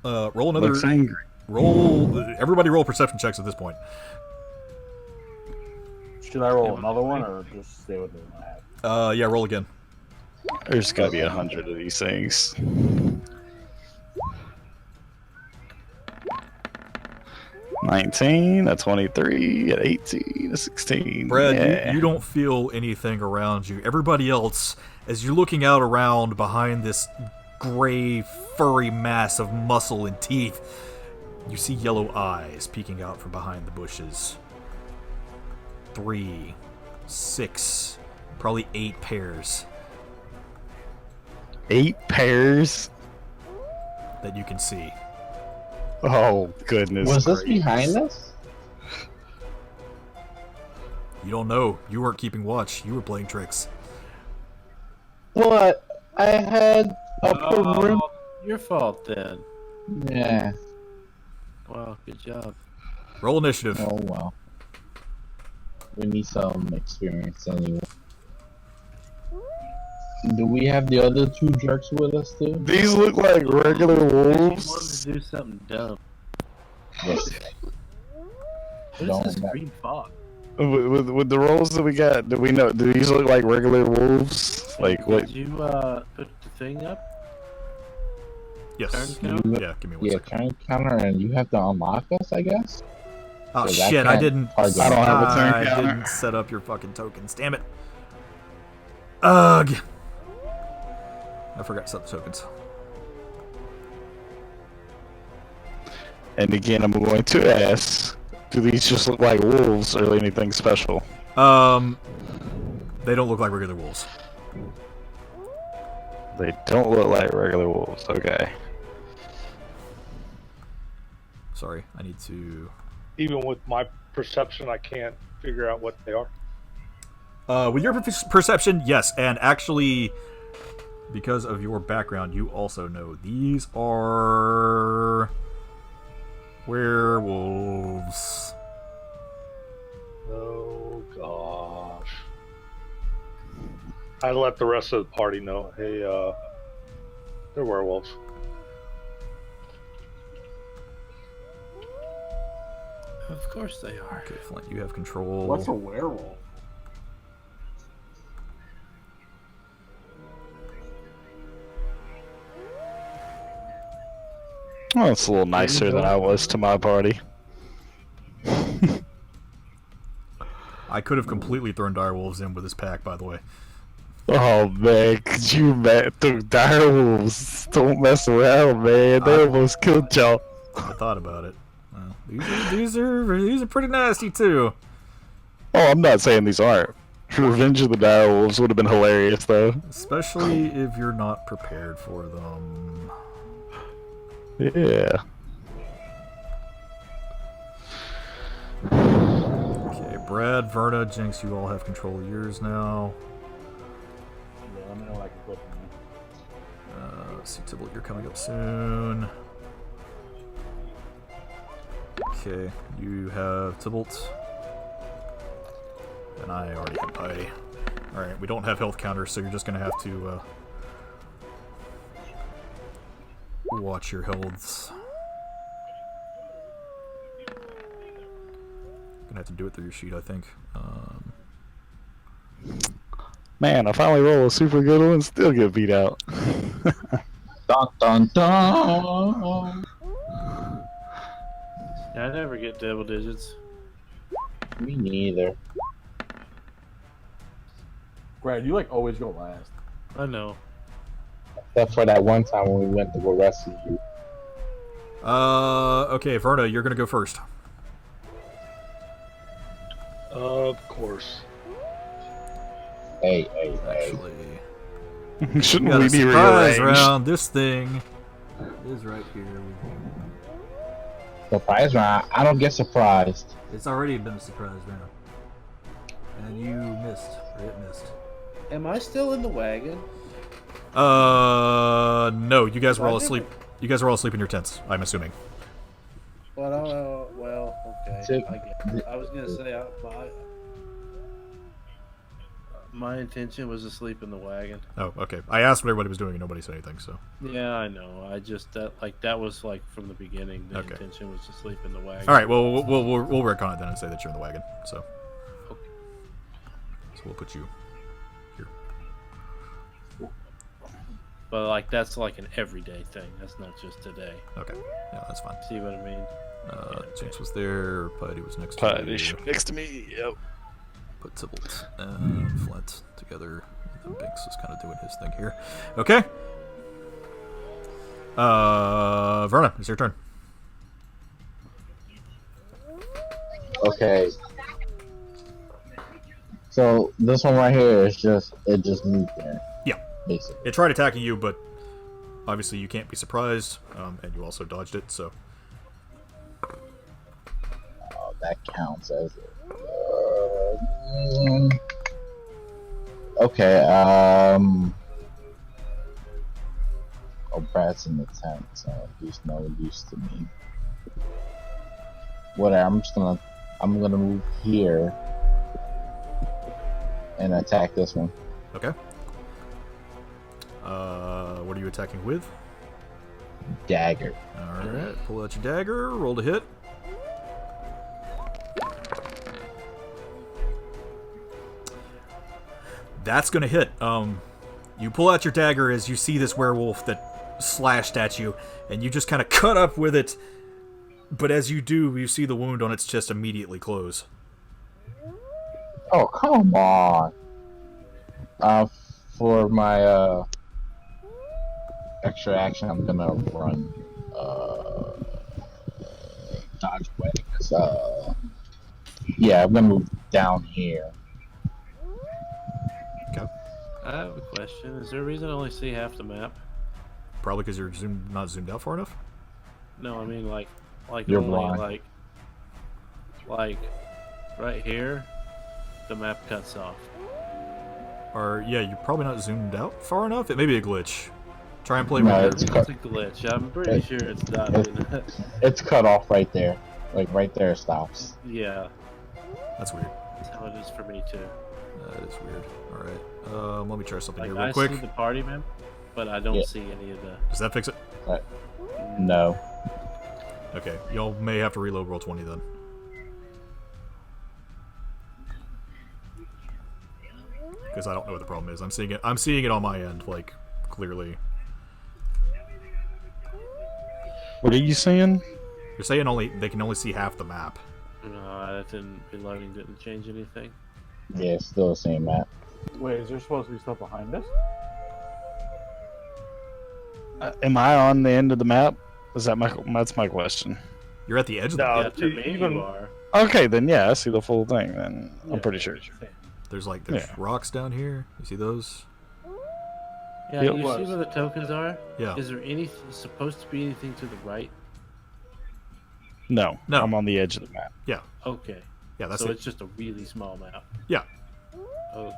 roll another. Looks angry. Everybody roll perception checks at this point. Should I roll another one or just stay with it? Yeah, roll again. There's gotta be 100 of these things. 19, a 23, a 18, a 16. Brad, yeah. you don't feel anything around you. Everybody else, as you're looking out around behind this gray, furry mass of muscle and teeth, you see yellow eyes peeking out from behind the bushes. 3, 6, probably 8 pairs 8 pairs? that you can see. Oh, goodness. Was this gracious. behind us? You don't know. You weren't keeping watch. You were playing tricks. What? I had upper room. Your fault then. Yeah. Wow, good job. Roll initiative. Oh well. We need some experience anyway. Do we have the other 2 jerks with us too? These look like regular I wanted wolves. to do something dumb. Yes. What Don't is this back. green fog? With the rolls that we got, do we know? Do these look like regular wolves? Like what? Did you put the thing up? Yes. Turn count? Yeah, give me 1 Yeah, second. turn counter, and you have to unlock us, I guess. Oh So that shit, I can't didn't. target I don't have a turn I counter. didn't set up your fucking tokens. Damn it. Ugh. I forgot to set the tokens. And again, I'm going to ask: do these just look like wolves, or anything special? They don't look like regular wolves. They don't look like regular wolves. Okay. Sorry, I need to. Even with my perception, I can't figure out what they are. With your perception, yes, and actually, because of your background, you also know these are werewolves. Oh gosh. I let the rest of the party know. Hey, they're werewolves. Of course they are. Okay, Flint, you have control. What's a werewolf? Well, it's a little nicer than I was to my party. I could have completely thrown direwolves in with this pack, by the way. Oh man, could you through direwolves? Don't mess around, man. They almost killed y'all. I thought about it. Well, these are pretty nasty too. Oh, I'm not saying these aren't. Revenge of the Direwolves would have been hilarious, though. Especially if you're not prepared for them. Yeah. Okay, Brad, Verna, Jinx, you all have control of yours now. Yeah, let me know what I can put in there. 16, Tybalt, you're coming up soon. Okay, you have Tybalt. And I already have Piety. Alright, we don't have health counters, so you're just gonna have to watch your healths. Gonna have to do it through your sheet, I think. Man, I finally roll a super good one and still get beat out. Dun dun dun. I never get double digits. Me neither. Brad, you like always go last. I know. Except for that one time when we went to go rescue you. Okay, Verna, you're gonna go first. Of course. Hey. Actually, Shouldn't got we a be surprise rearranged? round. This thing is right here. Surprise round. I don't get surprised. It's already been a surprise round. And you missed, or it missed. Am I still in the wagon? No, you guys were all Why did asleep. You guys were all asleep in your tents, I'm assuming. Well, okay. So- I get it. I was gonna say my intention was to sleep in the wagon. Oh, okay. I asked what everybody was doing and nobody said anything, so. Yeah, I know. I just that was like from the beginning. The Okay. intention was to sleep in the wagon. Alright, well, we'll work on it then and say that you're in the wagon, so. Okay. So we'll put you here. But like that's like an everyday thing. That's not just today. Okay. Yeah, that's fine. See what I mean? Jinx was there, Piety was next to you. Next to me. Yep. Put Tybalt and Flint together. And then Binks is kind of doing his thing here. Okay. Verna, it's your turn. Okay. So this one right here is just moved there. Yeah. Basically. It tried attacking you, but obviously you can't be surprised, and you also dodged it, so. Oh, that counts as it. Okay. Oh, Brad's in the tent, so he's no use to me. Whatever. I'm gonna move here and attack this one. Okay. What are you attacking with? Dagger. Alright, pull out your dagger, roll to hit. That's gonna hit. You pull out your dagger as you see this werewolf that slashed at you, and you just kind of cut up with it. But as you do, you see the wound on its chest immediately close. Oh, come on. For my extra action, I'm gonna run dodge away. Yeah, I'm gonna move down here. Okay. I have a question. Is there a reason I only see half the map? Probably because you're not zoomed out far enough. No, I mean like You're only blind. like right here, the map cuts off. Or yeah, you're probably not zoomed out far enough. It may be a glitch. Try and play No, with it's your... It's a glitch. I'm pretty sure it's not. It's cut off right there. Like right there it stops. Yeah, That's weird. that's how it is for me too. That is weird. Alright. Let me try something Like here real I quick. see the party map, but I don't Yeah. see any of the. Does that fix it? No. Okay. Y'all may have to reload roll 20 then. Because I don't know what the problem is. I'm seeing it on my end, like, clearly. What are you saying? You're saying they can only see half the map. No, that didn't. Reloading didn't change anything. Yeah, it's still the same map. Wait, is there supposed to be stuff behind us? Am I on the end of the map? That's my question. You're at the edge of the No. map. Yeah, to me even- you are. Okay, then yeah, I see the full thing. Then I'm Yeah, pretty sure. same. There's Yeah. rocks down here. You see those? Yeah, Yep. you see where the tokens are? Yeah. Is there supposed to be anything to the right? No, No. I'm on the edge of the map. Okay. Yeah, that's So it. it's just a really small map. Yeah. Oh,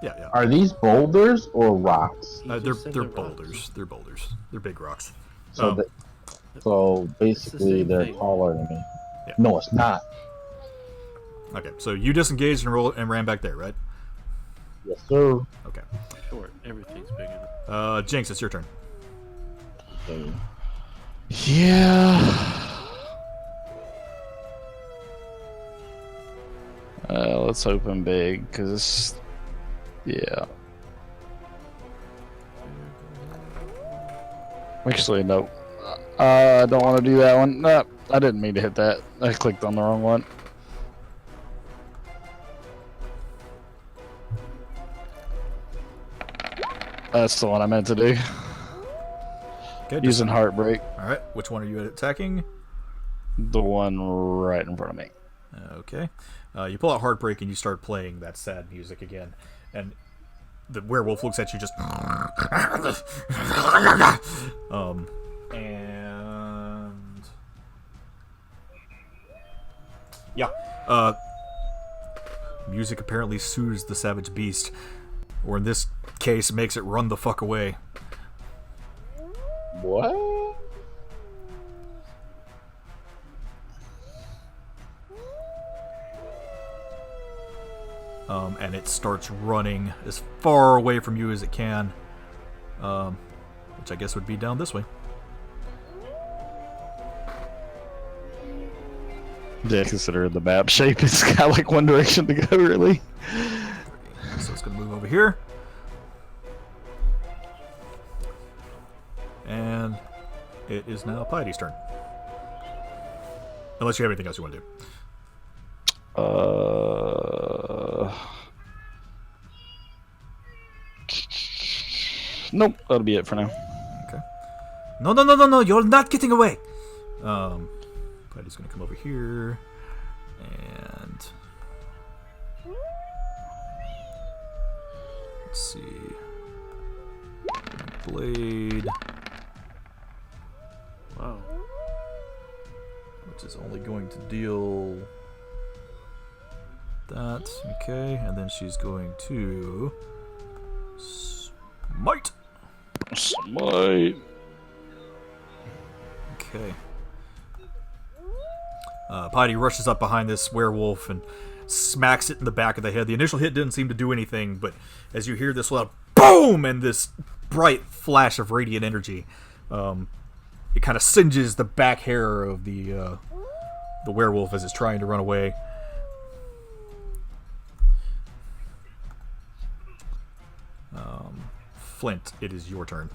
Yeah, yeah. Are these boulders or rocks? You They're just said they're they're rocks. boulders. They're boulders. They're big rocks. So Um, so basically same they're thing. taller than me. Yeah. No, it's not. Okay, so you disengaged and ran back there, right? Yes, sir. Okay. Short. Everything's big enough. Jinx, it's your turn. Okay. Yeah. Let's open big, because, yeah. Actually, nope. I don't want to do that one. No, I didn't mean to hit that. I clicked on the wrong one. That's the one I meant to do. Okay. Using Heartbreak. All right. Which one are you attacking? The one right in front of me. Okay. You pull out Heartbreak and you start playing that sad music again, and the werewolf looks at you just. And yeah. Music apparently soothes the savage beast, or in this case, makes it run the fuck away. What? And it starts running as far away from you as it can, which I guess would be down this way. Yeah, consider the map shape. It's got like one direction to go, really. So it's going to move over here. And it is now Pity's turn. Unless you have anything else you want to do. Nope, that'll be it for now. Okay. No, you're not getting away. Pity's going to come over here. And let's see. Blade. Wow. Which is only going to deal that. Okay, and then she's going to smite. Smite. Okay. Piety rushes up behind this werewolf and smacks it in the back of the head. The initial hit didn't seem to do anything, but as you hear this loud boom and this bright flash of radiant energy, it kind of singes the back hair of the werewolf as it's trying to run away. Flint, it is your turn.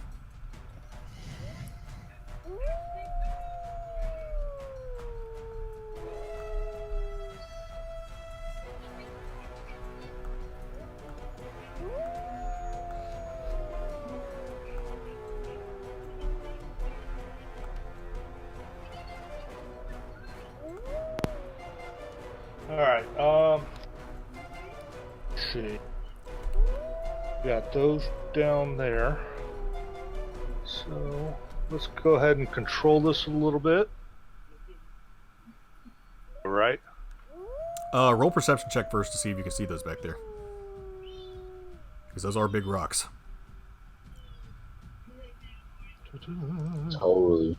Alright, let's see. Got those down there. So, let's go ahead and control this a little bit. Alright. Roll perception check first to see if you can see those back there. Because those are big rocks. Totally.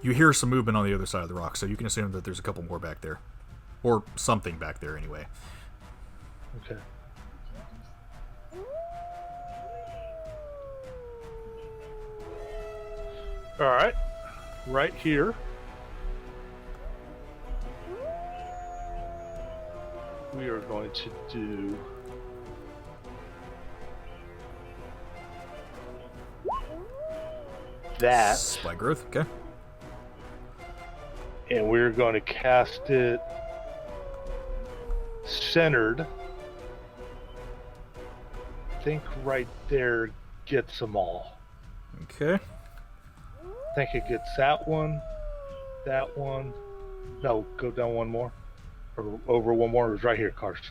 You hear some movement on the other side of the rock, so you can assume that there's a couple more back there. Or something back there, anyway. Okay. Alright. Right here. We are going to do that. Spike growth, okay. And we're going to cast it centered. I think right there gets them all. Okay. I think it gets that one. No, go down one more. Or over one more. It was right here, Karst.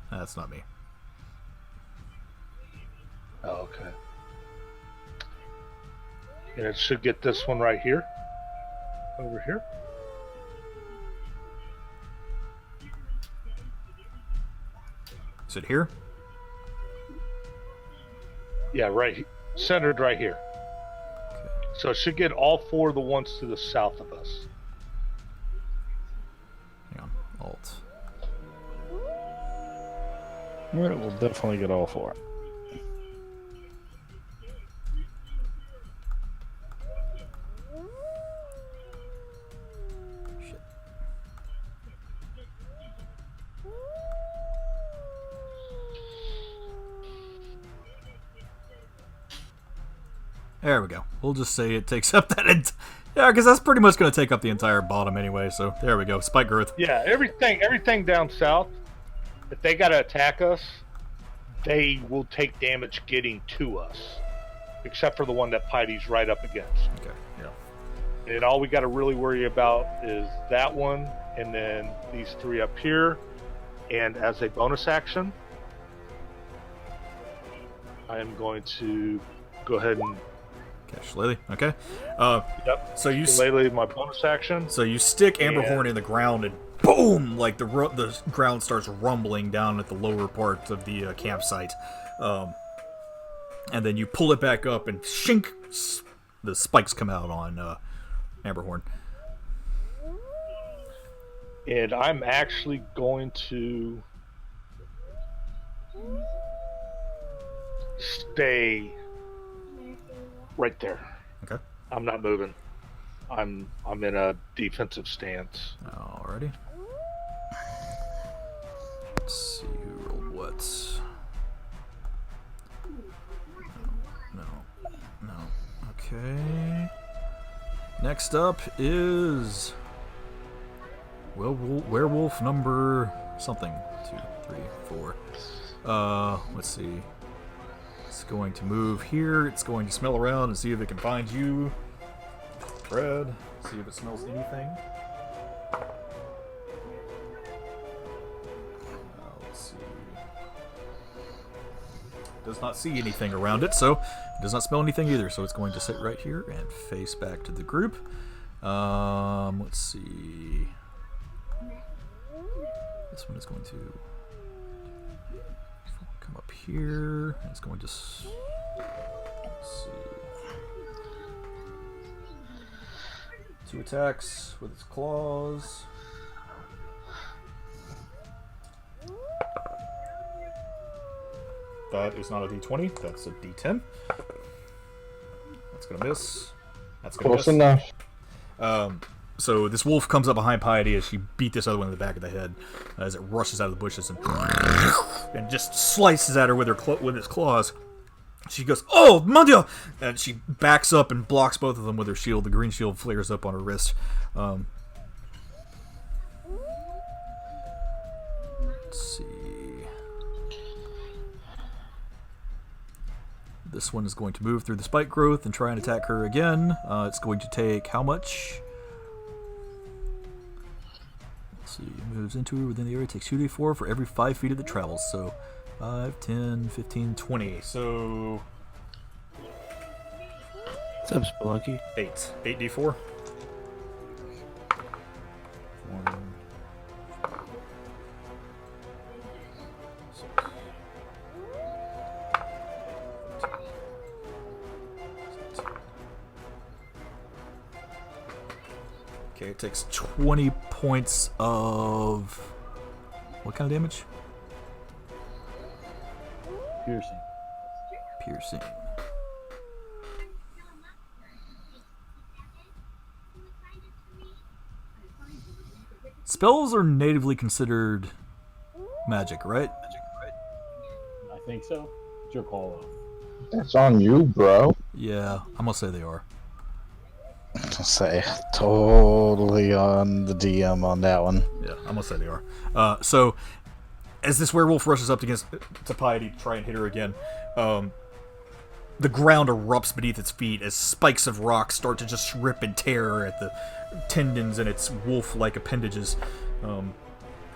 That's not me. Oh, okay. And it should get this one right here. over here. Is it here? Yeah, centered right here. So it should get all 4 of the ones to the south of us. Hang on. Alt. We'll definitely get all 4. Shit. There we go. We'll just say it takes up that. Yeah, because that's pretty much going to take up the entire bottom anyway. So there we go. Spike growth. Yeah, everything down south. If they got to attack us, they will take damage getting to us, except for the one that Pity's right up against. Okay. Yeah. And all we got to really worry about is that one, and then these 3 up here. And as a bonus action, I am going to go ahead and Okay, Shillelagh. Okay. yep. So you Shillelagh, my bonus action. So you stick Amberhorn in the ground and boom! Like the ground starts rumbling down at the lower part of the campsite. And then you pull it back up and shink! The spikes come out on Amberhorn. And I'm actually going to stay right there. Okay. I'm not moving. I'm in a defensive stance. Alrighty. Let's see who rolled what. No. Okay. Next up is werewolf number something. 2, 3, 4. Let's see. It's going to move here. It's going to smell around and see if it can find you, Fred. See if it smells anything. Let's see. Does not see anything around it, so it does not smell anything either. So it's going to sit right here and face back to the group. Let's see. This one is going to come up here. It's going to. Let's see. 2 attacks with its claws. That is not a D20. That's a D10. That's gonna miss. That's gonna Close miss. enough. So this wolf comes up behind Piety as she beat this other one in the back of the head as it rushes out of the bushes and just slices at her with its claws. She goes, "Oh, mon Dieu!" And she backs up and blocks both of them with her shield. The green shield flares up on her wrist. Let's see. This one is going to move through the spike growth and try and attack her again. It's going to take how much? Let's see. It moves into her within the area. It takes 2d4 for every 5 feet of the travels. So 5, 10, 15, 20. So What's up, Spelunky? 8. 8d4. 1. Okay, it takes 20 points of... What kind of damage? Piercing. Piercing. Spells are natively considered magic, right? I think so. It's your call, though. That's on you, bro. Yeah, I'm gonna say they are. I'll say totally on the DM on that one. Yeah, I'm gonna say they are. So, as this werewolf rushes up to Piety to try and hit her again, the ground erupts beneath its feet as spikes of rock start to just rip and tear at the tendons and its wolf-like appendages.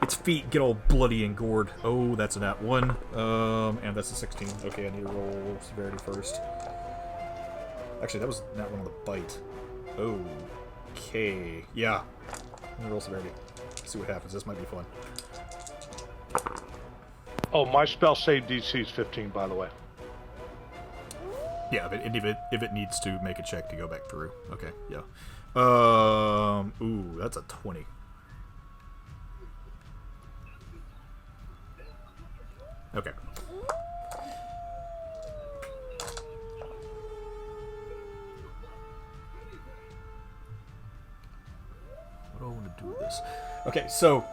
Its feet get all bloody and gored. Oh, that's a nat 1. And that's a 16. Okay, I need to roll severity first. Actually, that was nat 1 on the bite. Oh. Okay, yeah. Roll severity. See what happens. This might be fun. Oh, my spell save DC is 15, by the way. Yeah, if it needs to make a check to go back through. Okay, yeah. Ooh, that's a 20. Okay. What do I want to do with this? Okay, so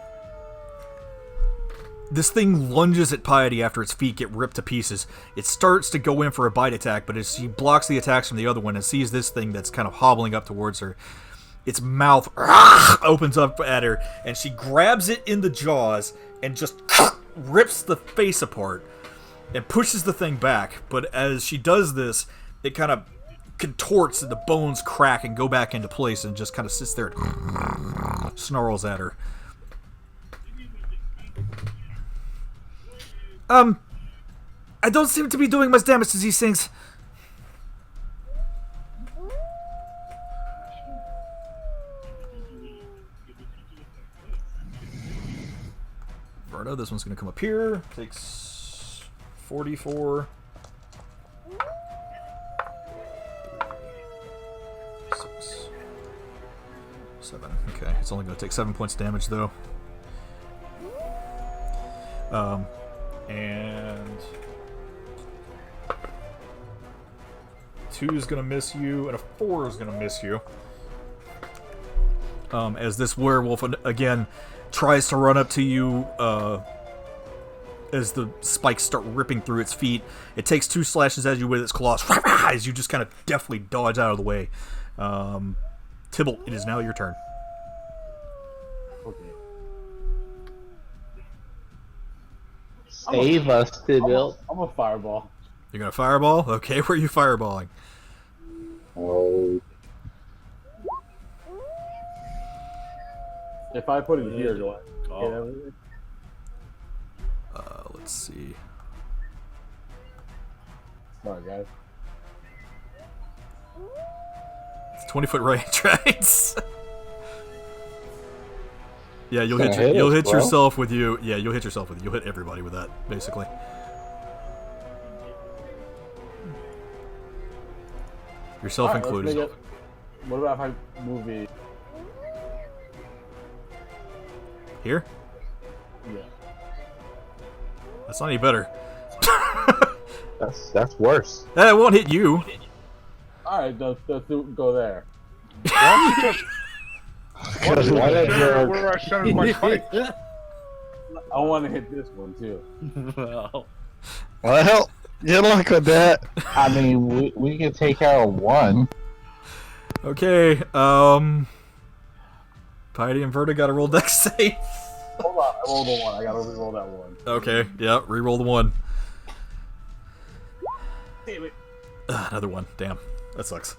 this thing lunges at Piety after its feet get ripped to pieces. It starts to go in for a bite attack, but as she blocks the attacks from the other one and sees this thing that's kind of hobbling up towards her, its mouth opens up at her, and she grabs it in the jaws and just rips the face apart and pushes the thing back. But as she does this, it kind of contorts and the bones crack and go back into place and just kind of sits there and snarls at her. I don't seem to be doing much damage to these things. Verna, this one's going to come up here. Takes 44. 6. 7. Okay, it's only going to take 7 points of damage, though. And 2 is going to miss you, and a 4 is going to miss you. As this werewolf, again, tries to run up to you, as the spikes start ripping through its feet. It takes 2 slashes at you with its claws, as you just kind of deftly dodge out of the way. Tybalt, it is now your turn. Okay. Save us, Tybalt. I'm a fireball. You're going to fireball? Okay, where are you fireballing? Oh. If I put it here, do I hit Oh. everything? Let's see. Sorry, guys. It's 20-foot range, right? Yeah, you'll Gonna hit hit you'll us, hit bro. yourself with you. Yeah, you'll hit yourself with it. You'll hit everybody with that, basically. Yourself Alright, let's included. make it- What about if I move the... Here? Yeah. That's not any better. That's worse. That won't hit you. Alright, let's go there. Why did your Where I send my fight? I want to hit this one, too. Well, Well, good luck with that. I mean, we can take out one. Okay, Piety and Verta gotta roll dex save. Hold on, I rolled a 1. I gotta re-roll that 1. Okay, yeah, re-roll the 1. Damn it. Another 1. Damn. That sucks.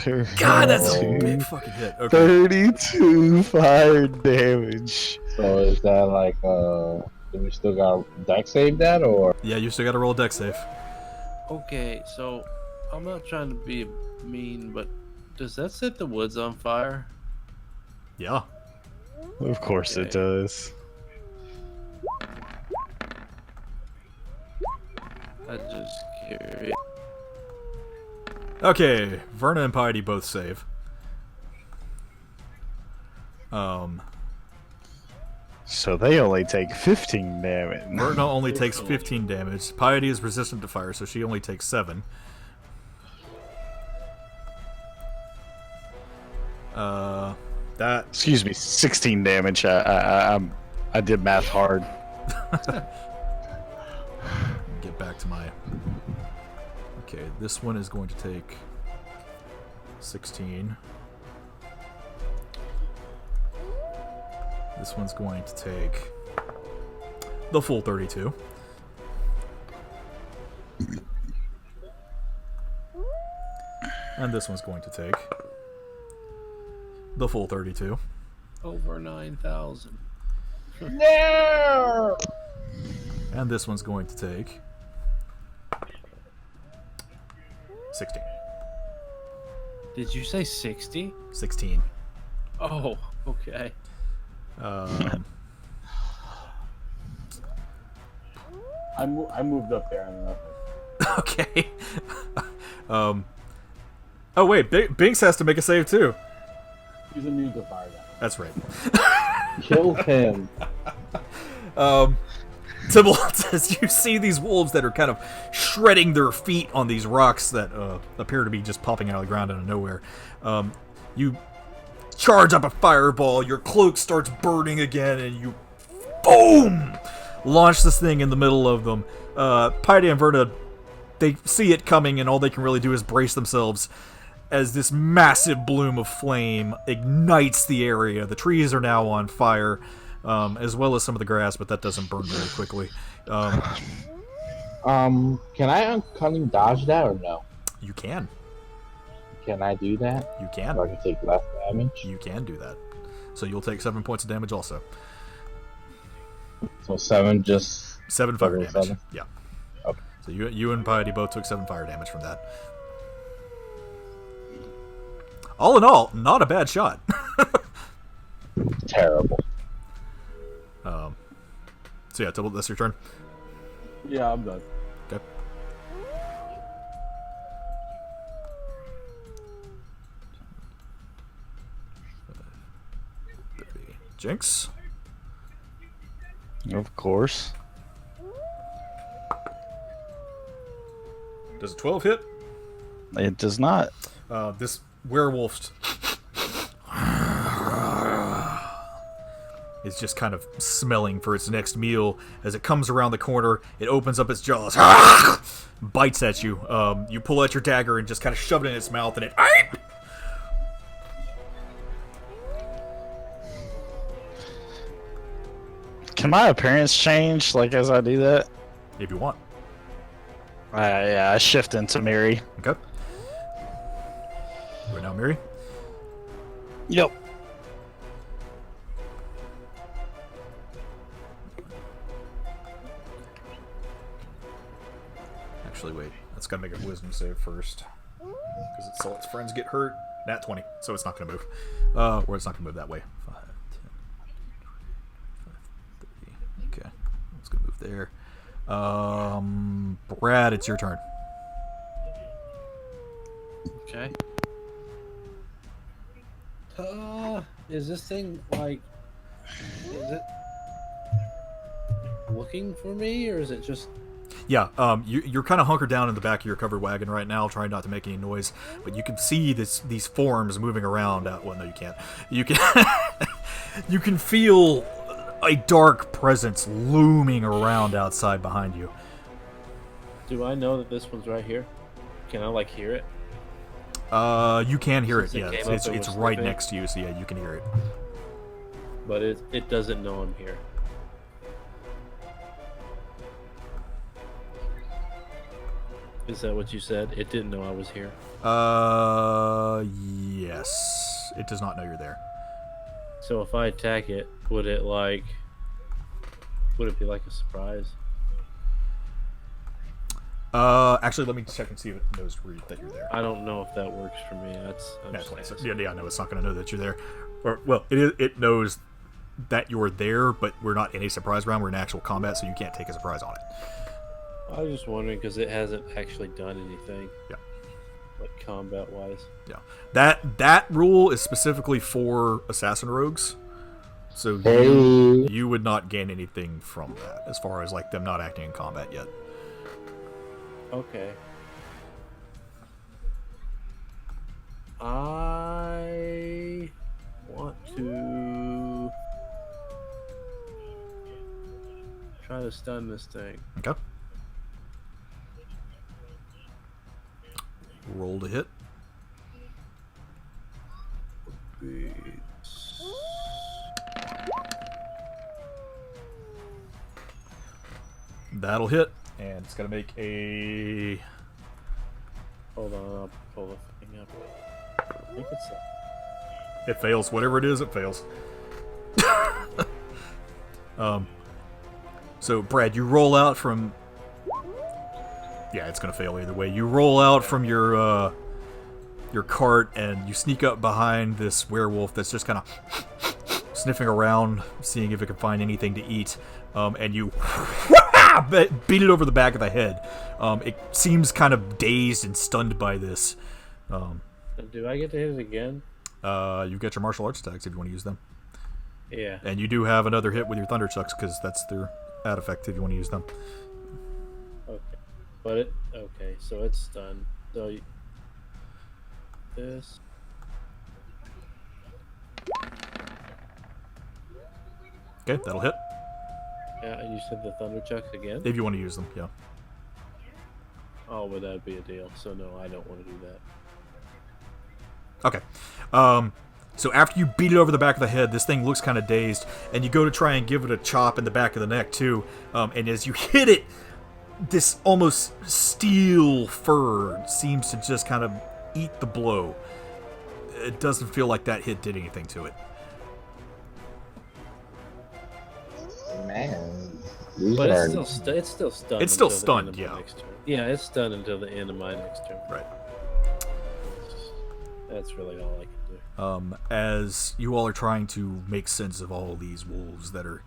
God, God, that's a big fucking hit. Okay. 32 fire damage. So is that like, do we still got deck save that, or? Yeah, you still gotta roll dex save. okay, so I'm not trying to be mean, but does that set the woods on fire? Yeah. Of course it Okay. does. I just curious. Okay, Verna and Piety both save. So they only take 15 damage. Verna only takes 15 damage. Piety is resistant to fire, so she only takes 7. That Excuse me, 16 damage. I did math hard. get back to my. Okay, this one is going to take 16. This one's going to take the full 32. And this one's going to take the full 32. Over 9,000. No! And this one's going to take 16. Did you say 60? 16. Oh, okay. I moved up there. And Okay. Oh wait, Binks has to make a save too. he's immune to fire damage. That's right. Kill him. Tybalt, as you see these wolves that are kind of shredding their feet on these rocks that appear to be just popping out of the ground out of nowhere, you charge up a fireball, your cloak starts burning again, and you, boom, launch this thing in the middle of them. Piety and Verna, they see it coming, and all they can really do is brace themselves as this massive bloom of flame ignites the area. The trees are now on fire, as well as some of the grass, but that doesn't burn very quickly. Can I uncunning dodge that or no? You can. Can I do that? You can. So I can take less damage? You can do that. So you'll take 7 points of damage also. So 7 just... 7 fire Total damage. 7? Yeah. Okay. So you and Piety both took 7 fire damage from that. All in all, not a bad shot. Terrible. So yeah, Tybalt, that's your turn. Yeah, I'm done. Okay. Jinx. Of course. Does a 12 hit? It does not. This werewolf is just kind of smelling for its next meal. As it comes around the corner, it opens up its jaws, bites at you. You pull out your dagger and just kind of shove it in its mouth, and it... Can my appearance change, like, as I do that? If you want. Yeah, I shift into Mary. Okay. We're now Mary. Yep. Actually, wait. That's gotta make a wisdom save first. Because it saw its friends get hurt. Nat 20, so it's not gonna move. Or it's not gonna move that way. 5, 10, 30. Okay. It's gonna move there. Brad, it's your turn. Okay. Is this thing like? Is it looking for me, or is it just? Yeah, you're kind of hunkered down in the back of your covered wagon right now, trying not to make any noise, but you can see these forms moving around. Well, no, you can't. You can you can feel a dark presence looming around outside behind you. Do I know that this one's right here? Can I like hear it? You can hear Since it. it Yeah, came up it's and it's was right sniffing. next to you, so yeah, you can hear it. But it doesn't know I'm here. Is that what you said? It didn't know I was here. Yes. It does not know you're there. So if I attack it, would it be like a surprise? Actually, let me check and see if it knows that you're there. I don't know if that works for me. I'm Nat just 20. So, asking. yeah, no, it's not going to know that you're there. Or, well, it knows that you're there, but we're not in a surprise round. We're in actual combat, so you can't take a surprise on it. I was just wondering because it hasn't actually done anything. Yeah. Like combat wise. Yeah. That rule is specifically for assassin rogues. So you would not gain anything from that as far as like them not acting in combat yet. Okay. I want to try to stun this thing. Okay. Roll to hit. That'll hit, and it's gonna make a. Hold on, I'll pull the thing up. I think it's It fails. Whatever it is, it fails. So Brad, you roll out from. Yeah, it's gonna fail either way. You roll out from your your cart, and you sneak up behind this werewolf that's just kind of sniffing around, seeing if it can find anything to eat, and you beat it over the back of the head. It seems kind of dazed and stunned by this. Do I get to hit it again? You've got your martial arts attacks if you want to use them. Yeah. And you do have another hit with your thunder chucks because that's their add effect if you want to use them. Okay. But okay, so it's stunned. So this. Okay, that'll hit. Yeah, and you said the thunder chucks again? If you want to use them, yeah. Oh, but that'd be a deal. So no, I don't want to do that. Okay. So after you beat it over the back of the head, this thing looks kind of dazed, and you go to try and give it a chop in the back of the neck too. And as you hit it, this almost steel fur seems to just kind of eat the blow. It doesn't feel like that hit did anything to it. Man, But it's still stunned. It's still until the end stunned, of my yeah. next turn. Yeah, it's stunned until the end of my next turn. Right. That's really all I can do. As you all are trying to make sense of all these wolves that are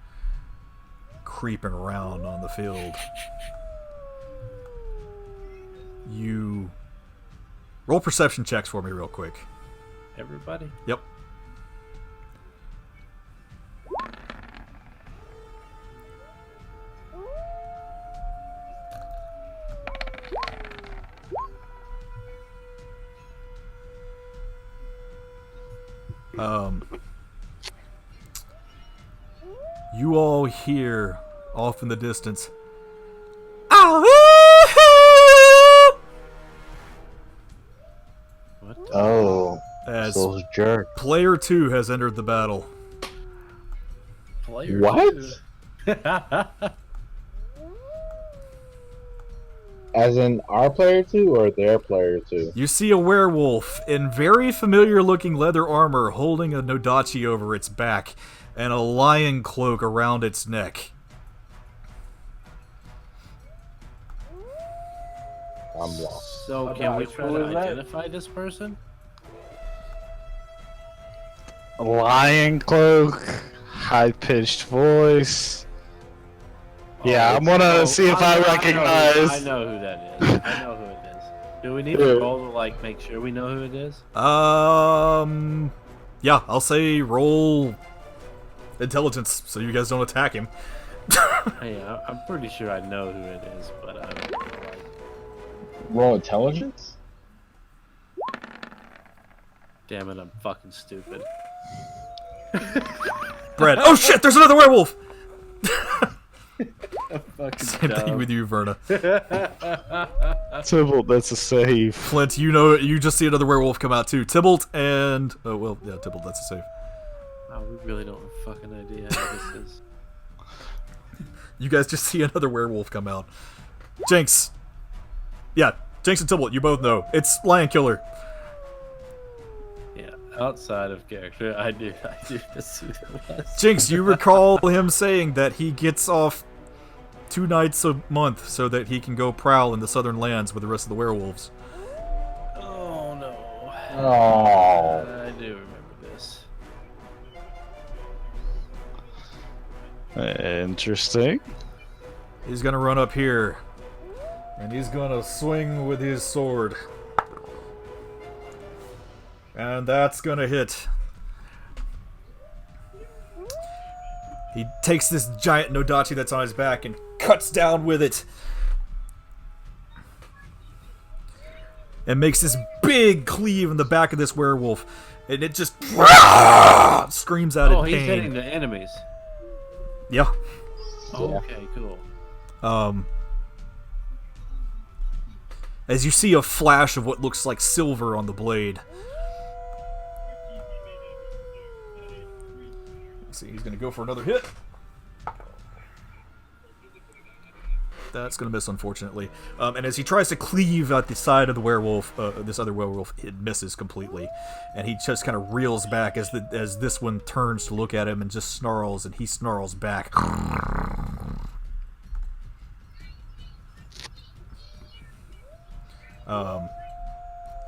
creeping around on the field, you roll perception checks for me real quick. Everybody? Yep. You all hear off in the distance, What? Oh, as those jerk. player 2 has entered the battle. Player What? two. As in our player 2 or their player 2? You see a werewolf in very familiar looking leather armor holding a Nodachi over its back and a lion cloak around its neck. I'm lost. So How can we about try who to is that? identify this person? A lion cloak, high pitched voice. Yeah, I'm gonna see if I recognize. I know who that is. I know who it is. Do we need to roll to like make sure we know who it is? Yeah, I'll say roll intelligence so you guys don't attack him. Hey, I'm pretty sure I know who it is, but I don't know. Like, Roll intelligence? damn it, I'm fucking stupid. Brad, oh shit, there's another werewolf! Fucking Same thing with you, Verna. Tybalt, that's a save. Flint, you just see another werewolf come out too. Tybalt and Tybalt, that's a save. Oh, we really don't have a fucking idea how this is. You guys just see another werewolf come out. Jinx. Yeah, Jinx and Tybalt, you both know. It's Lion Killer. Yeah, outside of character, I do just see who it was. Jinx, you recall him saying that he gets off 2 nights a month so that he can go prowl in the southern lands with the rest of the werewolves. Oh no. Oh. I do remember this. Interesting. He's gonna run up here, and he's gonna swing with his sword. And that's gonna hit. He takes this giant Nodachi that's on his back and cuts down with it. And makes this big cleave in the back of this werewolf. And it just screams out in Oh, he's pain. hitting the enemies. Yeah. Okay, cool. As you see a flash of what looks like silver on the blade. Let's see, he's going to go for another hit. That's going to miss, unfortunately. And as he tries to cleave at the side of the werewolf, this other werewolf, it misses completely. And he just kind of reels back as this one turns to look at him and just snarls, and he snarls back.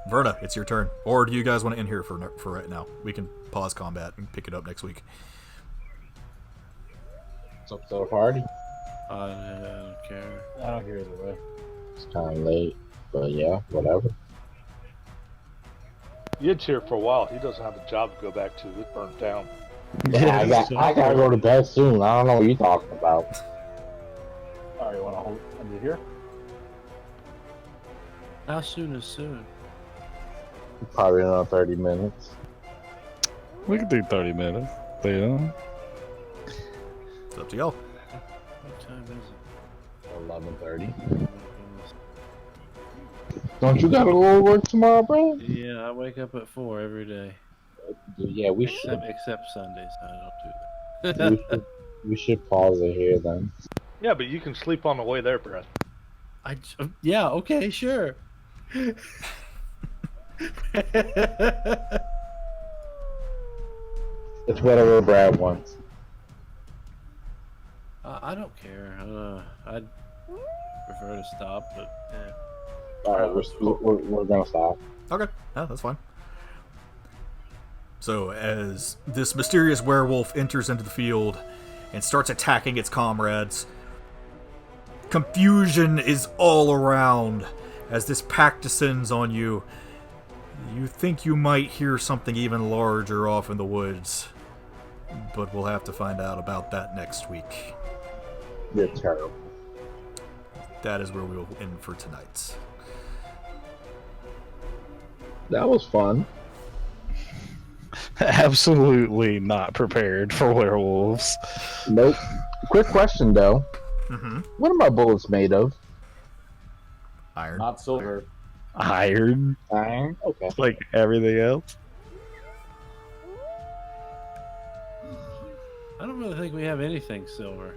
Verna, it's your turn. Or do you guys want to end here for right now? We can pause combat and pick it up next week. It's up to the party. I don't care. I don't care either way. It's kind of late, but yeah, whatever. Yid's here for a while. He doesn't have a job to go back to. It's burnt down. Yeah, I gotta go to bed soon. I don't know what you're talking about. All right, you want to hold end it here? How soon is soon? Probably another 30 minutes. We could do 30 minutes. Yeah. It's up to y'all. What time is 11:30. it? Don't you gotta go to work tomorrow, bro? Yeah, I wake up at 4 every day. Yeah, we should. Except Sundays. I don't do that. We should pause it here then. Yeah, but you can sleep on the way there, Brett. Yeah, okay, sure. It's whatever Brad wants. I don't care. I'd prefer to stop, but All right, we're gonna stop. Okay, yeah, that's fine. So, as this mysterious werewolf enters into the field and starts attacking its comrades, confusion is all around as this pack descends on you. You think you might hear something even larger off in the woods, but we'll have to find out about that next week. You're terrible. That is where we will end for tonight. That was fun. Absolutely not prepared for werewolves. Nope. Quick question though. Mm-hmm. What are my bullets made of? Iron. Not silver. Iron, Iron. Okay. like everything else. I don't really think we have anything silver.